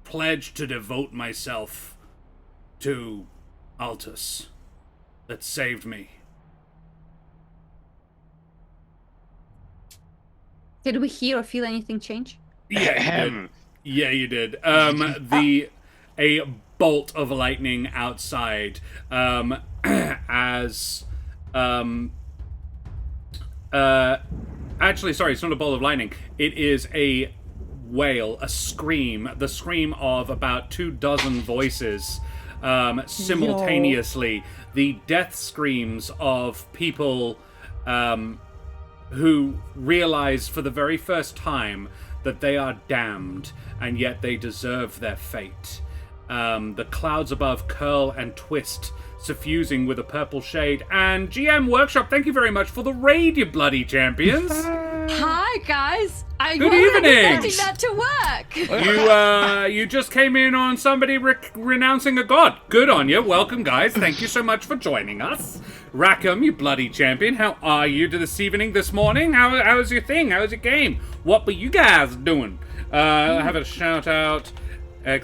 pledge to devote myself to Altus that saved me. did we hear or feel anything change? Yeah, you did. Yeah, you did. A bolt of lightning outside, actually, sorry, it's not a bolt of lightning. It is a wail, a scream, the scream of about 24 voices, simultaneously. The death screams of people, who realize for the very first time that they are damned, and yet they deserve their fate. The clouds above curl and twist, suffusing with a purple shade. And GM Workshop, thank you very much for the raid, you bloody champions. Hi guys. I Good wasn't evening. expecting that to work. You just came in on somebody renouncing a god. Good on you. Welcome, guys. Thank you so much for joining us. Rackham, you bloody champion. How are you this evening, this morning? How was your thing? How was your game? What were you guys doing? Have a shout out, ! at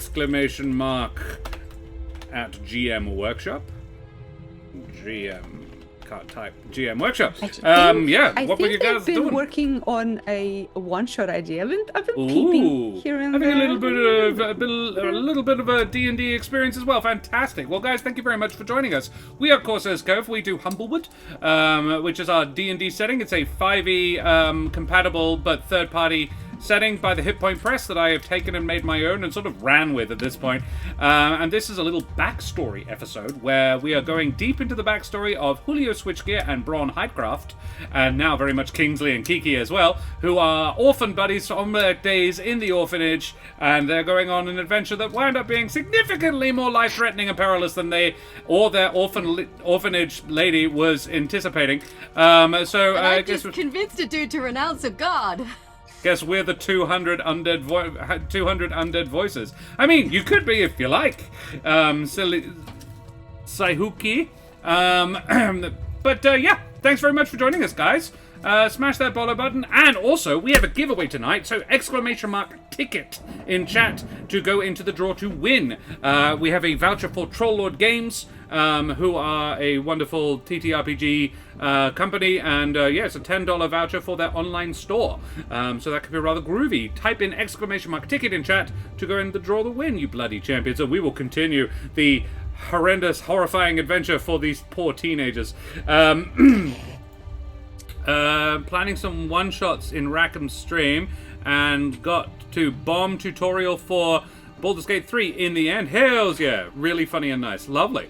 GM Workshop. GM card type GM workshop. I what were you think guys I've been doing? working on a one-shot idea. I've been Ooh, peeping here and having there. a little bit of a D&D experience as well. Fantastic. Well, guys, thank you very much for joining us. We are Corsairs Cove. We do Humblewood, which is our D&D setting. It's a 5e compatible but third-party setting by the Hit Point Press that I have taken and made my own and sort of ran with at this point. And this is a little backstory episode where we are going deep into the backstory of Julio Switchgear and Bron Hydecraft, and now very much Kingsley and Kiki as well, who are orphan buddies from their days in the orphanage, and they're going on an adventure that wound up being significantly more life-threatening and perilous than they or their orphanage lady was anticipating. I just convinced a dude to renounce a god. Guess we're the 200 undead voices. I mean, you could be if you like, silly Saihuki. But yeah, thanks very much for joining us, guys. Smash that follow button, and also we have a giveaway tonight. So !ticket in chat to go into the draw to win. We have a voucher for Troll Lord Games, who are a wonderful TTRPG company, and it's a $10 voucher for their online store. So that could be rather groovy. Type in !ticket in chat to go in the draw to win, you bloody champions, and we will continue the horrendous, horrifying adventure for these poor teenagers. Planning some one-shots in Rackham's stream, and got to bomb tutorial for Baldur's Gate 3 in the end. Hells yeah! Really funny and nice. Lovely.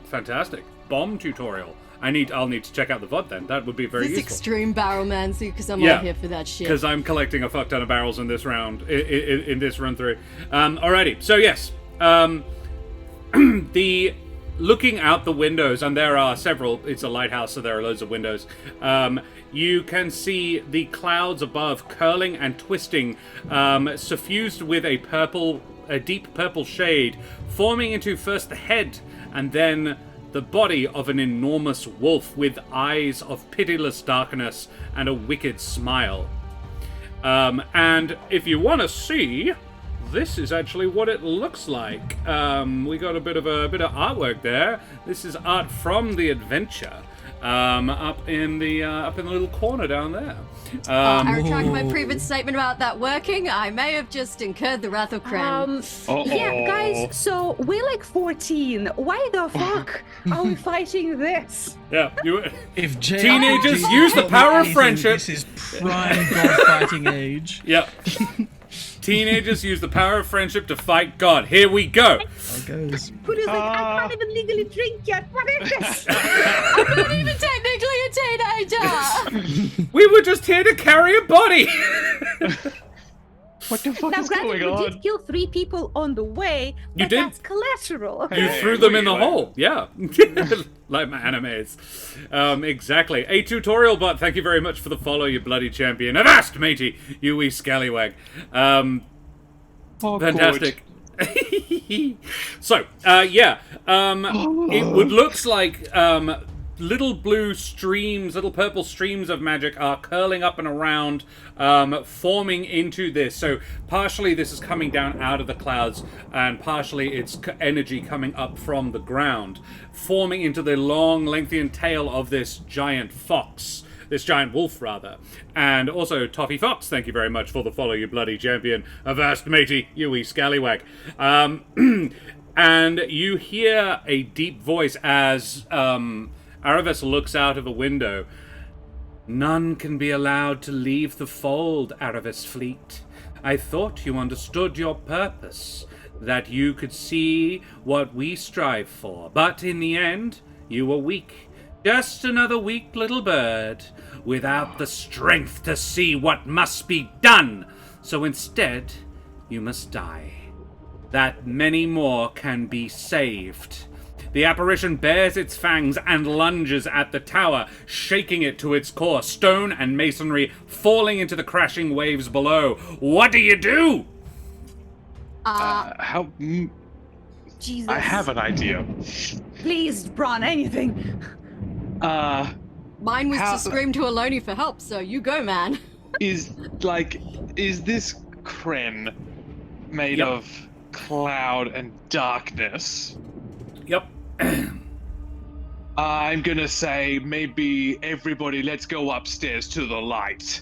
Fantastic. Bomb tutorial. I'll need to check out the VOD then. That would be very This useful. extreme barrelmancy, because I'm all here for that shit. Because I'm collecting a fuck ton of barrels in this round, in this run through. Alrighty, so yes. The looking out the windows, and there are several, it's a lighthouse, so there are loads of windows. You can see the clouds above curling and twisting, suffused with a deep purple shade, forming into first the head and then the body of an enormous wolf with eyes of pitiless darkness and a wicked smile. And if you want to see, this is actually what it looks like. We got a bit of artwork there. This is art from the adventure, up in the little corner down there. I retract my previous statement about that working. I may have just incurred the wrath of Kren. Yeah, guys, so we're like 14. Why the fuck are we fighting this? Yeah, If teenagers JRPG use the taught me power of anything, friendship. This is prime god fighting age. Yep. Teenagers use the power of friendship to fight God. Here we go. How it goes. Julio's like, I can't even legally drink yet. What is this? I'm not even technically a teenager! We were just here to carry a body. What the fuck Now, is granted, going we on? did kill 3 people on the way, but You did? that's collateral. You Hey, threw them in the wait. hole. Yeah. Like my animes. Exactly. A tutorial bot, thank you very much for the follow, you bloody champion. Avast, matey, you wee scallywag. Fantastic. So, it would looks like little blue streams, little purple streams of magic are curling up and around, forming into this. So partially this is coming down out of the clouds, and partially it's energy coming up from the ground, forming into the long, lengthened tail of this giant fox. This giant wolf, rather. And also, Toffee Fox, thank you very much for the follow, you bloody champion. Avast, matey, you wee scallywag. And you hear a deep voice as Arrevis looks out of a window. None can be allowed to leave the fold, Arrevis Fleet. I thought you understood your purpose, that you could see what we strive for. But in the end, you were weak. Just another weak little bird, without the strength to see what must be done. So instead, you must die, that many more can be saved. The apparition bares its fangs and lunges at the tower, shaking it to its core, stone and masonry falling into the crashing waves below. What do you do? How? Jesus. I have an idea. Please, Bron, anything. Mine was How- to scream to Aloni for help, so you go, man. Is this Kren made Yep. of cloud and darkness? Yep. I'm gonna say maybe everybody, let's go upstairs to the light.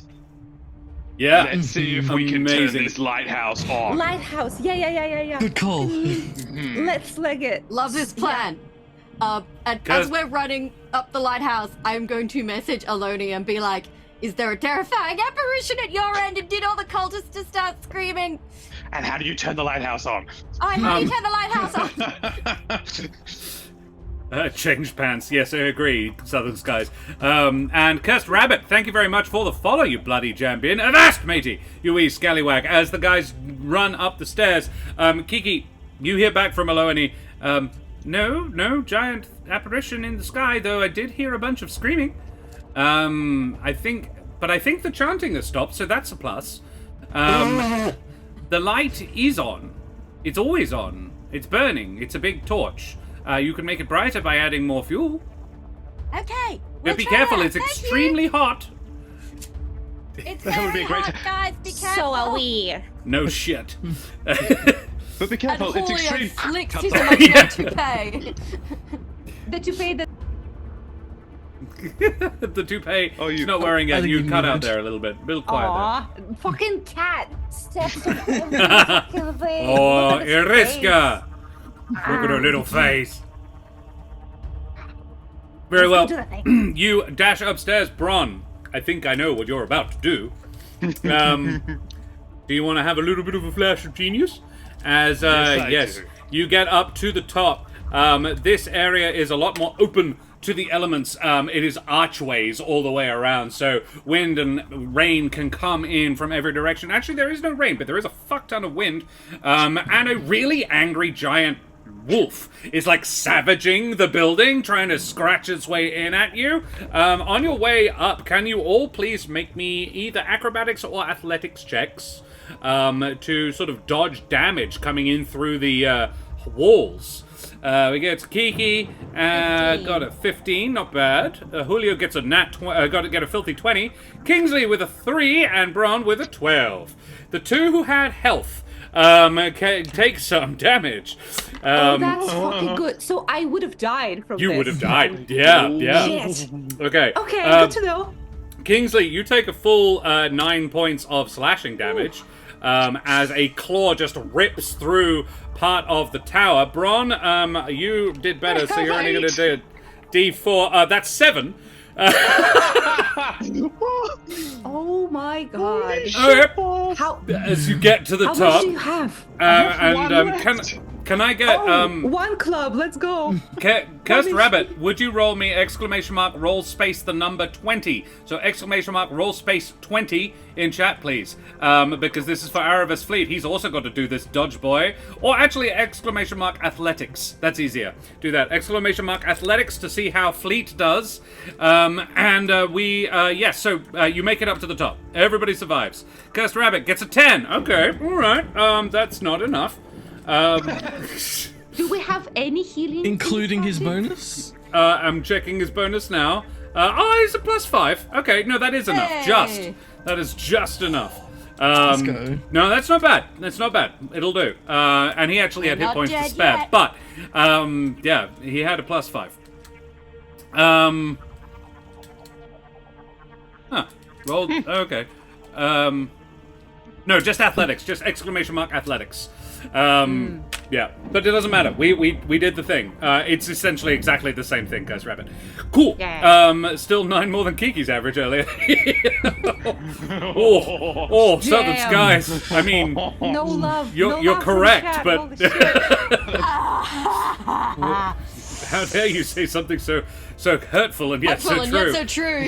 Yeah. Let's see if we can turn Amazing. this lighthouse on. Lighthouse. Yeah. Good call. Let's leg it. Love this plan. And as we're running up the lighthouse, I'm going to message Aloni and be like, is there a terrifying apparition at your end? And did all the cultists just start screaming? And how do you turn the lighthouse on? Oh, and how do you turn the lighthouse on? Changed pants. Yes, I agree, Southern Skies. And Cursed Rabbit, thank you very much for the follow, you bloody champion. Avast, matey, you wee scallywag. As the guys run up the stairs, Kiki, you hear back from Aloni. No giant apparition in the sky, though I did hear a bunch of screaming. I think the chanting has stopped, so that's a plus. The light is on. It's always on. It's burning. It's a big torch. You can make it brighter by adding more fuel. Okay. But be careful, it's extremely hot. It's That would be very a great hot, guys. Be careful. So are we. No shit. But be And careful, it's Julio extreme. flicks Cut his off. magnet toupee. The toupee that The toupee, Oh, you- he's not wearing I it. think You you cut out moved. there a little bit. Quiet Aw, fucking cat steps on every fucking thing. there. Oh, Look at his Iriska! face. Look at her little face. Very well. Let's go do that thing. You dash upstairs, Bron. I think I know what you're about to do. Do you want to have a little bit of a flash of genius? As I yes, do. you get up to the top. This area is a lot more open to the elements. It is archways all the way around, so wind and rain can come in from every direction. Actually, there is no rain, but there is a fuck ton of wind, and a really angry giant wolf is like savaging the building, trying to scratch its way in at you. On your way up, can you all please make me either acrobatics or athletics checks to sort of dodge damage coming in through the walls? We get Kiki, got a 15, not bad. Julio gets a got to get a filthy 20. Kingsley with a 3, and Bron with a 12. The two who had health take some damage. Oh, that's fucking good. So I would have died from You this. would have died. Yeah. Shit. Okay. Okay, good to know. Kingsley, you take a full 9 points of slashing damage as a claw just rips through part of the tower. Bron, you did better, so you're only going to do D4. That's 7. Oh my god. Okay. How As you get to the much top, do you have? can I get One club, let's go. Cursed Rabbit, would you roll me !roll space the number 20? So !roll space 20 in chat, please. Because this is for Arrevis Fleet. He's also got to do this, dodge boy. Or actually athletics. That's easier. Do that. !athletics to see how Fleet does. So you make it up to the top. Everybody survives. Cursed Rabbit gets a 10. Okay, alright. That's not enough. Do we have any healing? Including his bonus? I'm checking his bonus now. He's a +5. Okay, no, that is enough. Hey. That is just enough. Let's go. No, that's not bad. It'll do. And he actually had hit not points to dead spare. yet. But, yeah, he had a +5. Rolled. Okay. No, just athletics. Just !athletics. Yeah, but it doesn't matter. We did the thing. It's essentially exactly the same thing, Cursed Rabbit. Cool. Yeah. Still 9 more than Kiki's average earlier. oh, Southern Damn. Skies. I mean, No love. you're no love from correct, chat, but holy shit. how dare you say something so hurtful and yet so Hurtful and true? yet so true.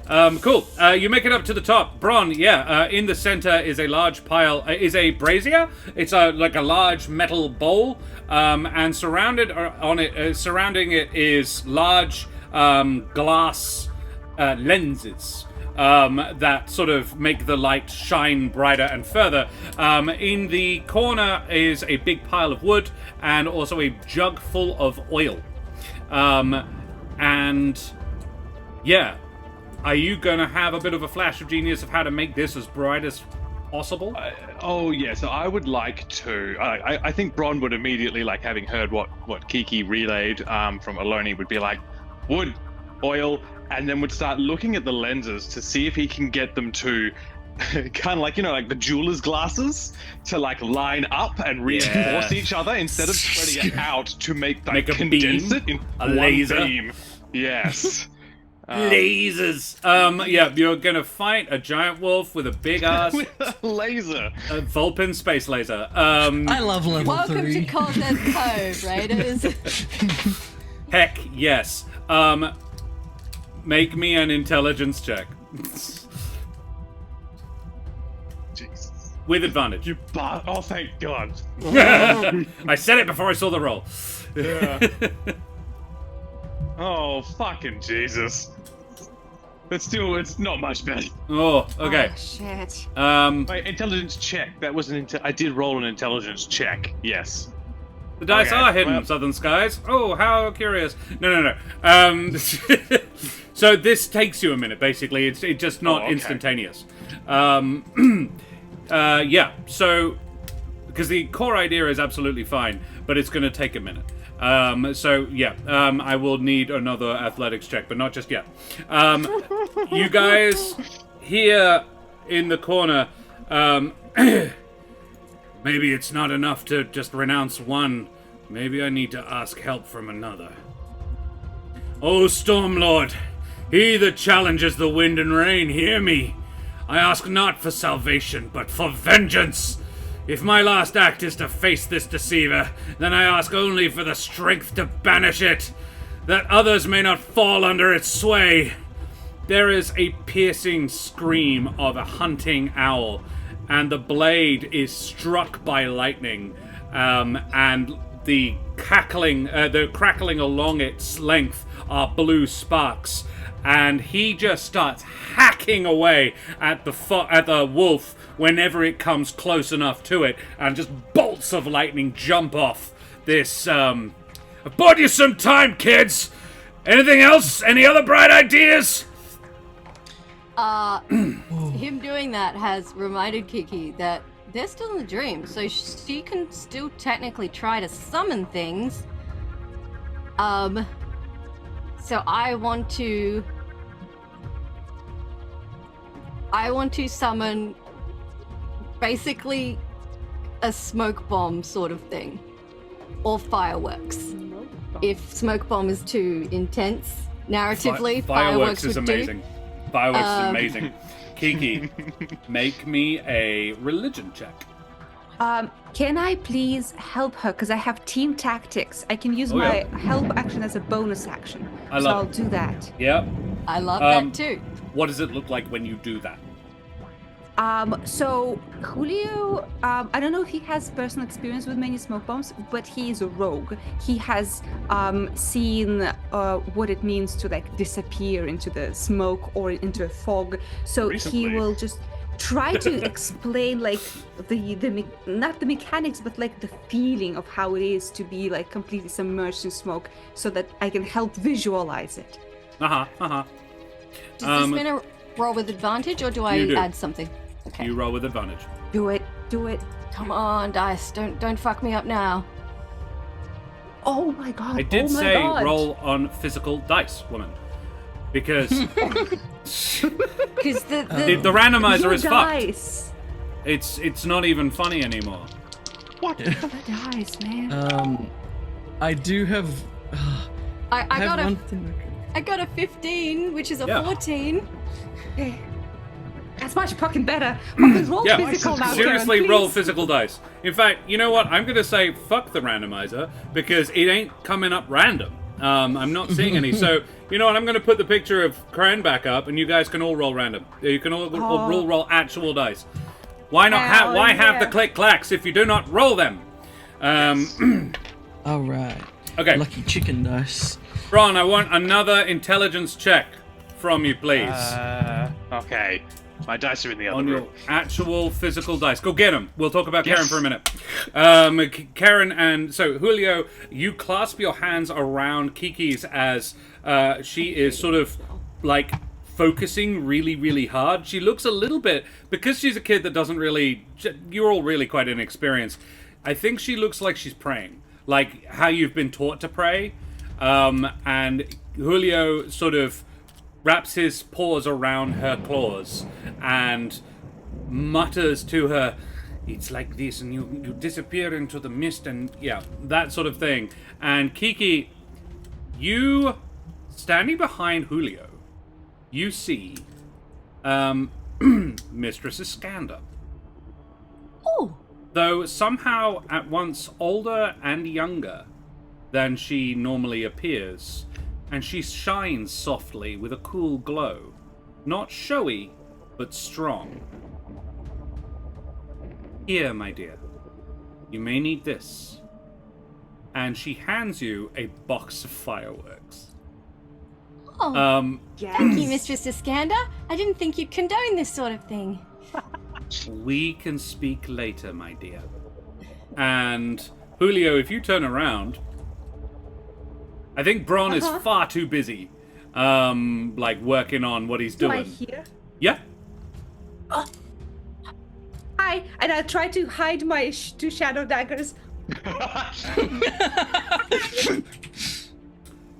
Yeah. Cool. You make it up to the top. Bron, in the center is a large pile, is a brazier. It's like a large metal bowl, and surrounding it is large glass lenses that sort of make the light shine brighter and further. In the corner is a big pile of wood and also a jug full of oil. And yeah, are you gonna have a bit of a flash of genius of how to make this as bright as possible? So I would like to. I think Bron would immediately, like, having heard what Kiki relayed from Aloni, would be like, wood, oil, and then would start looking at the lenses to see if he can get them to kind of like, like the jeweler's glasses to like line up and reinforce each other instead of spreading it out to make a condense beam, it in a one laser. beam. Yes. Lasers. You're gonna fight a giant wolf with a big ass With a laser. a Vulpin space laser. I love level Welcome 3. to Cortez Cove, Raiders. Heck yes. Make me an intelligence check. Jesus. With advantage. Oh, thank God. I said it before I saw the roll. Yeah. Oh, fucking Jesus. But still, it's not much better. Oh, okay. Oh, shit. My intelligence check. That was I did roll an intelligence check. Yes. The dice Okay, are hidden, well- Southern Skies. Oh, how curious. No. So this takes you a minute, basically. It's just not okay. instantaneous. So... Because the core idea is absolutely fine, but it's going to take a minute. I will need another athletics check, but not just yet. You guys here in the corner, maybe it's not enough to just renounce one. Maybe I need to ask help from another. O Stormlord, he that challenges the wind and rain, hear me. I ask not for salvation, but for vengeance. If my last act is to face this deceiver, then I ask only for the strength to banish it, that others may not fall under its sway. There is a piercing scream of a hunting owl, and the blade is struck by lightning, and the crackling along its length are blue sparks, and he just starts hacking away at the wolf whenever it comes close enough to it, and just bolts of lightning jump off this. I bought you some time, kids. Anything else? Any other bright ideas? Him doing that has reminded Kiki that they're still in the dream, so she can still technically try to summon things. So I want to summon basically a smoke bomb sort of thing, or fireworks. If smoke bomb is too intense narratively, fireworks is would do. amazing. Fireworks is amazing. Kiki, make me a religion check. Can I please help her? Because I have team tactics. I can use my help action as a bonus action. I'll do that. Yep. I love that too. What does it look like when you do that? So Julio, I don't know if he has personal experience with many smoke bombs, but he is a rogue. He has seen what it means to like disappear into the smoke or into a fog. So Recently. he will just try to explain like the not the mechanics, but like the feeling of how it is to be like completely submerged in smoke, so that I can help visualize it. Does this mean a roll with advantage, or do I add something? Okay. You roll with advantage. Do it. Come on, dice. Don't fuck me up now. Oh my god. I did oh my say god. roll on physical dice, woman. Because Because the the randomizer Your is fucked. dice. It's not even funny anymore. What the dice, man? I do have. I have got one a thing. I got a 15, which is a Yeah. 14. Okay. That's much fucking better. Fucking roll Yeah, physical now, seriously, Karen, roll please. physical dice. In fact, you know what? I'm gonna say fuck the randomizer because it ain't coming up random. I'm not seeing any. So you know what? I'm gonna put the picture of Karen back up, and you guys can all roll random. You can all roll actual dice. Why not? Hell Why have the yeah. click clacks if you do not roll them? All right. Okay, Lucky chicken dice. Bron, I want another intelligence check from you, please. Okay. My dice are in the other On room. your actual physical dice. Go get them. We'll talk about Karen Yes. for a minute. Karen and... So, Julio, you clasp your hands around Kiki's as she is sort of, like, focusing really, really hard. She looks a little bit, because she's a kid that doesn't really, you're all really quite inexperienced. I think she looks like she's praying, like how you've been taught to pray. And Julio sort of wraps his paws around her claws and mutters to her, "It's like this, and you disappear into the mist," and yeah, that sort of thing. And Kiki, you standing behind Julio, you see Mistress Iskander. Oh, Though somehow at once older and younger than she normally appears, and she shines softly with a cool glow. Not showy, but strong. "Here, my dear, you may need this." And she hands you a box of fireworks. oh, Yes. thank you, Mistress Iskander. I didn't think you'd condone this sort of thing. We can speak later, my dear. And Julio, if you turn around, I think Bron is far too busy, like working on what he's Do doing. I hear? Yeah. Hi, and I try to hide my two shadow daggers.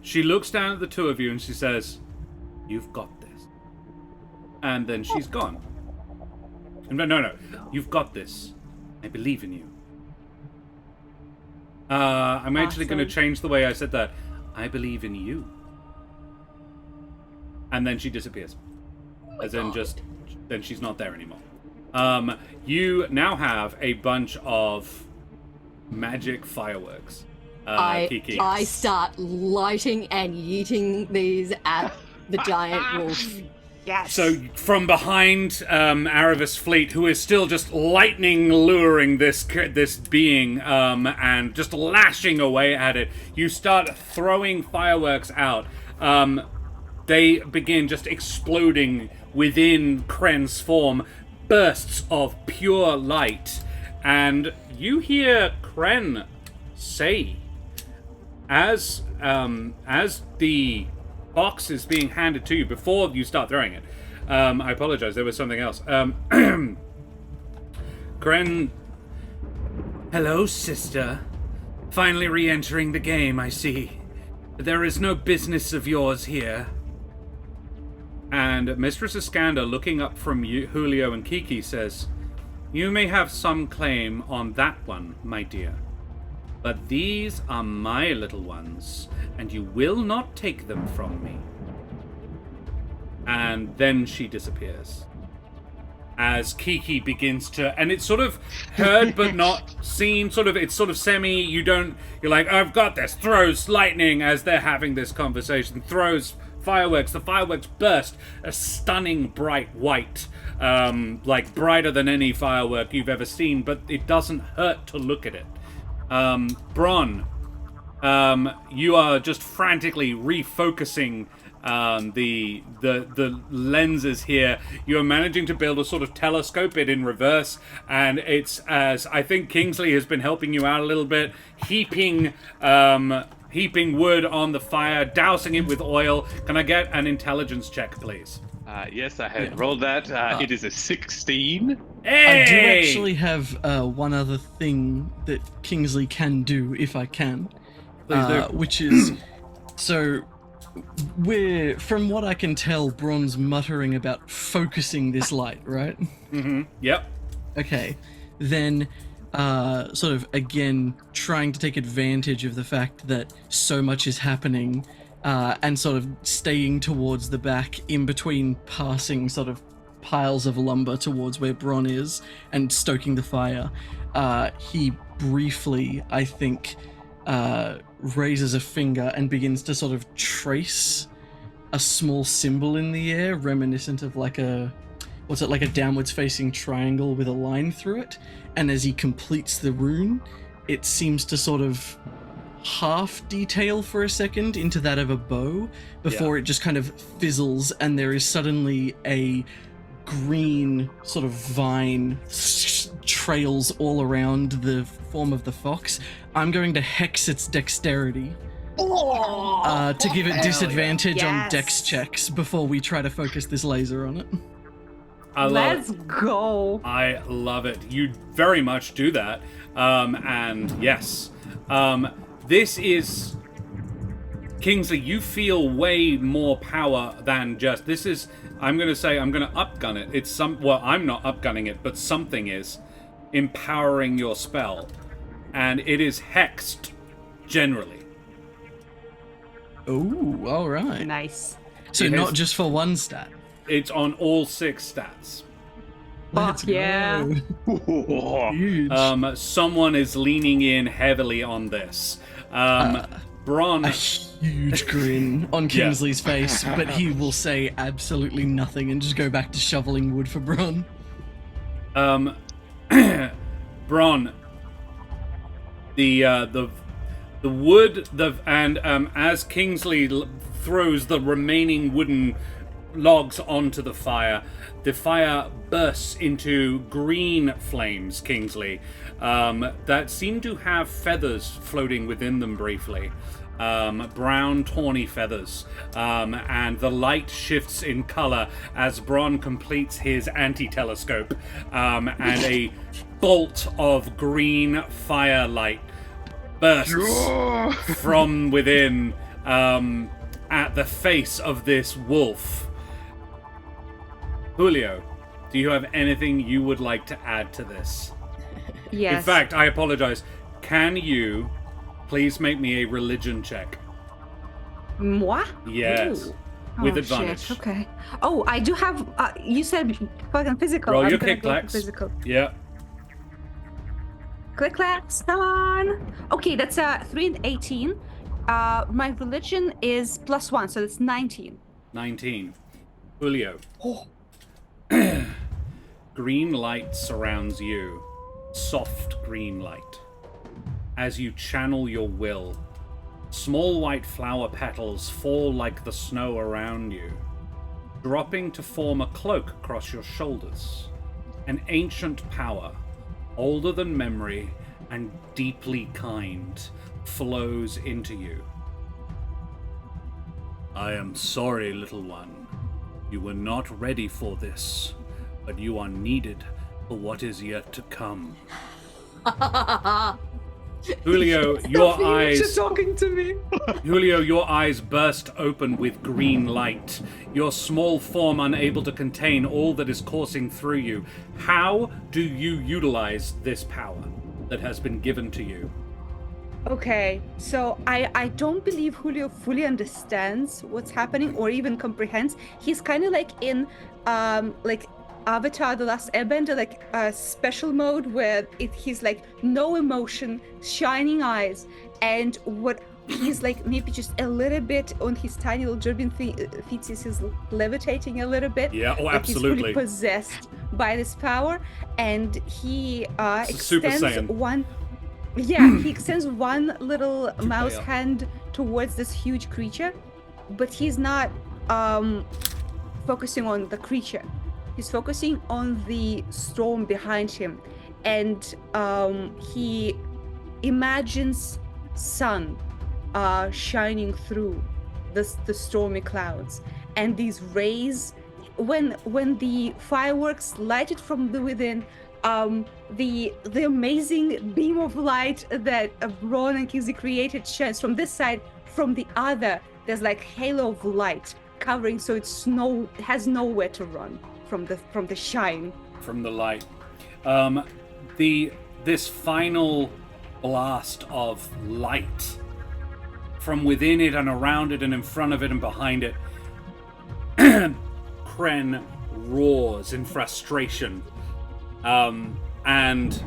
She looks down at the two of you and she says, "You've got this." And then she's gone. No. You've got this. I believe in you. I'm actually going to Awesome. change the way I said that. I believe in you. And then she disappears. As in then she's not there anymore. You now have a bunch of magic fireworks. Kiki. I start lighting and yeeting these at the giant wolf. Yes. So from behind Arrevis Fleet, who is still just lightning luring this being and just lashing away at it, you start throwing fireworks out. They begin just exploding within Kren's form, bursts of pure light, and you hear Kren say, as the box is being handed to you before you start throwing it. I apologize, there was something else. Kren, hello, sister. Finally re-entering the game, I see. There is no business of yours here. And Mistress Iskander, looking up from Julio and Kiki, says, "You may have some claim on that one, my dear. But these are my little ones, and you will not take them from me." And then she disappears. As Kiki begins to, and it's sort of heard but not seen, it's sort of semi, you're like, "I've got this," throws lightning as they're having this conversation, throws fireworks, the fireworks burst, a stunning bright white, like brighter than any firework you've ever seen, but it doesn't hurt to look at it. Bron, you are just frantically refocusing the lenses here. You're managing to build a sort of telescope, it in reverse, and it's, as I think Kingsley has been helping you out a little bit, heaping wood on the fire, dousing it with oil. Can I get an intelligence check, please? Yes, I had rolled that. It is a 16. Hey! I do actually have one other thing that Kingsley can do, if I can. Please do. Which is, so from what I can tell, Bron's muttering about focusing this light, right? Mm-hmm. Yep. Okay, then sort of again trying to take advantage of the fact that so much is happening, and sort of staying towards the back in between passing sort of piles of lumber towards where Bron is and stoking the fire. He briefly, I think, raises a finger and begins to sort of trace a small symbol in the air reminiscent of like a downwards facing triangle with a line through it. And as he completes the rune, it seems to sort of half detail for a second into that of a bow before it just kind of fizzles, and there is suddenly a green sort of vine trails all around the form of the fox. I'm going to hex its dexterity to give it disadvantage on Yes. dex checks before we try to focus this laser on it. I love Let's it. go. I love it. You very much do that. And yes, this is Kingsley. You feel way more power than just this is. I'm gonna say I'm gonna upgun it. It's some. Well, I'm not upgunning it, but something is empowering your spell, and it is hexed generally. Oh, all right. Nice. So It not has- just for one stat. It's on all 6 stats. Let's yeah. go. Huge. Someone is leaning in heavily on this. Bron. A huge grin on Kingsley's face, but he will say absolutely nothing and just go back to shoveling wood for Bron. Bron, the wood, as Kingsley throws the remaining wooden logs onto the fire bursts into green flames, Kingsley, that seem to have feathers floating within them briefly. Brown, tawny feathers. And the light shifts in color as Bron completes his anti-telescope. And a bolt of green firelight bursts from within at the face of this wolf. Julio, do you have anything you would like to add to this? Yes. In fact, I apologize. Can you please make me a religion check? Moi? Yes. Ooh. With Oh, advantage. shit, okay. Oh, I do have. You said fucking physical. Roll I'm your gonna kick go for clacks. physical. Yeah. Click clacks, come on. Okay, that's 3 and 18. My religion is +1, so it's 19. 19. Julio. Green light surrounds you. Soft green light. As you channel your will, small white flower petals fall like the snow around you, dropping to form a cloak across your shoulders. An ancient power, older than memory and deeply kind, flows into you. I am sorry, little one. You were not ready for this, but you are needed for what is yet to come. Julio, your eyes... talking to me. Julio, your eyes burst open with green light, your small form unable to contain all that is coursing through you. How do you utilize this power that has been given to you? Okay, so I don't believe Julio fully understands what's happening or even comprehends. He's kind of like in like Avatar: The Last Airbender, like special mode where he's like no emotion, shining eyes, and what he's like maybe just a little bit on his tiny little German feetsies is levitating a little bit. Yeah, oh, like absolutely. He's fully possessed by this power, and he It's a Super extends Saiyan. one. Yeah, he extends one little mouse Saiyan. hand towards this huge creature, but he's not focusing on the creature. He's focusing on the storm behind him, and he imagines sun shining through the stormy clouds, and these rays, when the fireworks lighted from the within, the amazing beam of light that Bron and Kingsley created shines from this side, from the other there's like halo of light covering, so it has nowhere to run from the shine. From the light. This final blast of light from within it and around it and in front of it and behind it. Kren roars in frustration. And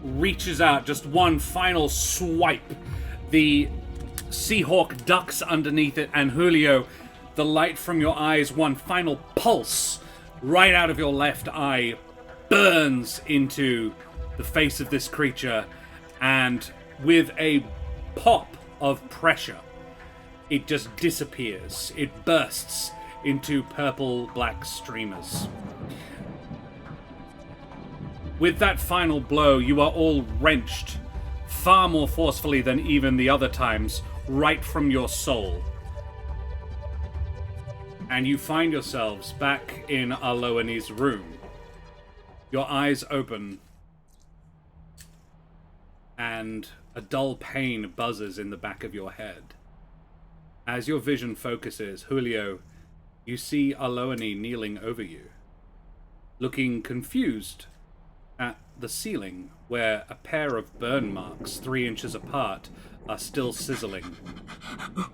reaches out, just one final swipe. The Seahawk ducks underneath it, and Julio, the light from your eyes, one final pulse right out of your left eye, burns into the face of this creature, and with a pop of pressure, it just disappears. It bursts into purple-black streamers. with that final blow, you are all wrenched far more forcefully than even the other times, right from your soul. And you find yourselves back in Aloani's room. Your eyes open, and a dull pain buzzes in the back of your head. As your vision focuses, Julio, you see Aloani kneeling over you, looking confused at the ceiling where a pair of burn marks 3 inches apart are still sizzling.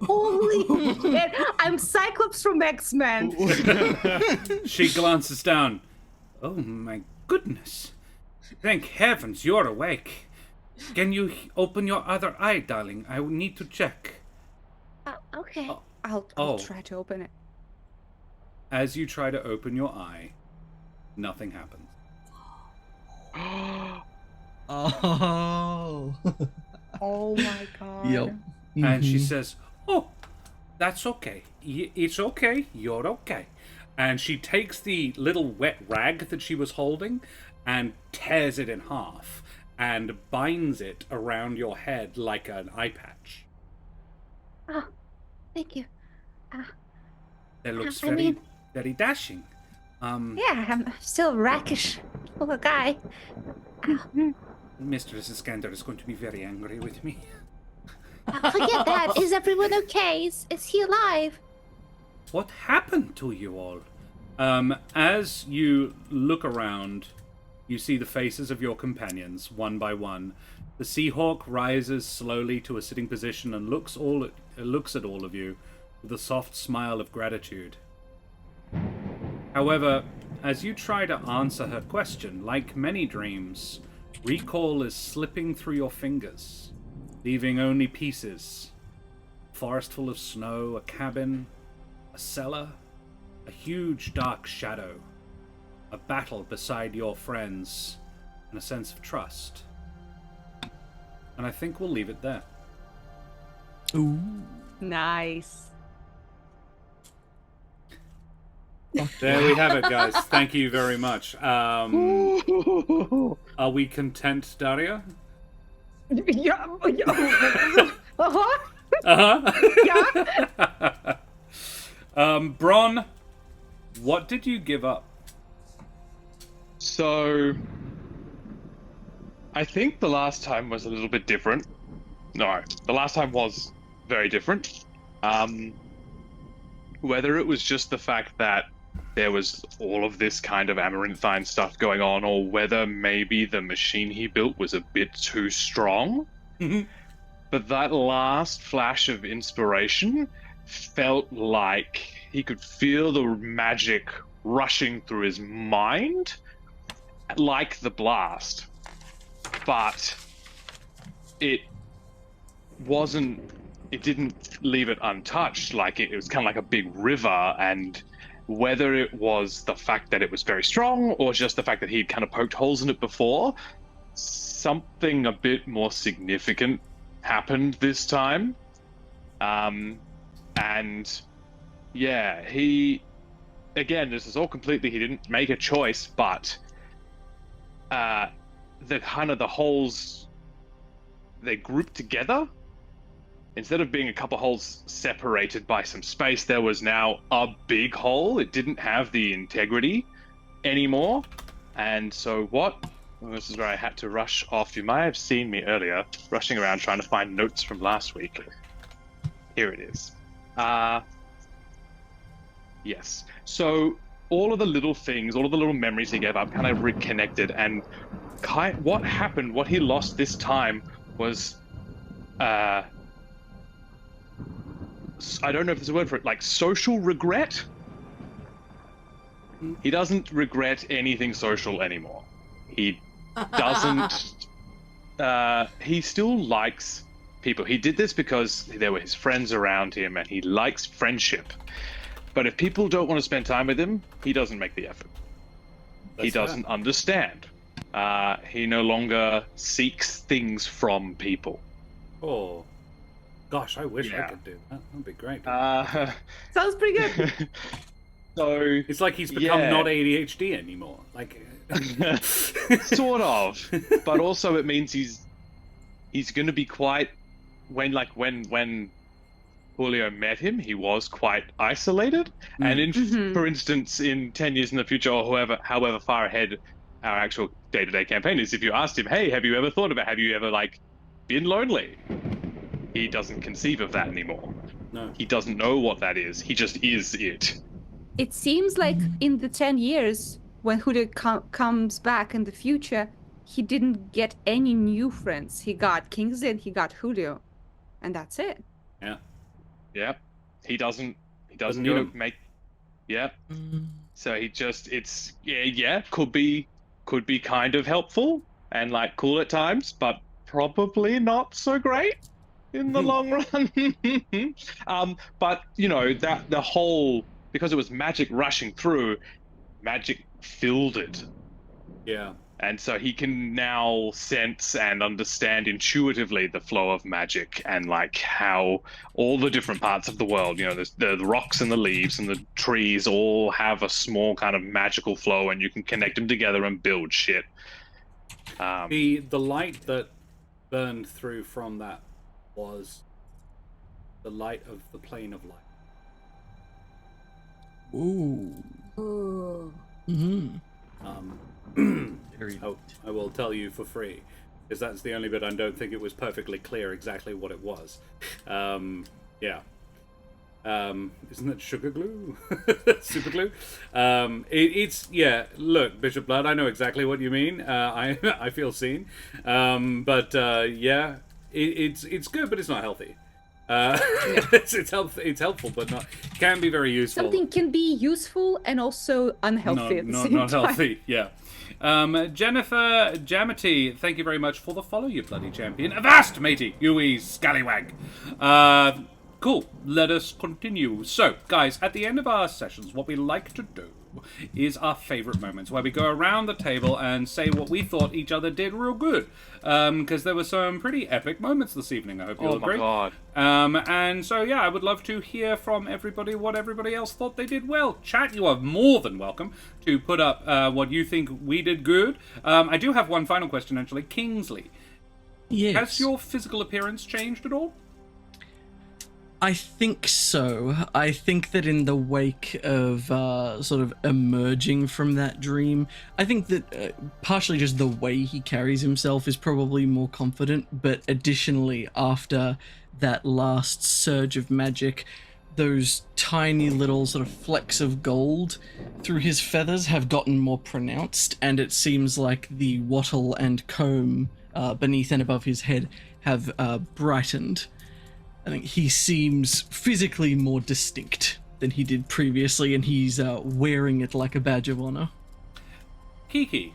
Holy shit! I'm Cyclops from X-Men. She glances down. Oh my goodness. Thank heavens you're awake. Can you open your other eye, darling? I will need to check. Okay. Oh. I'll try to open it. As you try to open your eye, nothing happens. Oh. Oh my god. Yep. And she Mhm. says, oh, that's okay. It's okay. You're okay. And she takes the little wet rag that she was holding and tears it in half and binds it around your head like an eye patch. Oh, thank you. It looks I mean- very dashing. Yeah, I'm still rakish little guy. Mistress Iskander is going to be very angry with me. Forget that. Is everyone okay? Is he alive? What happened to you all? As you look around, you see the faces of your companions, one by one. The Seahawk rises slowly to a sitting position and looks at all of you with a soft smile of gratitude. However, as you try to answer her question, like many dreams, recall is slipping through your fingers, leaving only pieces. A forest full of snow, a cabin, a cellar, a huge dark shadow, a battle beside your friends, and a sense of trust. And I think we'll leave it there. Ooh. Nice. There we have it, guys. Thank you very much. Are we content, Daria? Yeah. Uh-huh. Uh-huh. Yeah. Bron, what did you give up? So, I think the last time was a little bit different. No, the last time was very different. Whether it was just the fact that there was all of this kind of amaranthine stuff going on, or whether maybe the machine he built was a bit too strong. But that last flash of inspiration felt like he could feel the magic rushing through his mind, like the blast. But it didn't leave it untouched. Like it was kind of like a big river, and whether it was the fact that it was very strong or just the fact that he'd kind of poked holes in it before, something a bit more significant happened this time. And yeah, again, this is all completely, he didn't make a choice, but the holes, they grouped together. Instead of being a couple holes separated by some space, there was now a big hole. It didn't have the integrity anymore. And so this is where I had to rush off. You might have seen me earlier, rushing around trying to find notes from last week. Here it is. Yes. So all of the little things, all of the little memories he gave up kind of reconnected. And what happened, what he lost this time was... I don't know if there's a word for it, like social regret. He doesn't regret anything social anymore. He doesn't. He still likes people. He did this because there were his friends around him and he likes friendship. But if people don't want to spend time with him, he doesn't make the effort. He doesn't understand. He no longer seeks things from people. Oh. Gosh, I wish I Yeah. could do that. That'd be great. Sounds pretty good. So It's like he's become yeah. not ADHD anymore. Like, Sort of, but also it means he's going to be quite when Julio met him, he was quite isolated. And for instance, in 10 years in the future, or however far ahead our actual day-to-day campaign is, if you asked him, hey, have you ever been lonely? He doesn't conceive of that anymore. No. He doesn't know what that is. He just is it. It seems like in the 10 years, when Julio comes back in the future, he didn't get any new friends. He got Kingsley and he got Julio. And that's it. Yeah. Yeah. He doesn't Doesn't go need 'em. make... Yeah. So he just... It's... Yeah. Could be kind of helpful and like cool at times, but probably not so great in the long run. But, you know, that the whole... Because it was magic rushing through, magic filled it. Yeah. And so he can now sense and understand intuitively the flow of magic and like how all the different parts of the world, you know, the rocks and the leaves and the trees all have a small kind of magical flow, and you can connect them together and build shit. The light that burned through from that was the light of the plane of light. Ooh. Ooh. I will tell you for free, because that's the only bit I don't think it was perfectly clear exactly what it was. Yeah. Isn't that sugar glue? Super glue? It's yeah. Look, Bishop Blood, I know exactly what you mean. I feel seen. But yeah, it's good, but it's not healthy. It's helpful, but not can be very useful. Something can be useful and also unhealthy at the same not time. healthy. Yeah. Jennifer Jamity, thank you very much for the follow, you bloody champion. Avast, matey, you wee scallywag. Cool. Let us continue. So, guys, at the end of our sessions, what we like to do is our favorite moments, where we go around the table and say what we thought each other did real good. Because there were some pretty epic moments this evening. I hope you'll agree. Oh my god. And so, yeah, I would love to hear from everybody what everybody else thought they did well. Chat, you are more than welcome to put up what you think we did good. I do have one final question, actually. Kingsley, Yes. has your physical appearance changed at all? I think so. I think that in the wake of sort of emerging from that dream, I think that partially just the way he carries himself is probably more confident, but additionally, after that last surge of magic, those tiny little sort of flecks of gold through his feathers have gotten more pronounced, and it seems like the wattle and comb beneath and above his head have brightened. I think he seems physically more distinct than he did previously, and he's wearing it like a badge of honor. Kiki,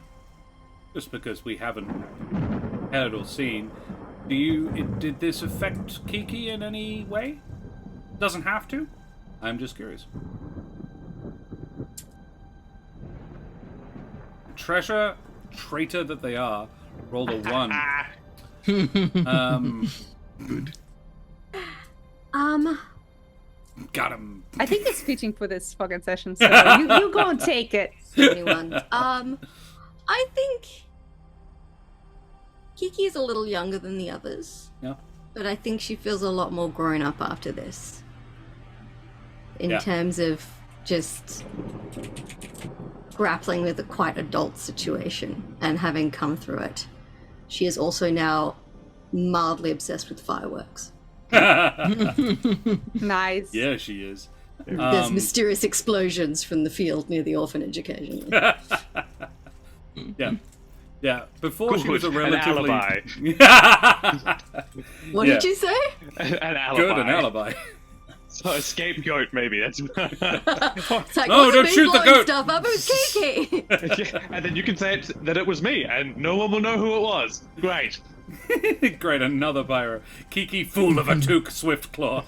just because we haven't heard or seen, did this affect Kiki in any way? Doesn't have to. I'm just curious. Treasure traitor that they are, rolled a 1. Good. Got him. I think it's fitting for this fucking session, so you go and take it. Anyone. I think Kiki is a little younger than the others. Yeah. But I think she feels a lot more grown up after this. In Yeah. terms of just grappling with a quite adult situation and having come through it. She is also now mildly obsessed with fireworks. Nice. Yeah, she is. There's mysterious explosions from the field near the orphanage occasionally. Yeah. Yeah. Before she was a Good, relatively... an alibi. What Yeah. did you say? An alibi. Good, an alibi. So a scapegoat, maybe. That's It's like, No, wasn't don't me shoot the blowing goat. Stuff up. It was Kiki. Yeah, and then you can say that it was me, and no one will know who it was. Great. Great, another pyro. Kiki, fool of a toque, swift claw.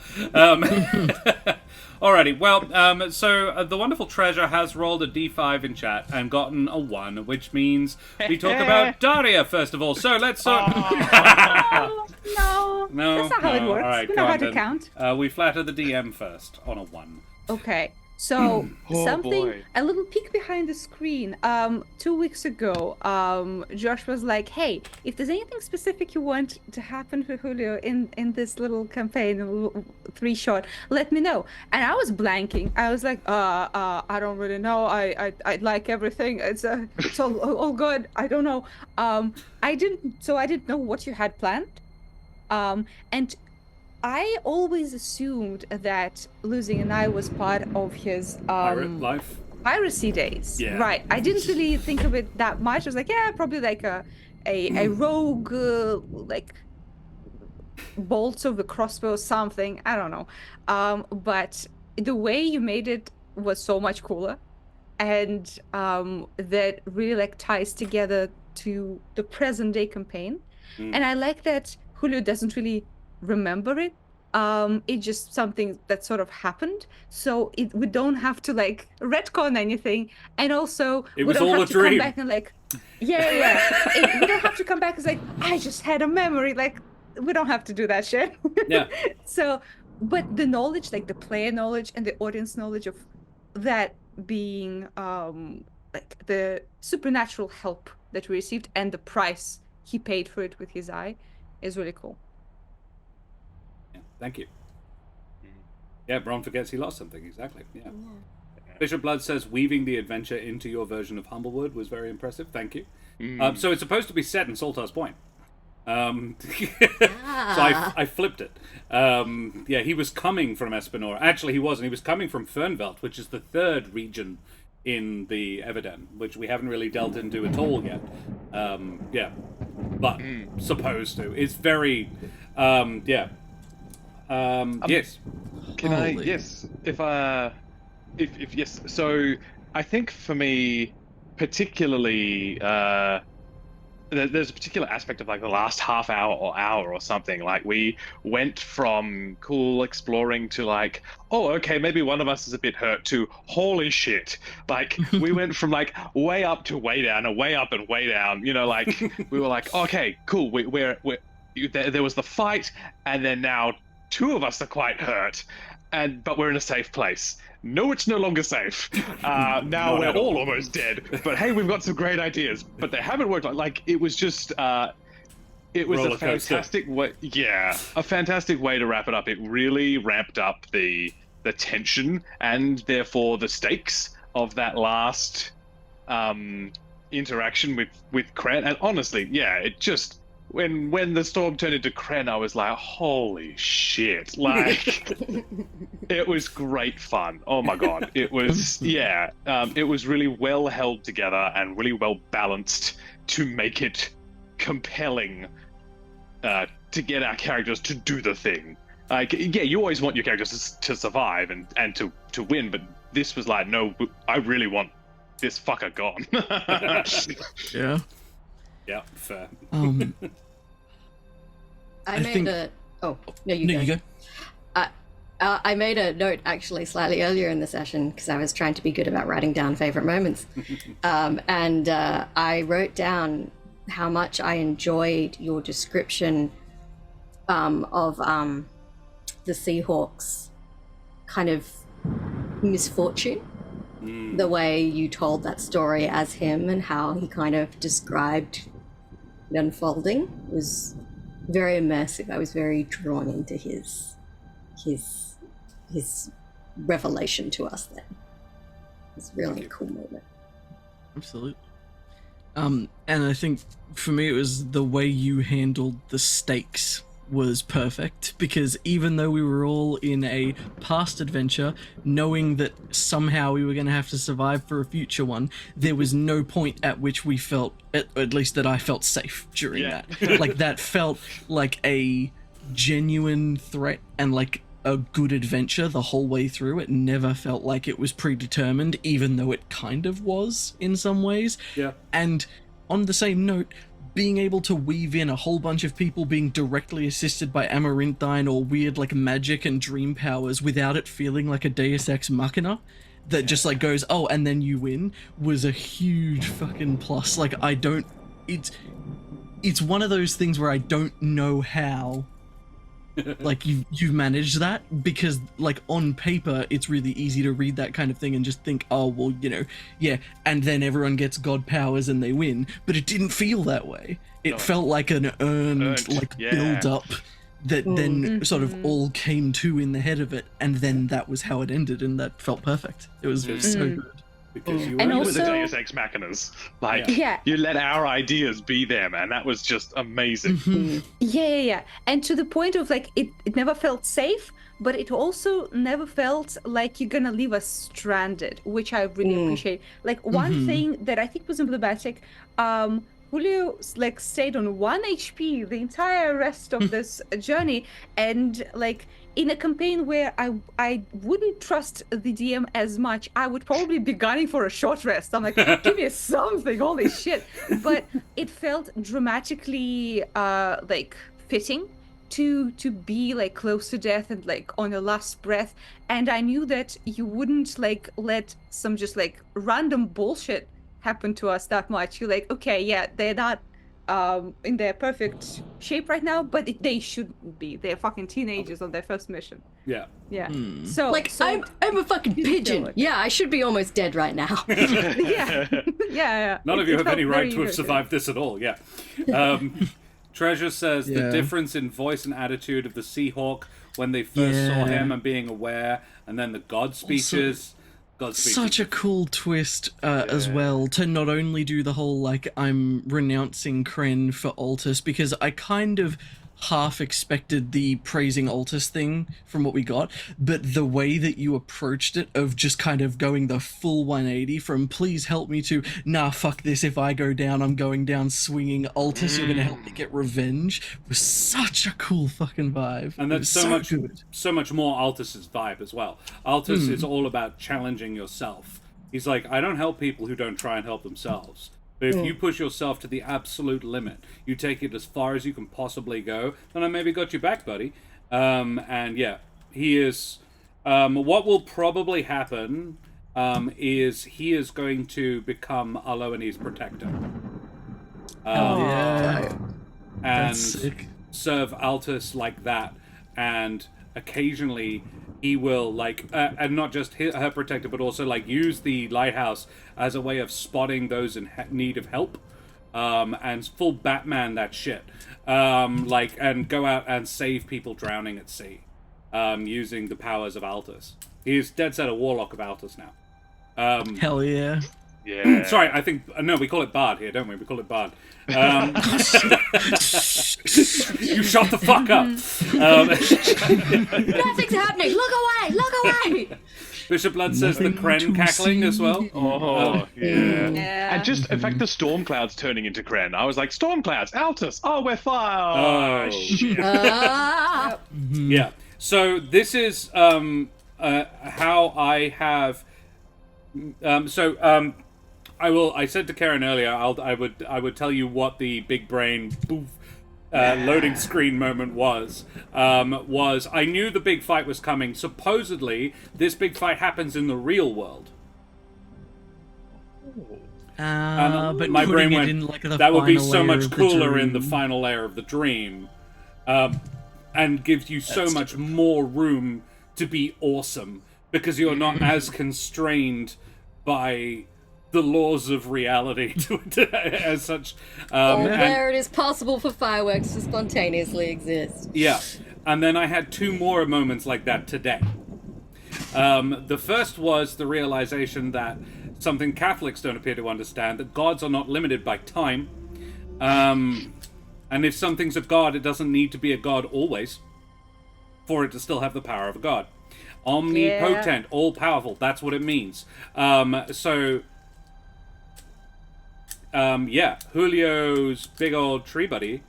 Alrighty, well, so the wonderful treasure has rolled a d5 in chat and gotten a 1, which means we talk about Daria first of all. So let's... No, No, that's not how it no, works. alright, We go know how on to then. count. We flatter the DM first on a 1. Okay. So Oh, something, boy. a little peek behind the screen. 2 weeks ago, Josh was like, "Hey, if there's anything specific you want to happen for Julio in this little campaign, a little 3-shot, let me know." And I was blanking. I was like, I don't really know. I like everything. It's all good. I don't know. I didn't know what you had planned. And I always assumed that losing an eye was part of his Pirate life. piracy days. Yeah. Right. I didn't really think of it that much. I was like, yeah, probably like a rogue, like bolts of the crossbow, something. I don't know. But the way you made it was so much cooler, and that really like ties together to the present day campaign. And I like that Julio doesn't really remember it. It's just something that sort of happened, so we don't have to like retcon anything, and also It we was don't all have a to dream. come back and like, we don't have to come back as like, I just had a memory. Like, we don't have to do that shit. Yeah. So, but the knowledge, like the player knowledge and the audience knowledge of that being like the supernatural help that we received and the price he paid for it with his eye is really cool. Yeah, thank you. Yeah, Bron forgets he lost something. Exactly. Yeah. Bishop Blood says weaving the adventure into your version of Humblewood was very impressive. Thank you. So it's supposed to be set in Saltar's Point. So I flipped it. Yeah, he was coming from Espinor. Actually, he wasn't. He was coming from Fernveld, which is the third region in the Everden, which we haven't really delved into at all yet. Yeah, but supposed to. It's very, yeah. Yes. Can I? Holy. Yes. If yes. So I think for me, particularly, there's a particular aspect of like the last half hour or something. Like we went from cool exploring to like, oh, okay, maybe one of us is a bit hurt, to holy shit. Like we went from like way up to way down and way up and way down. You know, like we were like, okay, cool. There was the fight, and then now two of us are quite hurt, but we're in a safe place. No, it's no longer safe. Now we're all almost dead. But hey, we've got some great ideas. But they haven't worked. Like it was just, it was a fantastic way. Yeah, a fantastic way to wrap it up. It really ramped up the tension and therefore the stakes of that last interaction with Kren. And honestly, yeah, it just. When the storm turned into Kren, I was like, holy shit. Like, it was great fun. Oh my god. It was, yeah. It was really well held together and really well balanced to make it compelling to get our characters to do the thing. Like, yeah, you always want your characters to survive and to win, but this was like, no, I really want this fucker gone. Yeah. Yeah, fair. I made a. Oh no, you No, go. you go. I made a note actually slightly earlier in the session because I was trying to be good about writing down favorite moments, and I wrote down how much I enjoyed your description of the Seahawks' kind of misfortune. The way you told that story as him and how he kind of described it unfolding was very immersive. I was very drawn into his revelation to us then. It's really a cool moment. Absolutely. And I think for me it was the way you handled the stakes was perfect, because even though we were all in a past adventure, knowing that somehow we were going to have to survive for a future one, there was no point at which we felt, at least that I felt safe during that. Like, that felt like a genuine threat and like a good adventure the whole way through. It never felt like it was predetermined, even though it kind of was in some ways. Yeah. And on the same note, being able to weave in a whole bunch of people being directly assisted by amaranthine or weird like magic and dream powers without it feeling like a Deus Ex Machina that just like goes, oh, and then you win, was a huge fucking plus. Like, it's one of those things where I don't know how like you've managed that, because like on paper it's really easy to read that kind of thing and just think, oh well, yeah, and then everyone gets god powers and they win. But it didn't feel that way. It felt like an earned like build up that then sort of all came to in the head of it, and then that was how it ended, and that felt perfect. It was so good. Because you And were With the also- Deus Ex Machinas, like Yeah. you let our ideas be there, man. That was just amazing. Yeah. And to the point of like, it never felt safe, but it also never felt like you're gonna leave us stranded, which I really appreciate. Like one thing that I think was emblematic, Julio like stayed on 1 HP the entire rest of this journey, and like in a campaign where I wouldn't trust the DM as much, I would probably be gunning for a short rest. I'm like, give me something, holy shit. But it felt dramatically like fitting to be like close to death and like on your last breath. And I knew that you wouldn't like let some just like random bullshit happen to us that much. You're like, okay, yeah, they're not in their perfect shape right now, but they shouldn't be. They're fucking teenagers on their first mission. Yeah. Yeah. So Like, so, I'm a fucking You feel pigeon. it. Yeah, I should be almost dead right now. yeah. None of It you have felt any very right to have good. survived this at all. Yeah. Treasure says the Yeah. difference in voice and attitude of the Seahawk when they first saw him and being aware, and then the God speeches. Such a cool twist as well, to not only do the whole like I'm renouncing Kren for Altus, because I kind of half expected the praising Altus thing from what we got, but the way that you approached it of just kind of going the full 180 from please help me to nah fuck this, if I go down I'm going down swinging, Altus you're gonna help me get revenge, was such a cool fucking vibe. And It that's was so much more Altus's vibe as well. Altus is all about challenging yourself. He's like, I don't help people who don't try and help themselves. But if you push yourself to the absolute limit, you take it as far as you can possibly go, then I maybe got you back, buddy. And yeah, he is... what will probably happen is he is going to become Alohane's protector. yeah, And that's sick. serve Altus like that. And occasionally he will like and not just her protector, but also like use the lighthouse as a way of spotting those in need of help, and full Batman that shit, like, and go out and save people drowning at sea, using the powers of Altus. He's dead set a warlock of Altus now. Hell yeah. Yeah. Sorry, I think no, we call it Bard here, don't we? We call it Bard. You shut the fuck up. Nothing's happening. Look away. Look away. Bishop Blood says the Nothing Kren to cackling as well. Oh, yeah. Yeah. And just, in fact, the storm clouds turning into Kren. I was like, storm clouds, Altus, oh, we're fire. Oh. Shit. Yeah. So this is how I have. I said to Karen earlier, I would tell you what the big brain boof, loading screen moment was. I knew the big fight was coming. Supposedly, this big fight happens in the real world. But my brain putting it went, in, like, the that would be final so layer much of the cooler in the dream. final layer of the dream, and gives you so much more room to be awesome because you're not as constrained by the laws of reality as such. And- There it is possible for fireworks to spontaneously exist. yeah, and then I had two more moments like that today. The first was the realization that something Catholics don't appear to understand, that gods are not limited by time. And if something's a god, it doesn't need to be a god always for it to still have the power of a god. Omnipotent, all-powerful, that's what it means. Julio's big old tree buddy,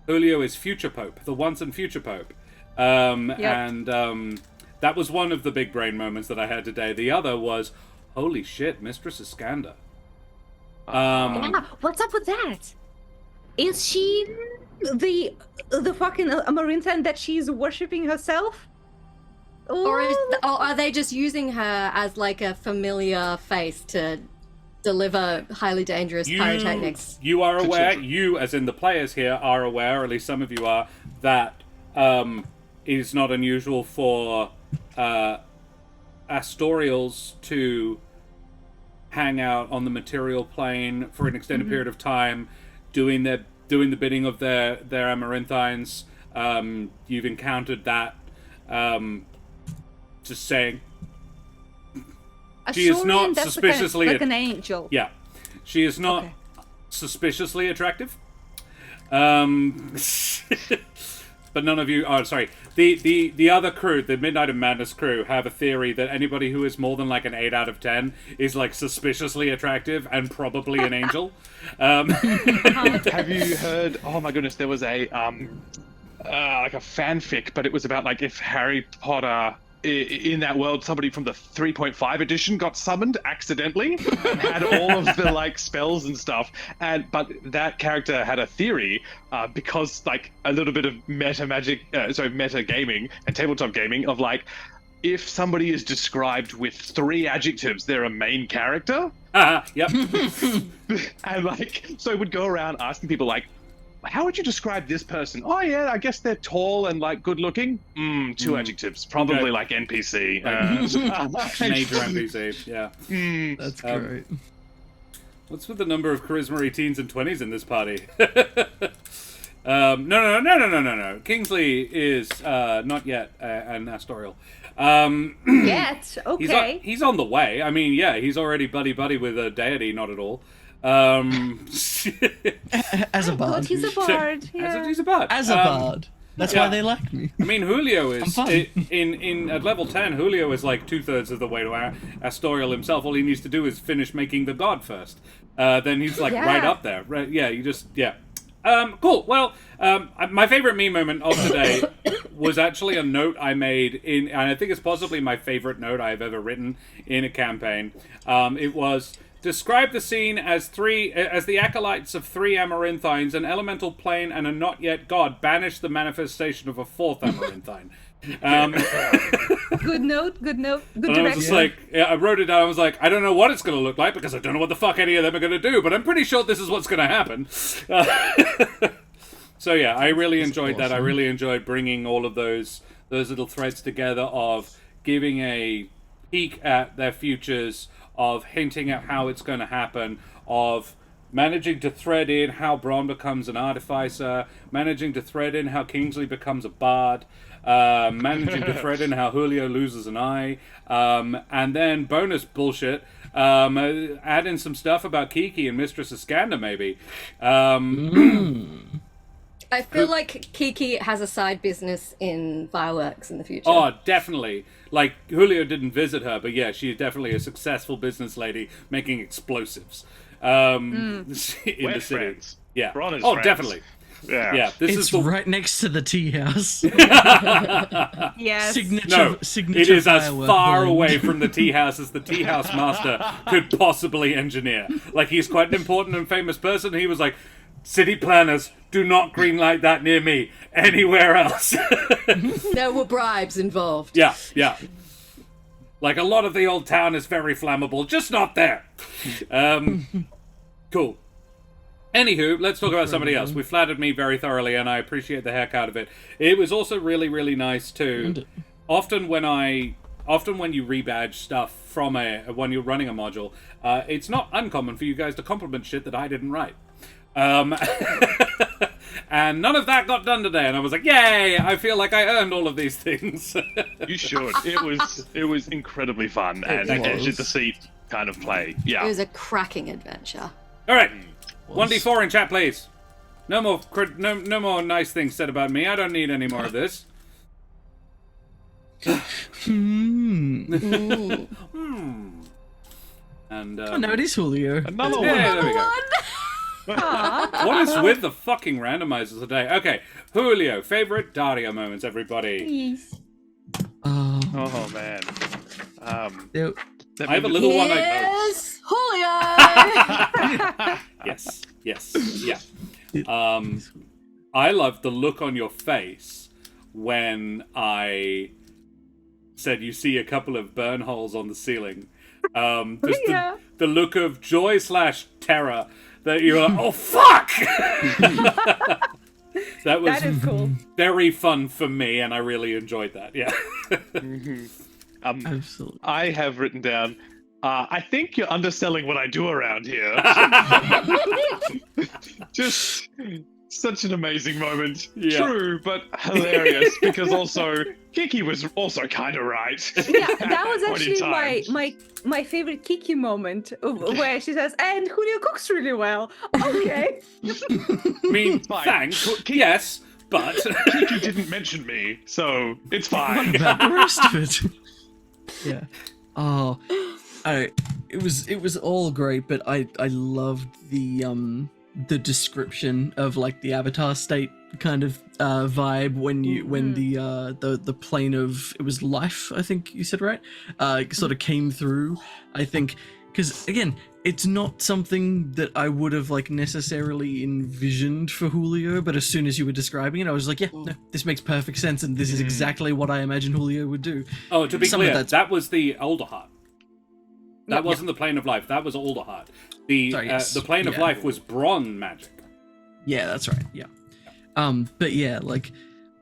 Julio is future pope, the once and future pope. And that was one of the big brain moments that I had today. The other was, holy shit, Mistress Iskander. Yeah, what's up with that? Is she the fucking Amarintan that she's worshipping herself? Or are they just using her as like a familiar face to deliver highly dangerous pyrotechnics? You are aware, you as in the players here are aware, or at least some of you are, that it is not unusual for Astorials to hang out on the material plane for an extended period of time, doing the bidding of their Amaranthines. You've encountered that. Just saying. She is not that's suspiciously like an angel. Yeah, she is not Okay. suspiciously attractive. But none of you. Oh, sorry. The other crew, the Midnight of Madness crew, have a theory that anybody who is more than like an 8 out of 10 is like suspiciously attractive and probably an angel. Have you heard? Oh my goodness, there was a like a fanfic, but it was about like if Harry Potter. In that world, somebody from the 3.5 edition got summoned accidentally and had all of the like spells and stuff. But that character had a theory because like a little bit of meta gaming and tabletop gaming of like if somebody is described with 3 adjectives, they're a main character. Yep. And like so it would go around asking people like, how would you describe this person? Oh yeah, I guess they're tall and like good looking. 2 adjectives, probably Okay. like NPC. Major NPC. Yeah. That's great. What's with the number of charisma teens and 20s in this party? No. Kingsley is not yet an Astorial. Yet, okay. He's on the way. I mean, yeah, he's already buddy with a deity. Not at all. As a But bard. he's a bard. Yeah. He's a bard. As a bard. That's yeah. why they like me. I mean, Julio is fun. in at level 10. Julio is like 2/3 of the way to Astorial himself. All he needs to do is finish making the god first. Then he's like right up there. Right? Yeah, you just cool. Well, my favorite meme moment of today was actually a note I made and I think it's possibly my favorite note I've ever written in a campaign. It was. Describe the scene as the acolytes of 3 Amaranthines, an elemental plane, and a not yet god banish the manifestation of a 4th Amaranthine. Good note. Good And I was direction. just like, I wrote it down. I was like, I don't know what it's going to look like because I don't know what the fuck any of them are going to do, but I'm pretty sure this is what's going to happen. So yeah, I really enjoyed that. I really enjoyed bringing all of those little threads together of giving a peek at their futures, of hinting at how it's going to happen, of managing to thread in how Bron becomes an artificer, managing to thread in how Kingsley becomes a bard, managing to thread in how Julio loses an eye, and then bonus bullshit, add in some stuff about Kiki and Mistress Iskander maybe. I feel like Kiki has a side business in fireworks in the future. Oh, definitely. Like, Julio didn't visit her, but yeah, she's definitely a successful business lady making explosives in the city. Friends. Yeah. Bron is Oh, friends. definitely. Yeah. Yeah, this It's is the right next to the tea house. Yes. signature. It is as firework far blend. away from the tea house as the tea house master could possibly engineer. Like, he's quite an important and famous person. He was like, city planners, do not greenlight that near me. Anywhere else. There were bribes involved. Yeah. Like, a lot of the old town is very flammable, just not there. Cool. Anywho, let's talk about somebody else. We flattered me very thoroughly, and I appreciate the heck out of it. It was also really, really nice too. Often when you rebadge stuff from when you're running a module, it's not uncommon for you guys to compliment shit that I didn't write. And none of that got done today, and I was like, yay, I feel like I earned all of these things. You should. It was incredibly fun and edge of the seat kind of play. Yeah. It was a cracking adventure. All right, 1d4 in chat, please. No more nice things said about me. I don't need any more of this. And Oh, no, it is Julio. Another one. yeah, there we go. What is with the fucking randomizers today? Okay, Julio, favorite Daria moments, everybody. Oh man. There- I have a little one. Yes, Julio. Yes, yeah. I loved the look on your face when I said you see a couple of burn holes on the ceiling. Just Yeah. the look of joy / terror that you're like, oh fuck! That was That is cool. very fun for me, and I really enjoyed that. Yeah. Absolutely. I have written down. I think you're underselling what I do around here. Just such an amazing moment. Yeah. True, but hilarious because also Kiki was also kind of right. Yeah, at that was point in actually time. my favorite Kiki moment, where she says, "And Julio cooks really well." Okay. I mean, Fine. thanks. Yes, but Kiki didn't mention me, so it's fine. What about the rest of it? Yeah. Oh, it was all great, but I loved the description of like the Avatar state kind of vibe when the plane of, it was life, I think you said, right, sort of came through. I think because again, it's not something that I would have like necessarily envisioned for Julio, but as soon as you were describing it, I was like, yeah, no, this makes perfect sense, and this is exactly what I imagine Julio would do. oh, to be Some of clear, that's- that was the older heart. That wasn't the plane of life. That was older heart. The Sorry, yes. the plane of Yeah. life was Bron magic. Yeah, that's right. Yeah. But yeah, like,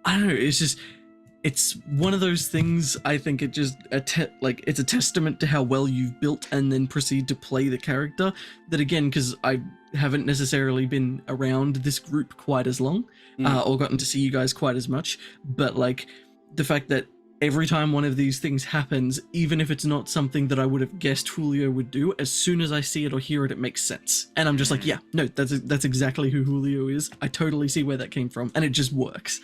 I don't know. It's just, it's one of those things. I think it just it's a testament to how well you've built and then proceed to play the character. That again, because I haven't necessarily been around this group quite as long, or gotten to see you guys quite as much. But like, the fact that every time one of these things happens, even if it's not something that I would have guessed Julio would do, as soon as I see it or hear it, it makes sense. And I'm just like, yeah, no, that's exactly who Julio is. I totally see where that came from, and it just works.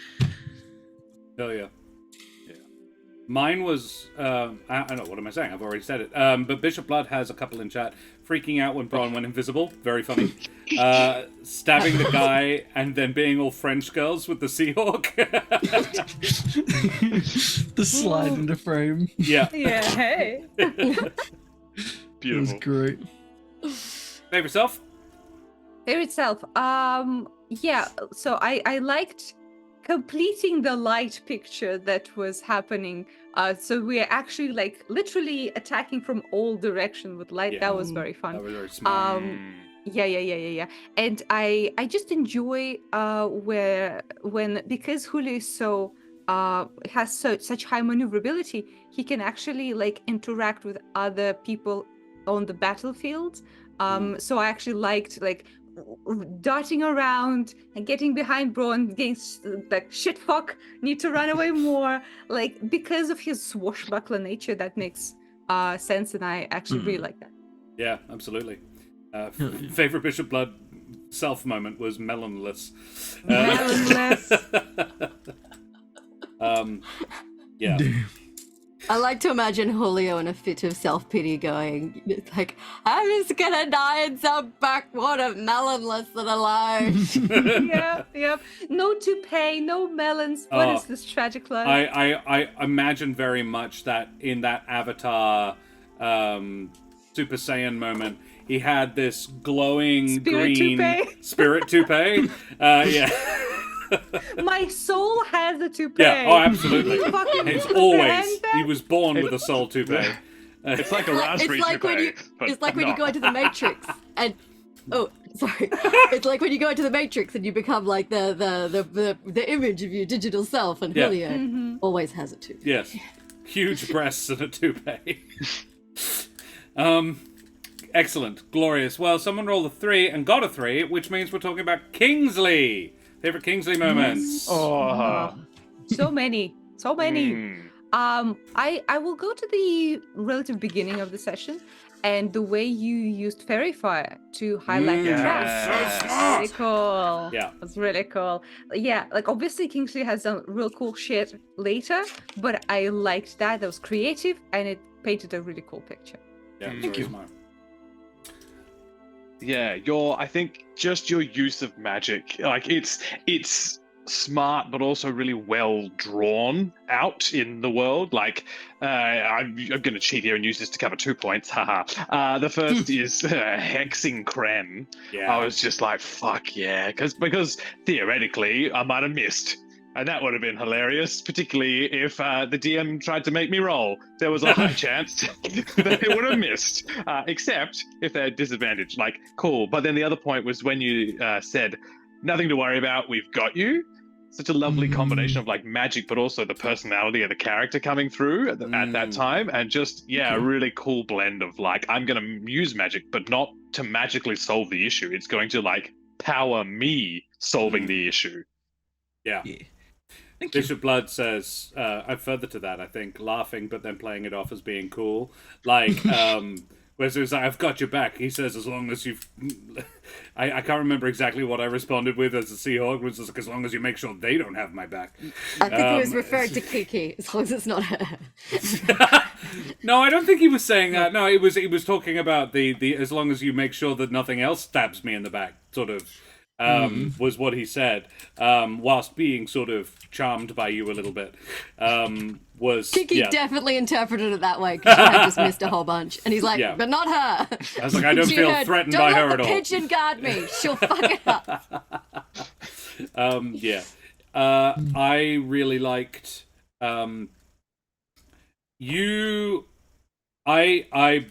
Oh yeah. Mine was, I don't know, what am I saying? I've already said it. But Bishop Blood has a couple in chat. Freaking out when Bron went invisible. Very funny. Stabbing the guy and then being all French girls with the Seahawk. The slide into frame. Yeah. Yeah. Hey. It was Beautiful. great. Favorite self? Favorite self. Yeah. So I liked completing the light picture that was happening. So we're actually like literally attacking from all directions with light. Yeah. That was very fun. That was very smart. Yeah. And I just enjoy because Julio is so has such high maneuverability, he can actually like interact with other people on the battlefield. So I actually liked like darting around and getting behind Bron, getting like shit fuck, need to run away more, like because of his swashbuckler nature. That makes sense, and I actually really like that. Yeah, absolutely. Favorite Bishop Blood self moment was melonless. Melonless. Yeah. I like to imagine Julio in a fit of self-pity going, it's like, I'm just gonna die in some backwater melonless and alone. Yep. No toupee, no melons. What is this tragic life? I imagine very much that in that Avatar Super Saiyan moment, he had this glowing Spirit green toupee. spirit toupee. Yeah. My soul has a toupee. Yeah, oh, absolutely. You fucking It's comprehend always, that? he was born with a soul toupee. It's like a raspberry It's like when toupee, you, but it's like when you not. go into the Matrix and sorry. It's like when you go into the Matrix and you become like the image of your digital self, and Yeah. Julio always has it too. Yes. Huge breasts and a toupee. Excellent. Glorious. Well, someone rolled a 3 and got a 3, which means we're talking about Kingsley. Favorite Kingsley moments. Oh. So many. I will go to the relative beginning of the session, and the way you used Fairy Fire to highlight the traps. Yes. Really cool. Yeah. That's really cool. Yeah, like obviously Kingsley has done real cool shit later, but I liked that. That was creative, and it painted a really cool picture. Yeah, Thank very you. smart. Yeah, I think just your use of magic, like it's smart, but also really well drawn out in the world. Like, I'm going to cheat here and use this to cover 2 points. Haha. The first is hexing Kren. Yeah. I was just like, fuck yeah, because theoretically I might have missed. And that would have been hilarious, particularly if the DM tried to make me roll. There was a high chance that they would have missed, except if they're disadvantaged. Like, cool. But then the other point was when you said, nothing to worry about, we've got you. such a lovely combination of like magic, but also the personality of the character coming through at that time, and just a really cool blend of like, I'm going to use magic, but not to magically solve the issue. It's going to like power me solving the issue. Yeah. Thank you. Bishop Blood says, further to that, I think, laughing but then playing it off as being cool. Like, whereas it was like, I've got your back. He says, as long as you've... I can't remember exactly what I responded with as a Seahawk, was like, as long as you make sure they don't have my back. I think he was referring to Kiki, as long as it's not her. No, I don't think he was saying that. No, he was talking about the as long as you make sure that nothing else stabs me in the back, sort of, was what he said, whilst being sort of charmed by you a little bit. Kiki definitely interpreted it that way, because she had just missed a whole bunch. And he's like, but not her. I was like, I don't She feel heard, threatened by her at Don't all. let the pigeon guard me. She'll fuck it up. I really liked you. I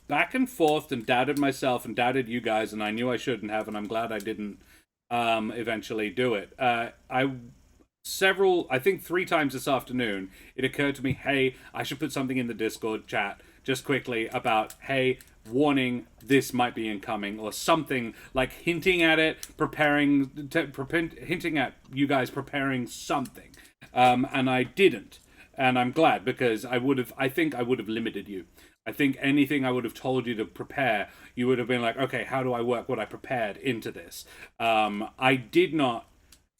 back and forth and doubted myself and doubted you guys, and I knew I shouldn't have, and I'm glad I didn't eventually do it. I think 3 times this afternoon, it occurred to me, hey, I should put something in the Discord chat just quickly about, hey, warning, this might be incoming, or something like hinting at it, hinting at you guys preparing something. And I didn't. And I'm glad, because I think I would have limited you. I think anything I would have told you to prepare, you would have been like, okay, how do I work what I prepared into this? I did not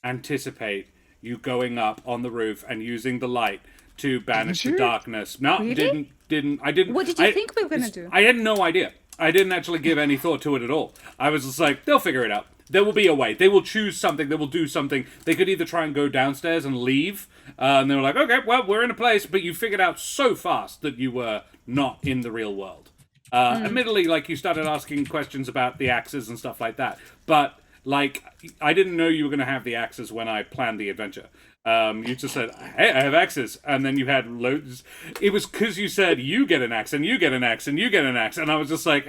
anticipate you going up on the roof and using the light to banish the darkness. No, Really? didn't. I didn't. What did you think we were going to do? I had no idea. I didn't actually give any thought to it at all. I was just like, they'll figure it out. There will be a way. They will choose something. They will do something. They could either try and go downstairs and leave. And they were like, okay, well, we're in a place. But you figured out so fast that you were not in the real world. Admittedly, like, you started asking questions about the axes and stuff like that. But, like, I didn't know you were going to have the axes when I planned the adventure. You just said, hey, I have axes. And then you had loads. It was because you said, you get an axe, and you get an axe, and you get an axe. And I was just like,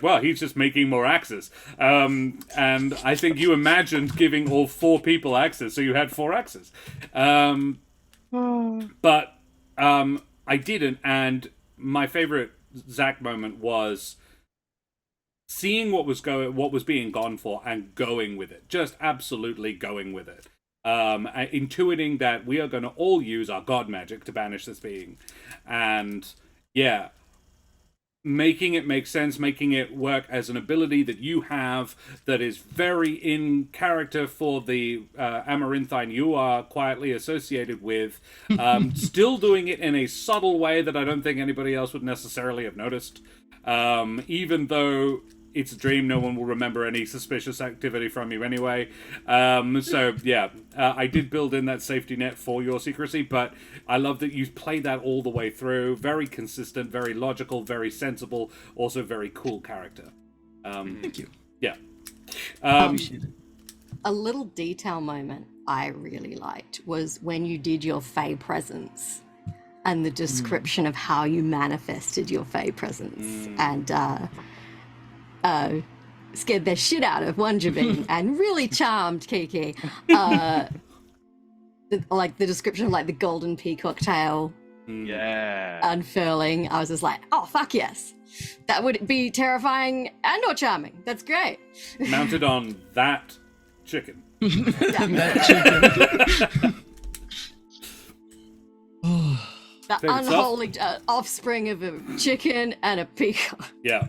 well, he's just making more axes. And I think you imagined giving all 4 people axes, so you had 4 axes. But I didn't, and my favorite Zach moment was seeing what was being gone for and going with it. Just absolutely going with it. Intuiting that we are going to all use our god magic to banish this being, and making it make sense, making it work as an ability that you have that is very in character for the Amaranthine you are quietly associated with, still doing it in a subtle way that I don't think anybody else would necessarily have noticed, even though it's a dream, no one will remember any suspicious activity from you anyway. I did build in that safety net for your secrecy, but I love that you played that all the way through. Very consistent, very logical, very sensible, also very cool character. Thank you. Yeah. A little detail moment I really liked was when you did your Fey presence and the description of how you manifested your Fey presence, and scared the shit out of Wonderbean and really charmed Kiki. The description of like the golden peacock tail unfurling, I was just like, oh fuck yes, that would be terrifying and or charming. That's great. Mounted on that chicken. That chicken. The unholy offspring of a chicken and a peacock. Yeah.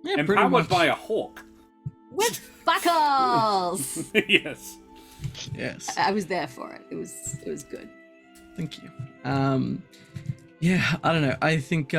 Yeah, pretty Empowered much. by a hawk. With buckles. Yes. Yes. I was there for it. It was good. Thank you. Yeah, I don't know. I think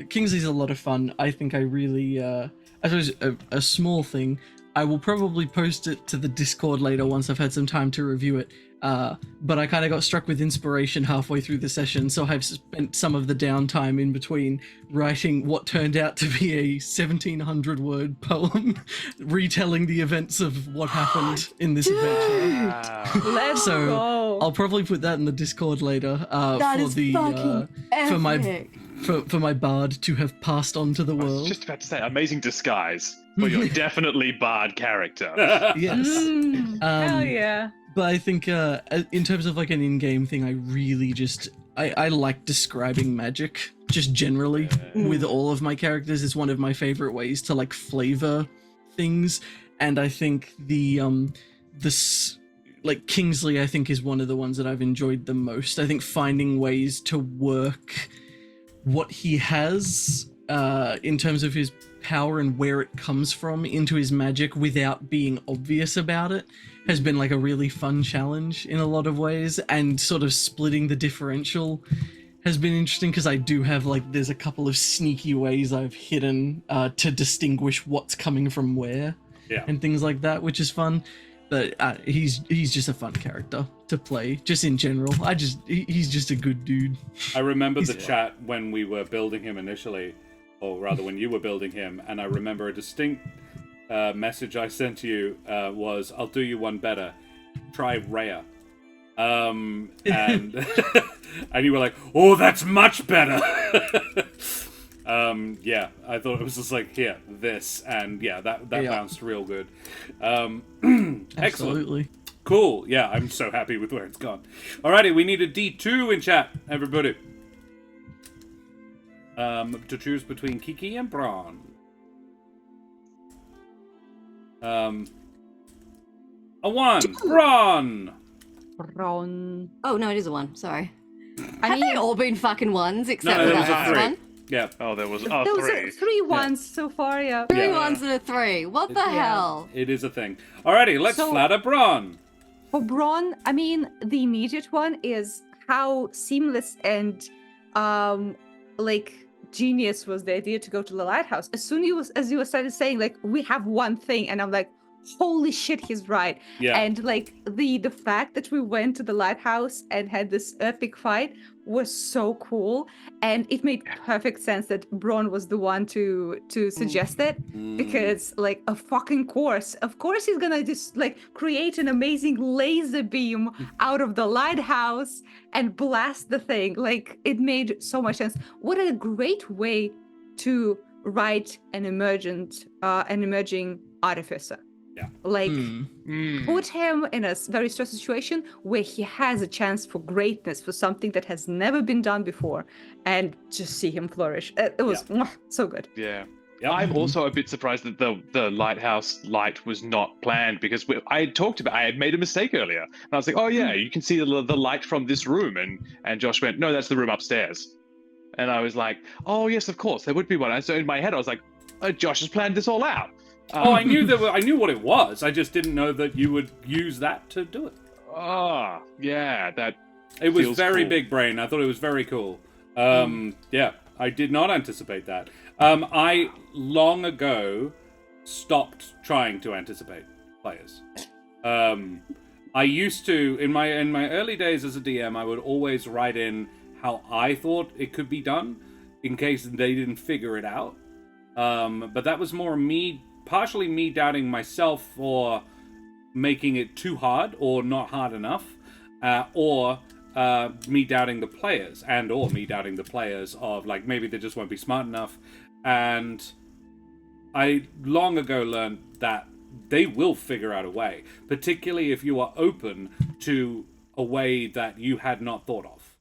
Kingsley's a lot of fun. I think I really, I suppose a small thing. I will probably post it to the Discord later once I've had some time to review it. But I kind of got struck with inspiration halfway through the session, so I've spent some of the downtime in between writing what turned out to be a 1,700-word poem retelling the events of what happened in this adventure. Wow. Let's So go. I'll probably put that in the Discord later That for is the fucking epic. for my bard to have passed on to the I was world. just about to say, amazing disguise, but you're definitely bard character. Yes. Hell yeah. But I think in terms of like an in-game thing, I really just I like describing magic just generally with all of my characters. It's one of my favorite ways to like flavor things, and I think like Kingsley, I think, is one of the ones that I've enjoyed the most. I think finding ways to work what he has in terms of his power and where it comes from into his magic without being obvious about it has been like a really fun challenge in a lot of ways, and sort of splitting the differential has been interesting because I do have like there's a couple of sneaky ways I've hidden to distinguish what's coming from where and things like that, which is fun. But he's just a fun character to play, just in general. He's just a good dude. I remember the chat when we were building him initially, or rather when you were building him, and I remember a distinct message I sent to you was, "I'll do you one better. Try Rhea." And and you were like, "Oh, that's much better." Yeah, I thought it was just like, here, this, and yeah, that bounced real good. Excellent. Absolutely. Cool. Yeah, I'm so happy with where it's gone. Alrighty, we need a D2 in chat, everybody. To choose between Kiki and Bron. A 1. Bron! Bron. Oh, no, it is a 1. Sorry. I Have mean, they all been fucking 1s except No, for there was that a 3. one? Yeah. Oh, there was there was 3. 3 ones so far, yeah. 3 Yeah. 1s and a 3. What the hell? It is a thing. Alrighty, let's So- flatter Bron. For Bron, I mean, the immediate one is how seamless and like genius was the idea to go to the lighthouse. As soon as you started saying like we have one thing, and I'm like, holy shit, he's right. Yeah. And like the fact that we went to the lighthouse and had this epic fight was so cool, and it made perfect sense that Bron was the one to suggest it, because like a fucking course, of course he's gonna just like create an amazing laser beam out of the lighthouse and blast the thing. Like it made so much sense. What a great way to write an emerging artificer. Yeah. Like put him in a very stressful situation where he has a chance for greatness, for something that has never been done before, and just see him flourish. It was so good. Yeah. Yep. I'm also a bit surprised that the lighthouse light was not planned, because I had made a mistake earlier, and I was like, oh yeah, you can see the light from this room, and Josh went, no, that's the room upstairs, and I was like, oh yes, of course there would be one. And so in my head I was like, oh, Josh has planned this all out. I knew I knew what it was. I just didn't know that you would use that to do it. Oh yeah, that It was feels very cool. big brain. I thought it was very cool. Yeah, I did not anticipate that. I long ago stopped trying to anticipate players. I used to in my early days as a DM, I would always write in how I thought it could be done in case they didn't figure it out. But that was more partially me doubting myself for making it too hard or not hard enough, or me doubting the players, or me doubting the players of like maybe they just won't be smart enough. And I long ago learned that they will figure out a way, particularly if you are open to a way that you had not thought of.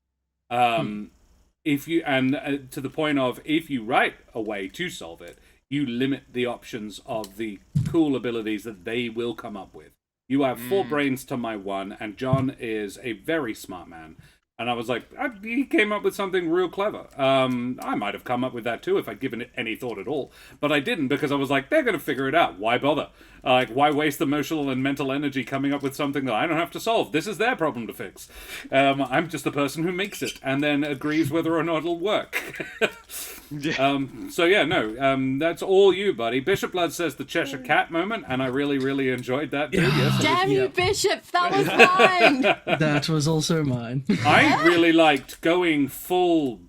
If you to the point of if you write a way to solve it, you limit the options of the cool abilities that they will come up with. You have 4 brains to my 1, and John is a very smart man. And I was like, he came up with something real clever. I might have come up with that too if I'd given it any thought at all. But I didn't, because I was like, they're going to figure it out. Why bother? Why waste emotional and mental energy coming up with something that I don't have to solve? This is their problem to fix. I'm just the person who makes it and then agrees whether or not it'll work. So yeah, no, that's all you, buddy. Bishop Blood says the Cheshire Cat moment, and I really, really enjoyed that too. Yes, Damn you, Bishop! That was mine! That was also mine. I really liked going full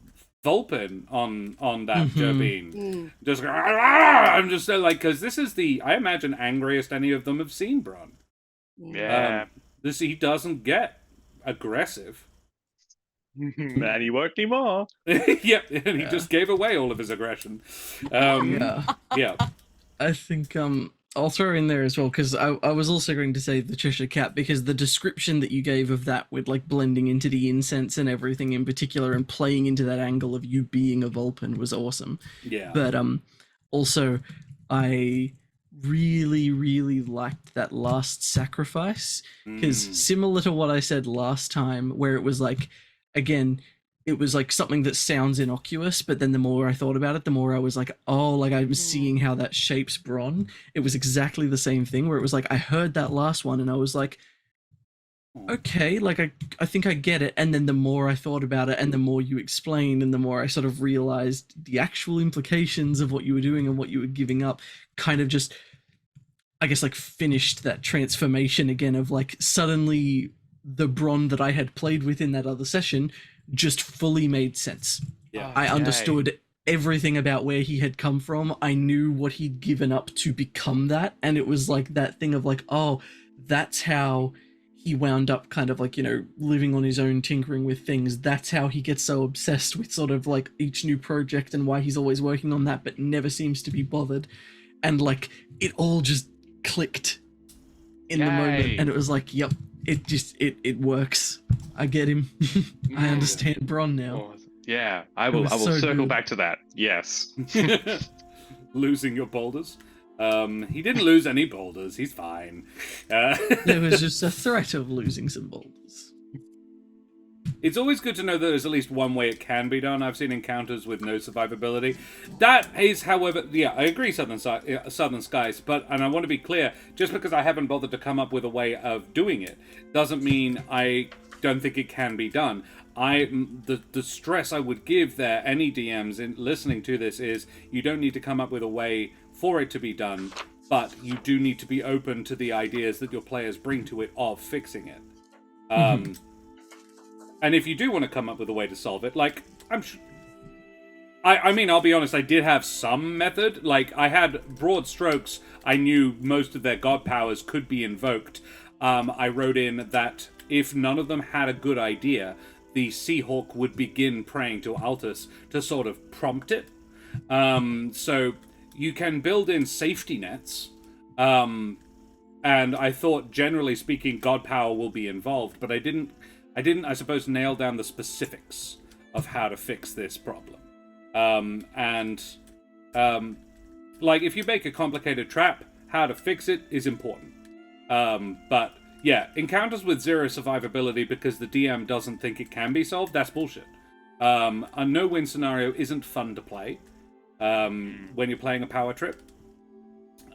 Vulpin on that Jobeen. Just go, I'm just like, because this is I imagine, angriest any of them have seen Bron. Yeah. He doesn't get aggressive. And he won't anymore. Yep, and he just gave away all of his aggression. Yeah. Yeah. I think I'll throw in there as well, because I was also going to say the Cheshire Cat, because the description that you gave of that with like blending into the incense and everything in particular and playing into that angle of you being a Vulpin was awesome. Yeah. But also I really liked that last sacrifice, because similar to what I said last time, where it was like, again, it was like something that sounds innocuous, but then the more I thought about it, the more I was like, oh, like I'm seeing how that shapes Bron. It was exactly the same thing, where it was like, I heard that last one and I was like, okay, like I think I get it. And then the more I thought about it and the more you explained and the more I sort of realized the actual implications of what you were doing and what you were giving up, kind of just, I guess, like finished that transformation again of like suddenly the Bron that I had played with in that other session just fully made sense. Yeah. I understood everything about where he had come from. I knew what he'd given up to become that. And it was like that thing of like, oh, that's how he wound up kind of like, you know, living on his own, tinkering with things. That's how he gets so obsessed with sort of like each new project and why he's always working on that, but never seems to be bothered. And like, it all just clicked in the moment. And it was like, yep, it just, it works. I get him. I understand Bron now. Yeah, I will so circle good. back to that. Yes. Losing your boulders. He didn't lose any boulders. He's fine. There was just a threat of losing some boulders. It's always good to know that there's at least one way it can be done. I've seen encounters with no survivability. That is, however, yeah, I agree, Southern Skies, and I want to be clear, just because I haven't bothered to come up with a way of doing it, doesn't mean I don't think it can be done. The stress I would give there, any DMs in listening to this, is you don't need to come up with a way for it to be done, but you do need to be open to the ideas that your players bring to it of fixing it. And if you do want to come up with a way to solve it, like, I mean, I'll be honest, I did have some method. Like, I had broad strokes. I knew most of their god powers could be invoked. I wrote in that if none of them had a good idea, the Seahawk would begin praying to Altus to sort of prompt it. So you can build in safety nets. And I thought, generally speaking, god power will be involved, but I didn't, I suppose, nail down the specifics of how to fix this problem. Like, if you make a complicated trap, how to fix it is important. But, yeah, encounters with zero survivability because the DM doesn't think it can be solved, that's bullshit. A no-win scenario isn't fun to play when you're playing a power trip.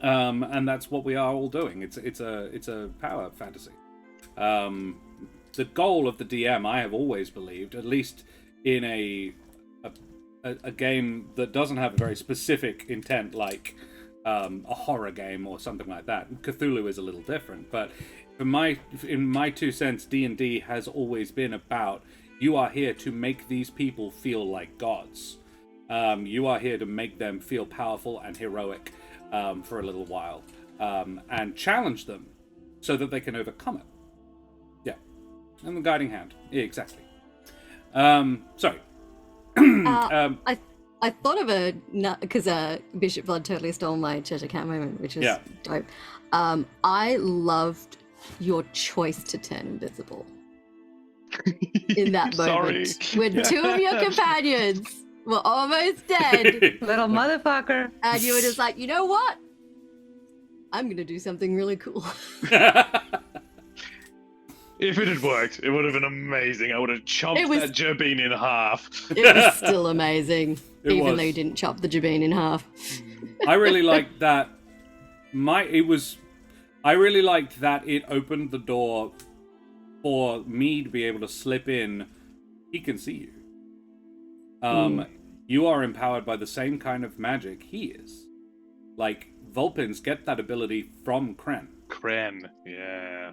And that's what we are all doing. It's a power fantasy. The goal of the DM, I have always believed, at least in a game that doesn't have a very specific intent, like a horror game or something like that. Cthulhu is a little different, but in my 2 cents, D&D has always been about, you are here to make these people feel like gods. You are here to make them feel powerful and heroic for a little while, and challenge them so that they can overcome it. Yeah. And the guiding hand. Yeah, exactly. Sorry. I thought of a, because Bishop Blood totally stole my Cheshire Cat moment, which was dope. I loved your choice to turn invisible in that moment. When 2 of your companions were almost dead. Little motherfucker. And you were just like, you know what? I'm going to do something really cool. If it had worked, it would have been amazing. I would have chopped that Jabin in half. It was still amazing, even though you didn't chop the Jabin in half. I really liked that. I really liked that it opened the door for me to be able to slip in. He can see you. You are empowered by the same kind of magic he is. Like, Vulpins get that ability from Kren. Yeah.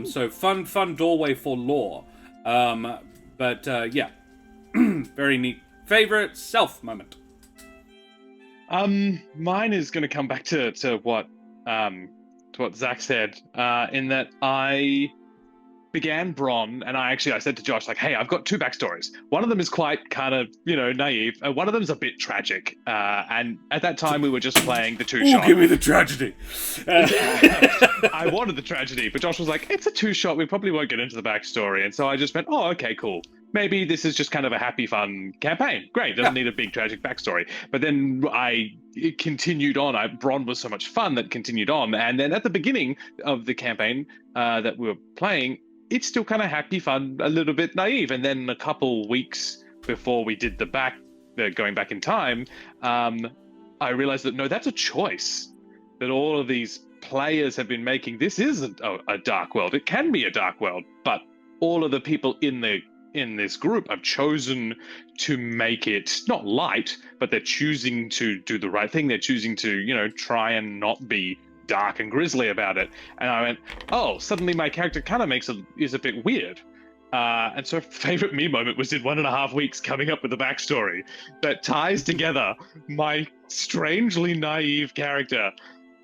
So fun doorway for lore. But yeah, very neat. Favorite self moment. Mine is going to come back to what Zach said. In that I began Bron, and I said to Josh, like, hey, I've got 2 backstories. One of them is quite kind of, naive. One of them's a bit tragic. And at that time, we were just playing the 2-shot. Give me the tragedy. I wanted the tragedy, but Josh was like, it's a 2-shot. We probably won't get into the backstory. And so I just went, oh, okay, cool. Maybe this is just kind of a happy, fun campaign. Great, doesn't need a big tragic backstory. But then it continued on. Bron was so much fun that continued on. And then at the beginning of the campaign that we were playing, it's still kind of happy, fun, a little bit naive. And then a couple weeks before we did the going back in time, I realized that no, that's a choice that all of these players have been making. This isn't a dark world. It can be a dark world, but all of the people in this group have chosen to make it not light, but they're choosing to do the right thing. They're choosing to, try and not be dark and grisly about it. And I went, oh, suddenly my character kind of is a bit weird. And so favorite me moment was in 1.5 weeks coming up with a backstory that ties together my strangely naive character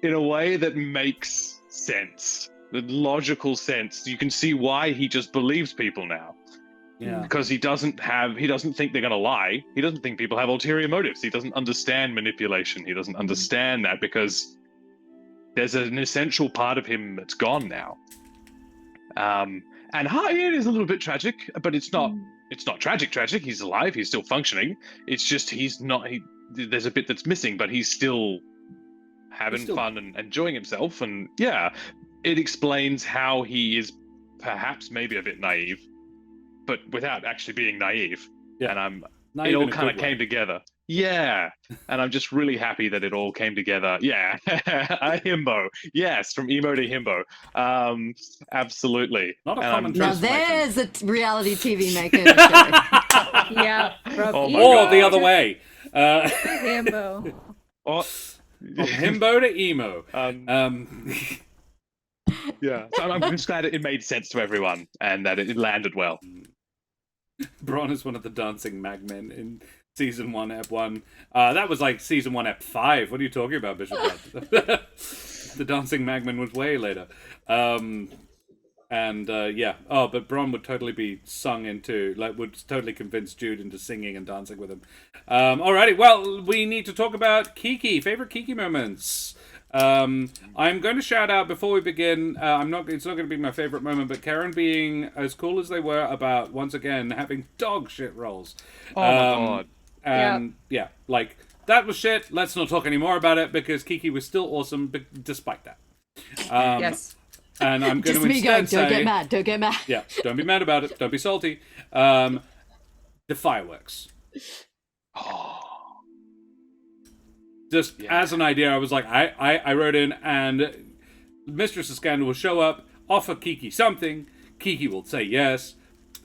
in a way that makes sense, the logical sense. You can see why he just believes people now. Yeah. Because he doesn't think they're going to lie. He doesn't think people have ulterior motives. He doesn't understand manipulation. He doesn't understand that because there's an essential part of him that's gone now. And it is a little bit tragic, but it's not tragic. He's alive. He's still functioning. It's just there's a bit that's missing, but he's still having fun and enjoying himself. And yeah, it explains how he is perhaps maybe a bit naive, but without actually being naive. Yeah. And it all kind of came together. Yeah. And I'm just really happy that it all came together. Yeah. A himbo. Yes, from emo to himbo. Absolutely. Not a And common Now transformation. there's a reality TV maker. Yeah, from Oh my Or God. the other way. Himbo. Oh, From himbo to emo. yeah. So I'm just glad it made sense to everyone and that it landed well. Bron is one of the dancing magmen in season 1, Ep 1. That was like season 1, Ep 5. What are you talking about, Bishop? The dancing magman was way later. Yeah. Oh, but Bron would totally be sung into, would totally convince Jude into singing and dancing with him. Alrighty, well, we need to talk about Kiki. Favorite Kiki moments. I'm going to shout out before we begin. It's not going to be my favorite moment, but Karen being as cool as they were about once again having dog shit rolls. Oh my God. And yeah, that was shit. Let's not talk any more about it because Kiki was still awesome, despite that. Yes. And I'm going Just to me going, instead don't say, get mad, don't get mad. yeah, don't be mad about it. Don't be salty. The fireworks. Just as an idea, I was like, I wrote in, and Mistress of Scandal will show up, offer Kiki something. Kiki will say yes,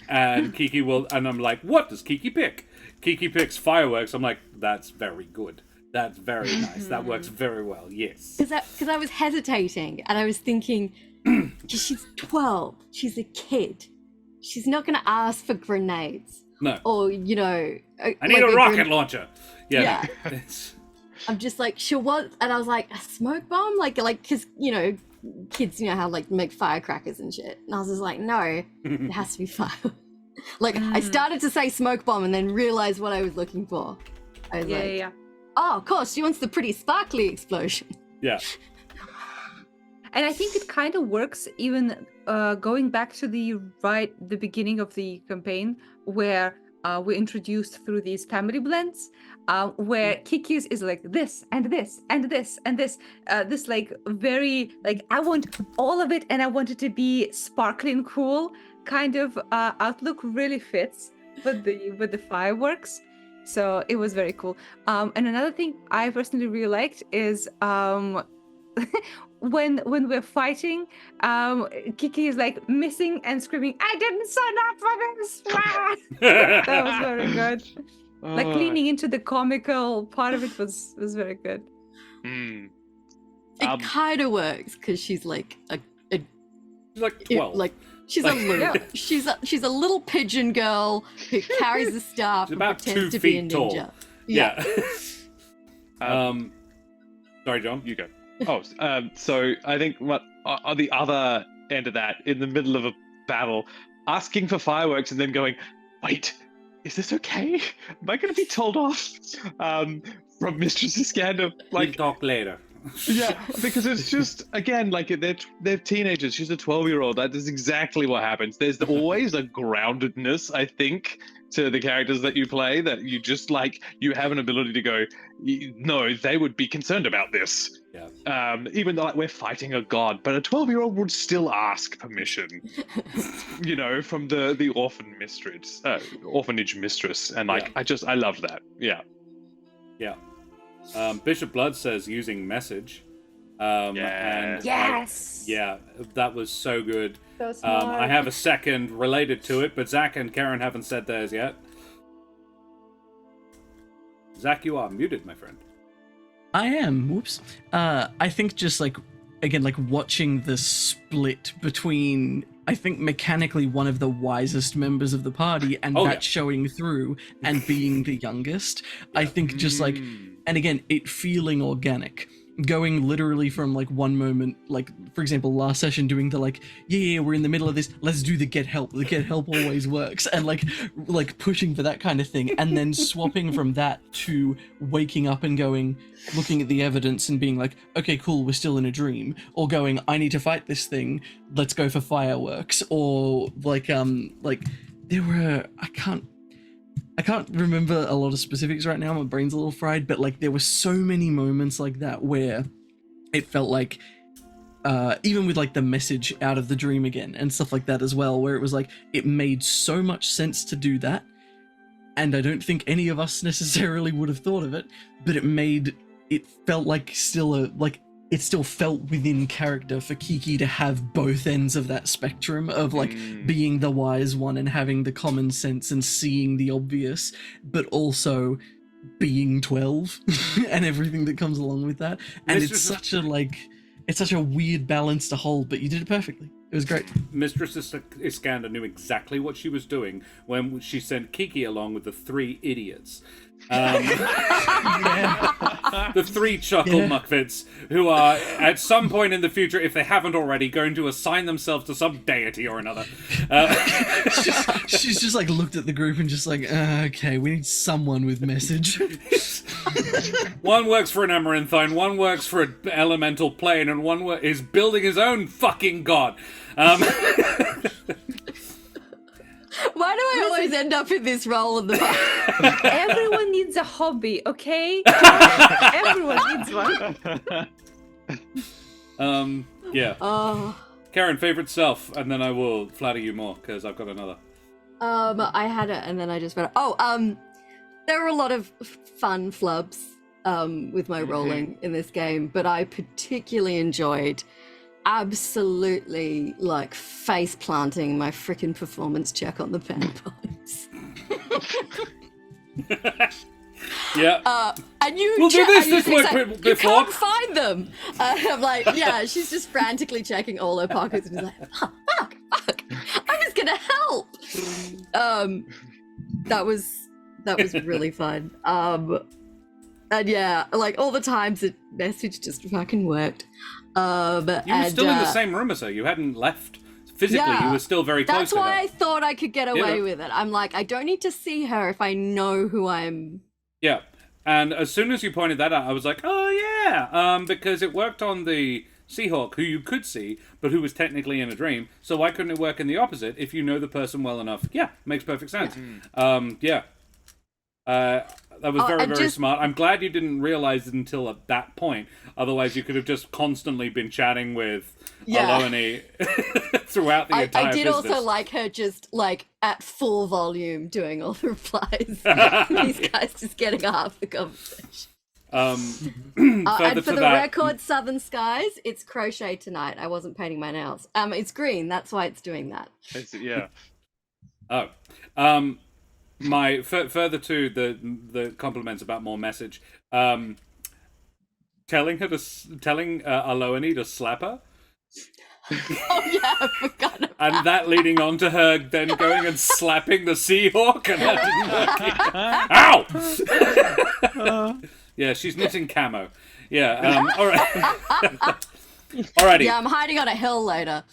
and Kiki will, and I'm like, what does Kiki pick? Kiki picks fireworks. I'm like, that's very good. That's very nice. That works very well. Yes. Because I was hesitating and I was thinking, she's 12. She's a kid. She's not going to ask for grenades. No. Or, I need a rocket launcher. Yeah. I'm just like, she'll want, and I was like, a smoke bomb? Because, kids, how, make firecrackers and shit. And I was just like, no, it has to be fire. I started to say smoke bomb and then realized what I was looking for. I was Yeah. oh, of course, she wants the pretty sparkly explosion. Yeah. And I think it kind of works even going back to the beginning of the campaign where we're introduced through these family blends, where Kiki's is like this and this and this and this, this very I want all of it and I want it to be sparkling cool kind of outlook really fits with the fireworks. So it was very cool. And another thing I personally really liked is when we're fighting, Kiki is missing and screaming, "I didn't sign up for this!" That was very good. Leaning into the comical part of it was very good. Mm. It kind of works because she's like She's like 12. She's a little, she's a little pigeon girl who carries a staff She's and about pretends 2 to be a feet ninja. tall. Yeah. Sorry, John. You go. So I think what on the other end of that, in the middle of battle, asking for fireworks and then going, wait, is this okay? Am I going to be told off from Mistress Iskander? We'll talk later. Yeah, because it's just, again, like they're teenagers. She's a 12-year-old. That is exactly what happens. There's always a groundedness, I think, to the characters that you play that you just like, you have an ability to go, no, they would be concerned about this. Yeah. Even though like, we're fighting a god, but a 12-year-old would still ask permission, you know, from the orphanage mistress. And like, Yeah. I loved that. Yeah. Yeah. Bishop Blood says using message. Yeah. And Yes. yeah, that was so good. So smart. I have a second related to it, but Zach and Karen haven't said theirs yet. Zach, you are muted, my friend. I am. Whoops. I think just like, again, like watching the split between, I think mechanically one of the wisest members of the party and Oh, that yeah. showing through and being the youngest. I think just like, and again, it feeling organic. Going literally from like one moment, like for example, last session doing the like, yeah, we're in the middle of this, let's do the get help. The get help always works, and like pushing for that kind of thing, and then swapping from that to waking up and going, looking at the evidence and being like, okay, cool, we're still in a dream, or going, I need to fight this thing, let's go for fireworks, or like there were I can't remember a lot of specifics right now, my brain's a little fried, but like there were so many moments like that where it felt like, even with like the message out of the dream again and stuff like that as well, where it was like, it made so much sense to do that, and I don't think any of us necessarily would have thought of it, but it felt like it still felt within character for Kiki to have both ends of that spectrum of like being the wise one and having the common sense and seeing the obvious, but also being 12 and everything that comes along with that. And it's such a weird balance to hold, but you did it perfectly. It was great. Mistress Iskander knew exactly what she was doing when she sent Kiki along with the 3 idiots. The 3 chuckle muckfits who are at some point in the future, if they haven't already, going to assign themselves to some deity or another. She's just like looked at the group and just like, okay, we need someone with message. One works for an amaranthine, one works for an elemental plane, and one is building his own fucking god. Why do I always end up in this role in the party? Everyone needs a hobby, okay? Everyone needs one. Yeah. Oh. Karen, favorite self, and then I will flatter you more, because I've got another. I had it, and then I just went, there were a lot of fun flubs with my rolling in this game, but I particularly enjoyed absolutely like face planting my freaking performance check on the panpipes. Yeah. And you We'll do this and you way say, before. You can't find them. I'm like, yeah, she's just frantically checking all her pockets and she's like, fuck, I was gonna help. That was really fun. And yeah, like all the times that message just fucking worked. You were still in the same room as her. You hadn't left physically. Yeah, you were still very close to her. That's why I thought I could get away with it. I'm like, I don't need to see her if I know who I'm. Yeah. And as soon as you pointed that out, I was like, oh yeah, because it worked on the Seahawk, who you could see, but who was technically in a dream. So why couldn't it work in the opposite if you know the person well enough? Yeah, makes perfect sense. That was very smart. I'm glad you didn't realize it until at that point. Otherwise, you could have just constantly been chatting with Aloni throughout the entire I did business. also like her just like at full volume doing all the replies. These guys just getting half the conversation. And for the record, Southern Skies, it's crochet tonight. I wasn't painting my nails. It's green. That's why it's doing that. Yeah. Oh. My further to the compliments about more message. Telling Aloani to slap her. Oh yeah, I forgot about And that leading on to her then going and slapping the Seahawk, and that didn't work. Ow! Yeah, she's knitting camo. Yeah. All right. Alrighty. Yeah, I'm hiding on a hill later.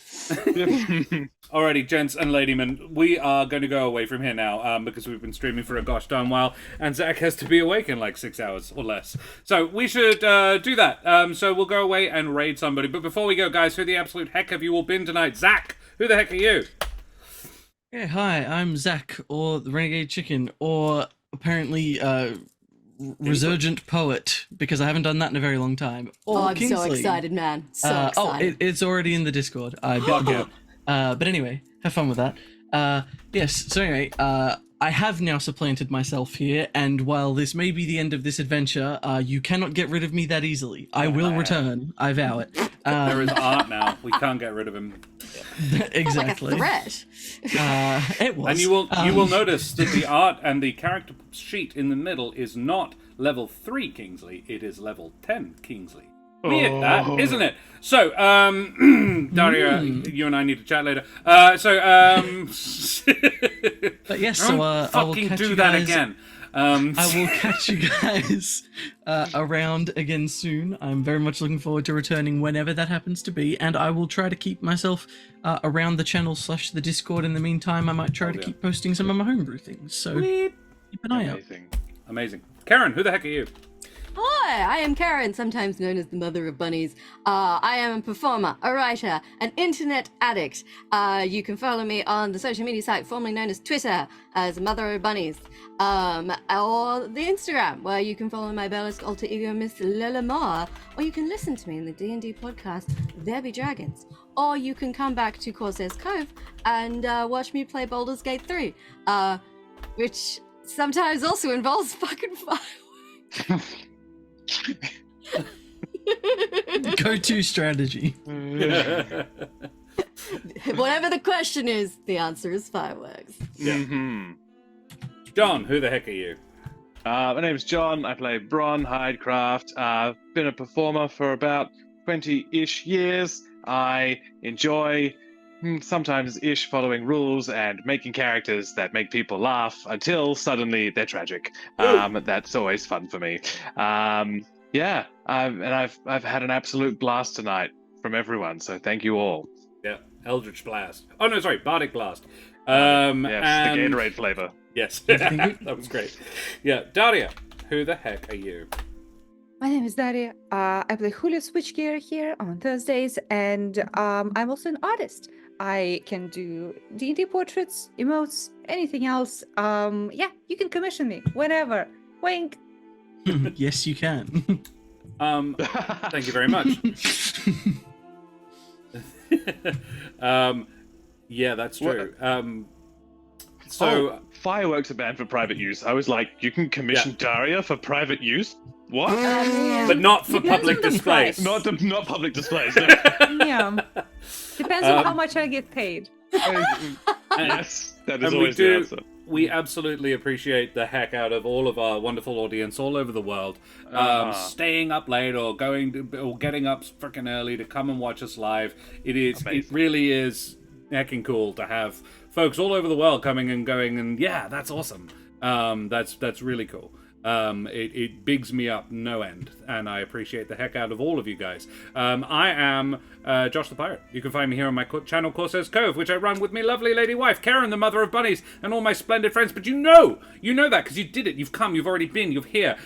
Alrighty, gents and ladymen, we are going to go away from here now because we've been streaming for a gosh darn while, and Zach has to be awake in like 6 hours or less. So we should do that. So we'll go away and raid somebody. But before we go, guys, who the absolute heck have you all been tonight? Zach, who the heck are you? Yeah, hi, I'm Zach, or the Renegade Chicken, or apparently Resurgent Poet, because I haven't done that in a very long time. Or I'm Kingsley. so excited, man. So excited. It's already in the Discord. I bit the bullet. But anyway, have fun with that. Yes, so anyway, I have now supplanted myself here, and while this may be the end of this adventure, you cannot get rid of me that easily. I will return, I vow it. There is Art now. We can't get rid of him. Exactly. Like a threat. It was. And you will notice that the art and the character sheet in the middle is not level 3 Kingsley, it is level 10 Kingsley. Weird that, isn't it? So, Daria, you and I need to chat later. But yes, so I will fucking catch do you that guys, again. I will catch you guys around again soon. I'm very much looking forward to returning whenever that happens to be, and I will try to keep myself around the channel / the Discord. In the meantime, I might try to keep posting some of my homebrew things. So keep an eye out. Amazing. Karen, who the heck are you? Hi, I am Karen, sometimes known as the mother of bunnies. I am a performer, a writer, an internet addict. You can follow me on the social media site formerly known as Twitter as Mother of Bunnies, or the Instagram, where you can follow my burlesque alter ego, Miss Lola Moore, or you can listen to me in the D&D podcast, There Be Dragons, or you can come back to Corsair's Cove and watch me play Baldur's Gate 3, which sometimes also involves fucking fireworks. Go-to strategy. Whatever the question is, the answer is fireworks. Mm-hmm. John, who the heck are you? My name's John. I play Bron Hydecraft. I've been a performer for about 20-ish years. I enjoy sometimes-ish following rules and making characters that make people laugh until suddenly they're tragic. That's always fun for me. Yeah, I've had an absolute blast tonight from everyone, so thank you all. Yeah, Eldritch Blast. Oh no, sorry, Bardic Blast. Yes, and... the Gatorade flavor. Yes, that was great. Yeah, Daria, who the heck are you? My name is Daria. I play Julio Switchgear here on Thursdays, and I'm also an artist. I can do D&D portraits, emotes, anything else. Yeah, you can commission me whenever. Wink. Yes, you can. Thank you very much. Yeah, that's true. Fireworks are banned for private use. I was like, you can commission Daria for private use? What? But not for public displays. Not public displays. No. Yeah. Depends on how much I get paid. Yes, that is And always the answer. we absolutely appreciate the heck out of all of our wonderful audience all over the world, staying up late or getting up freaking early to come and watch us live. It really is hecking cool to have folks all over the world coming and going, and yeah, that's awesome. That's really cool. It bigs me up no end, and I appreciate the heck out of all of you guys. I am Josh the Pirate. You can find me here on my channel Corsair's Cove, which I run with me lovely lady wife, Karen, the mother of bunnies, and all my splendid friends. But you know that because you did it. You've come. You've already been. You're here.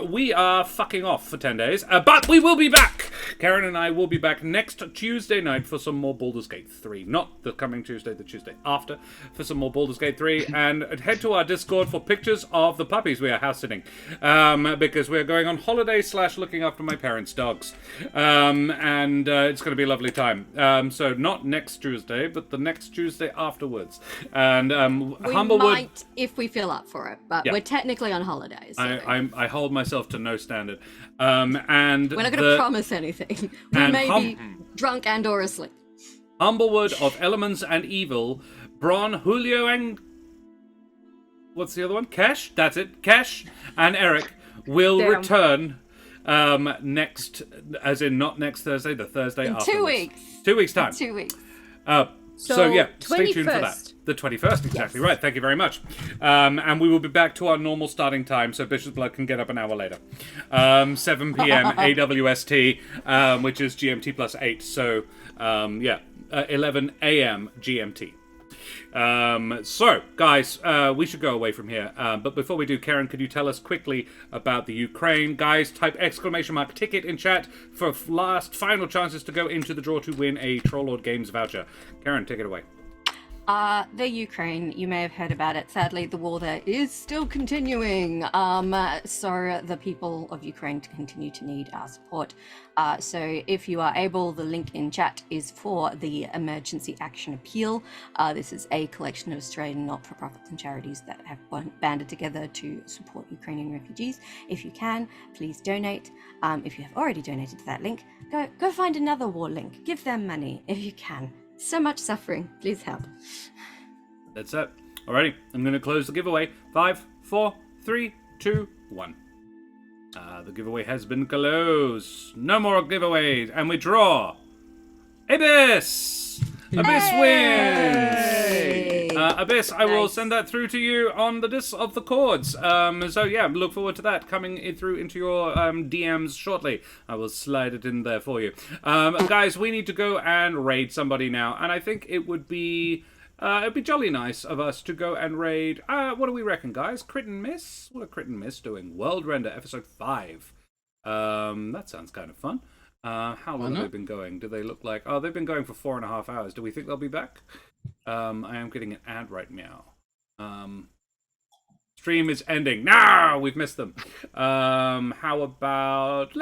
We are fucking off for 10 days, but we will be back. Karen and I will be back next Tuesday night for some more Baldur's Gate 3. Not the coming Tuesday, the Tuesday after, for some more Baldur's Gate 3. And head to our Discord for pictures of the puppies we are house sitting. Because we're going on holiday / looking after my parents' dogs. And it's going to be a lovely time. So not next Tuesday, but the next Tuesday afterwards. And we Humblewood... might if we feel up for it, but Yeah. we're technically on holidays. So I hold myself to no standard. And we're not going to promise anything. We and may be drunk and or asleep. Humblewood of Elements and Evil, Bron, Julio, and... what's the other one? Kesh? That's it. Kesh and Eric will return next, as in not next Thursday, the Thursday after. 2 weeks. 2 weeks' time. 2 weeks. So yeah, stay tuned for that. 21st. The 21st, exactly Yes. right. Thank you very much. And we will be back to our normal starting time, so Bishop's Blood can get up an hour later. 7 p.m. AWST, which is GMT plus 8. So 11 a.m. GMT. So, guys, we should go away from here. But before we do, Karen, could you tell us quickly about the Ukraine? Guys, type ! ticket in chat for final chances to go into the draw to win a Trollord Games voucher. Karen, take it away. The Ukraine, you may have heard about it. Sadly, the war there is still continuing. So the people of Ukraine continue to need our support. So if you are able, the link in chat is for the Emergency Action Appeal. This is a collection of Australian not-for-profits and charities that have banded together to support Ukrainian refugees. If you can, please donate. If you have already donated to that link, go find another war link. Give them money if you can. So much suffering. Please help. That's it. Alrighty, I'm going to close the giveaway. 5, 4, 3, 2, 1. The giveaway has been closed. No more giveaways. And we draw. Abyss! Abyss wins! Abyss, I will Nice. send that through to you on the disc of the chords. So yeah, look forward to that coming through into your DMs shortly. I will slide it in there for you. Guys, we need to go and raid somebody now. And I think it would be... it'd be jolly nice of us to go and raid... what do we reckon, guys? Crit and Miss? What are Crit and Miss doing? World Render, episode 5. That sounds kind of fun. How long have they been going? Do they look like... Oh, they've been going for 4.5 hours. Do we think they'll be back? I am getting an ad right now. Stream is ending. No! We've missed them. How about...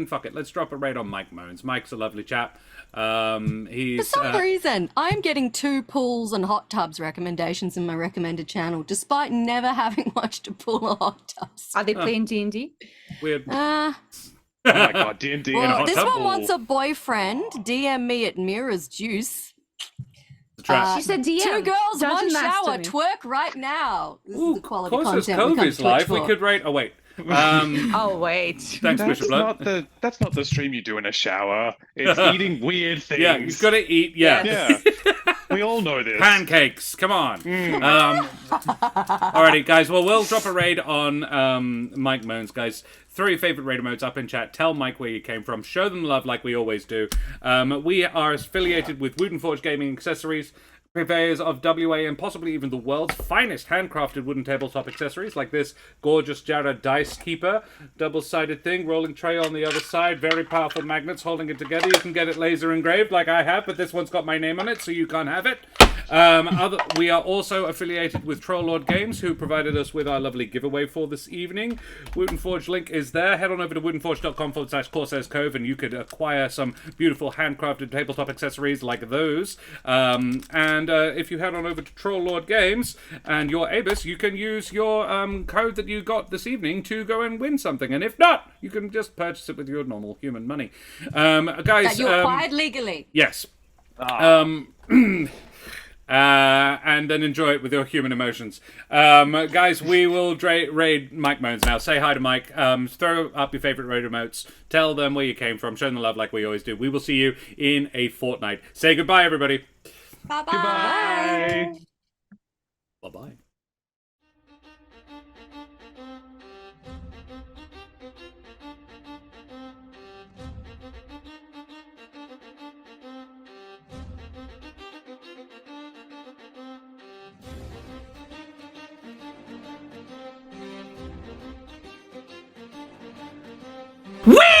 Fuck it. Let's drop a raid on Mike Moans. Mike's a lovely chap. For He's... some reason, I'm getting 2 pools and hot tubs recommendations in my recommended channel, despite never having watched a pool or hot tubs. Are they playing D&D? weird. Oh my god, D&D and a Well, hot this tub. one wants a boyfriend. DM me at Mira's Juice. The trash. She said DM. 2 girls, Dungeon 1 Master shower. me. Twerk right now. This is the quality Causes content we come to Kobe's Twitch live. We for. could rate... Oh, wait. Oh, wait. Thanks, That's Bishop Blood. that's not the stream you do in a shower. It's eating weird things. Yeah, you've got to eat. Yeah. Yeah. We all know this. Pancakes, come on. Alrighty, guys. Well, we'll drop a raid on Mike Moans, guys. Throw your favorite raid emotes up in chat. Tell Mike where you came from. Show them love like we always do. We are affiliated with Wooden Forge Gaming Accessories, purveyors of WA and possibly even the world's finest handcrafted wooden tabletop accessories, like this gorgeous Jarrah Dice Keeper, double-sided thing, rolling tray on the other side, very powerful magnets holding it together. You can get it laser engraved like I have, but this one's got my name on it, so you can't have it. We are also affiliated with Trollord Games, who provided us with our lovely giveaway for this evening. Wooden Forge link is there. Head on over to woodenforge.com/Corsairs Cove, and you could acquire some beautiful handcrafted tabletop accessories like those. And if you head on over to Trollord Games and your Abyss, you can use your code that you got this evening to go and win something. And if not, you can just purchase it with your normal human money. Guys, That you acquired legally. yes. And then enjoy it with your human emotions. Guys, we will raid Mike Moans now. Say hi to Mike. Throw up your favorite raid emotes. Tell them where you came from. Show them the love like we always do. We will see you in a fortnight. Say goodbye, everybody. Bye-bye. Goodbye. Bye-bye. Whee!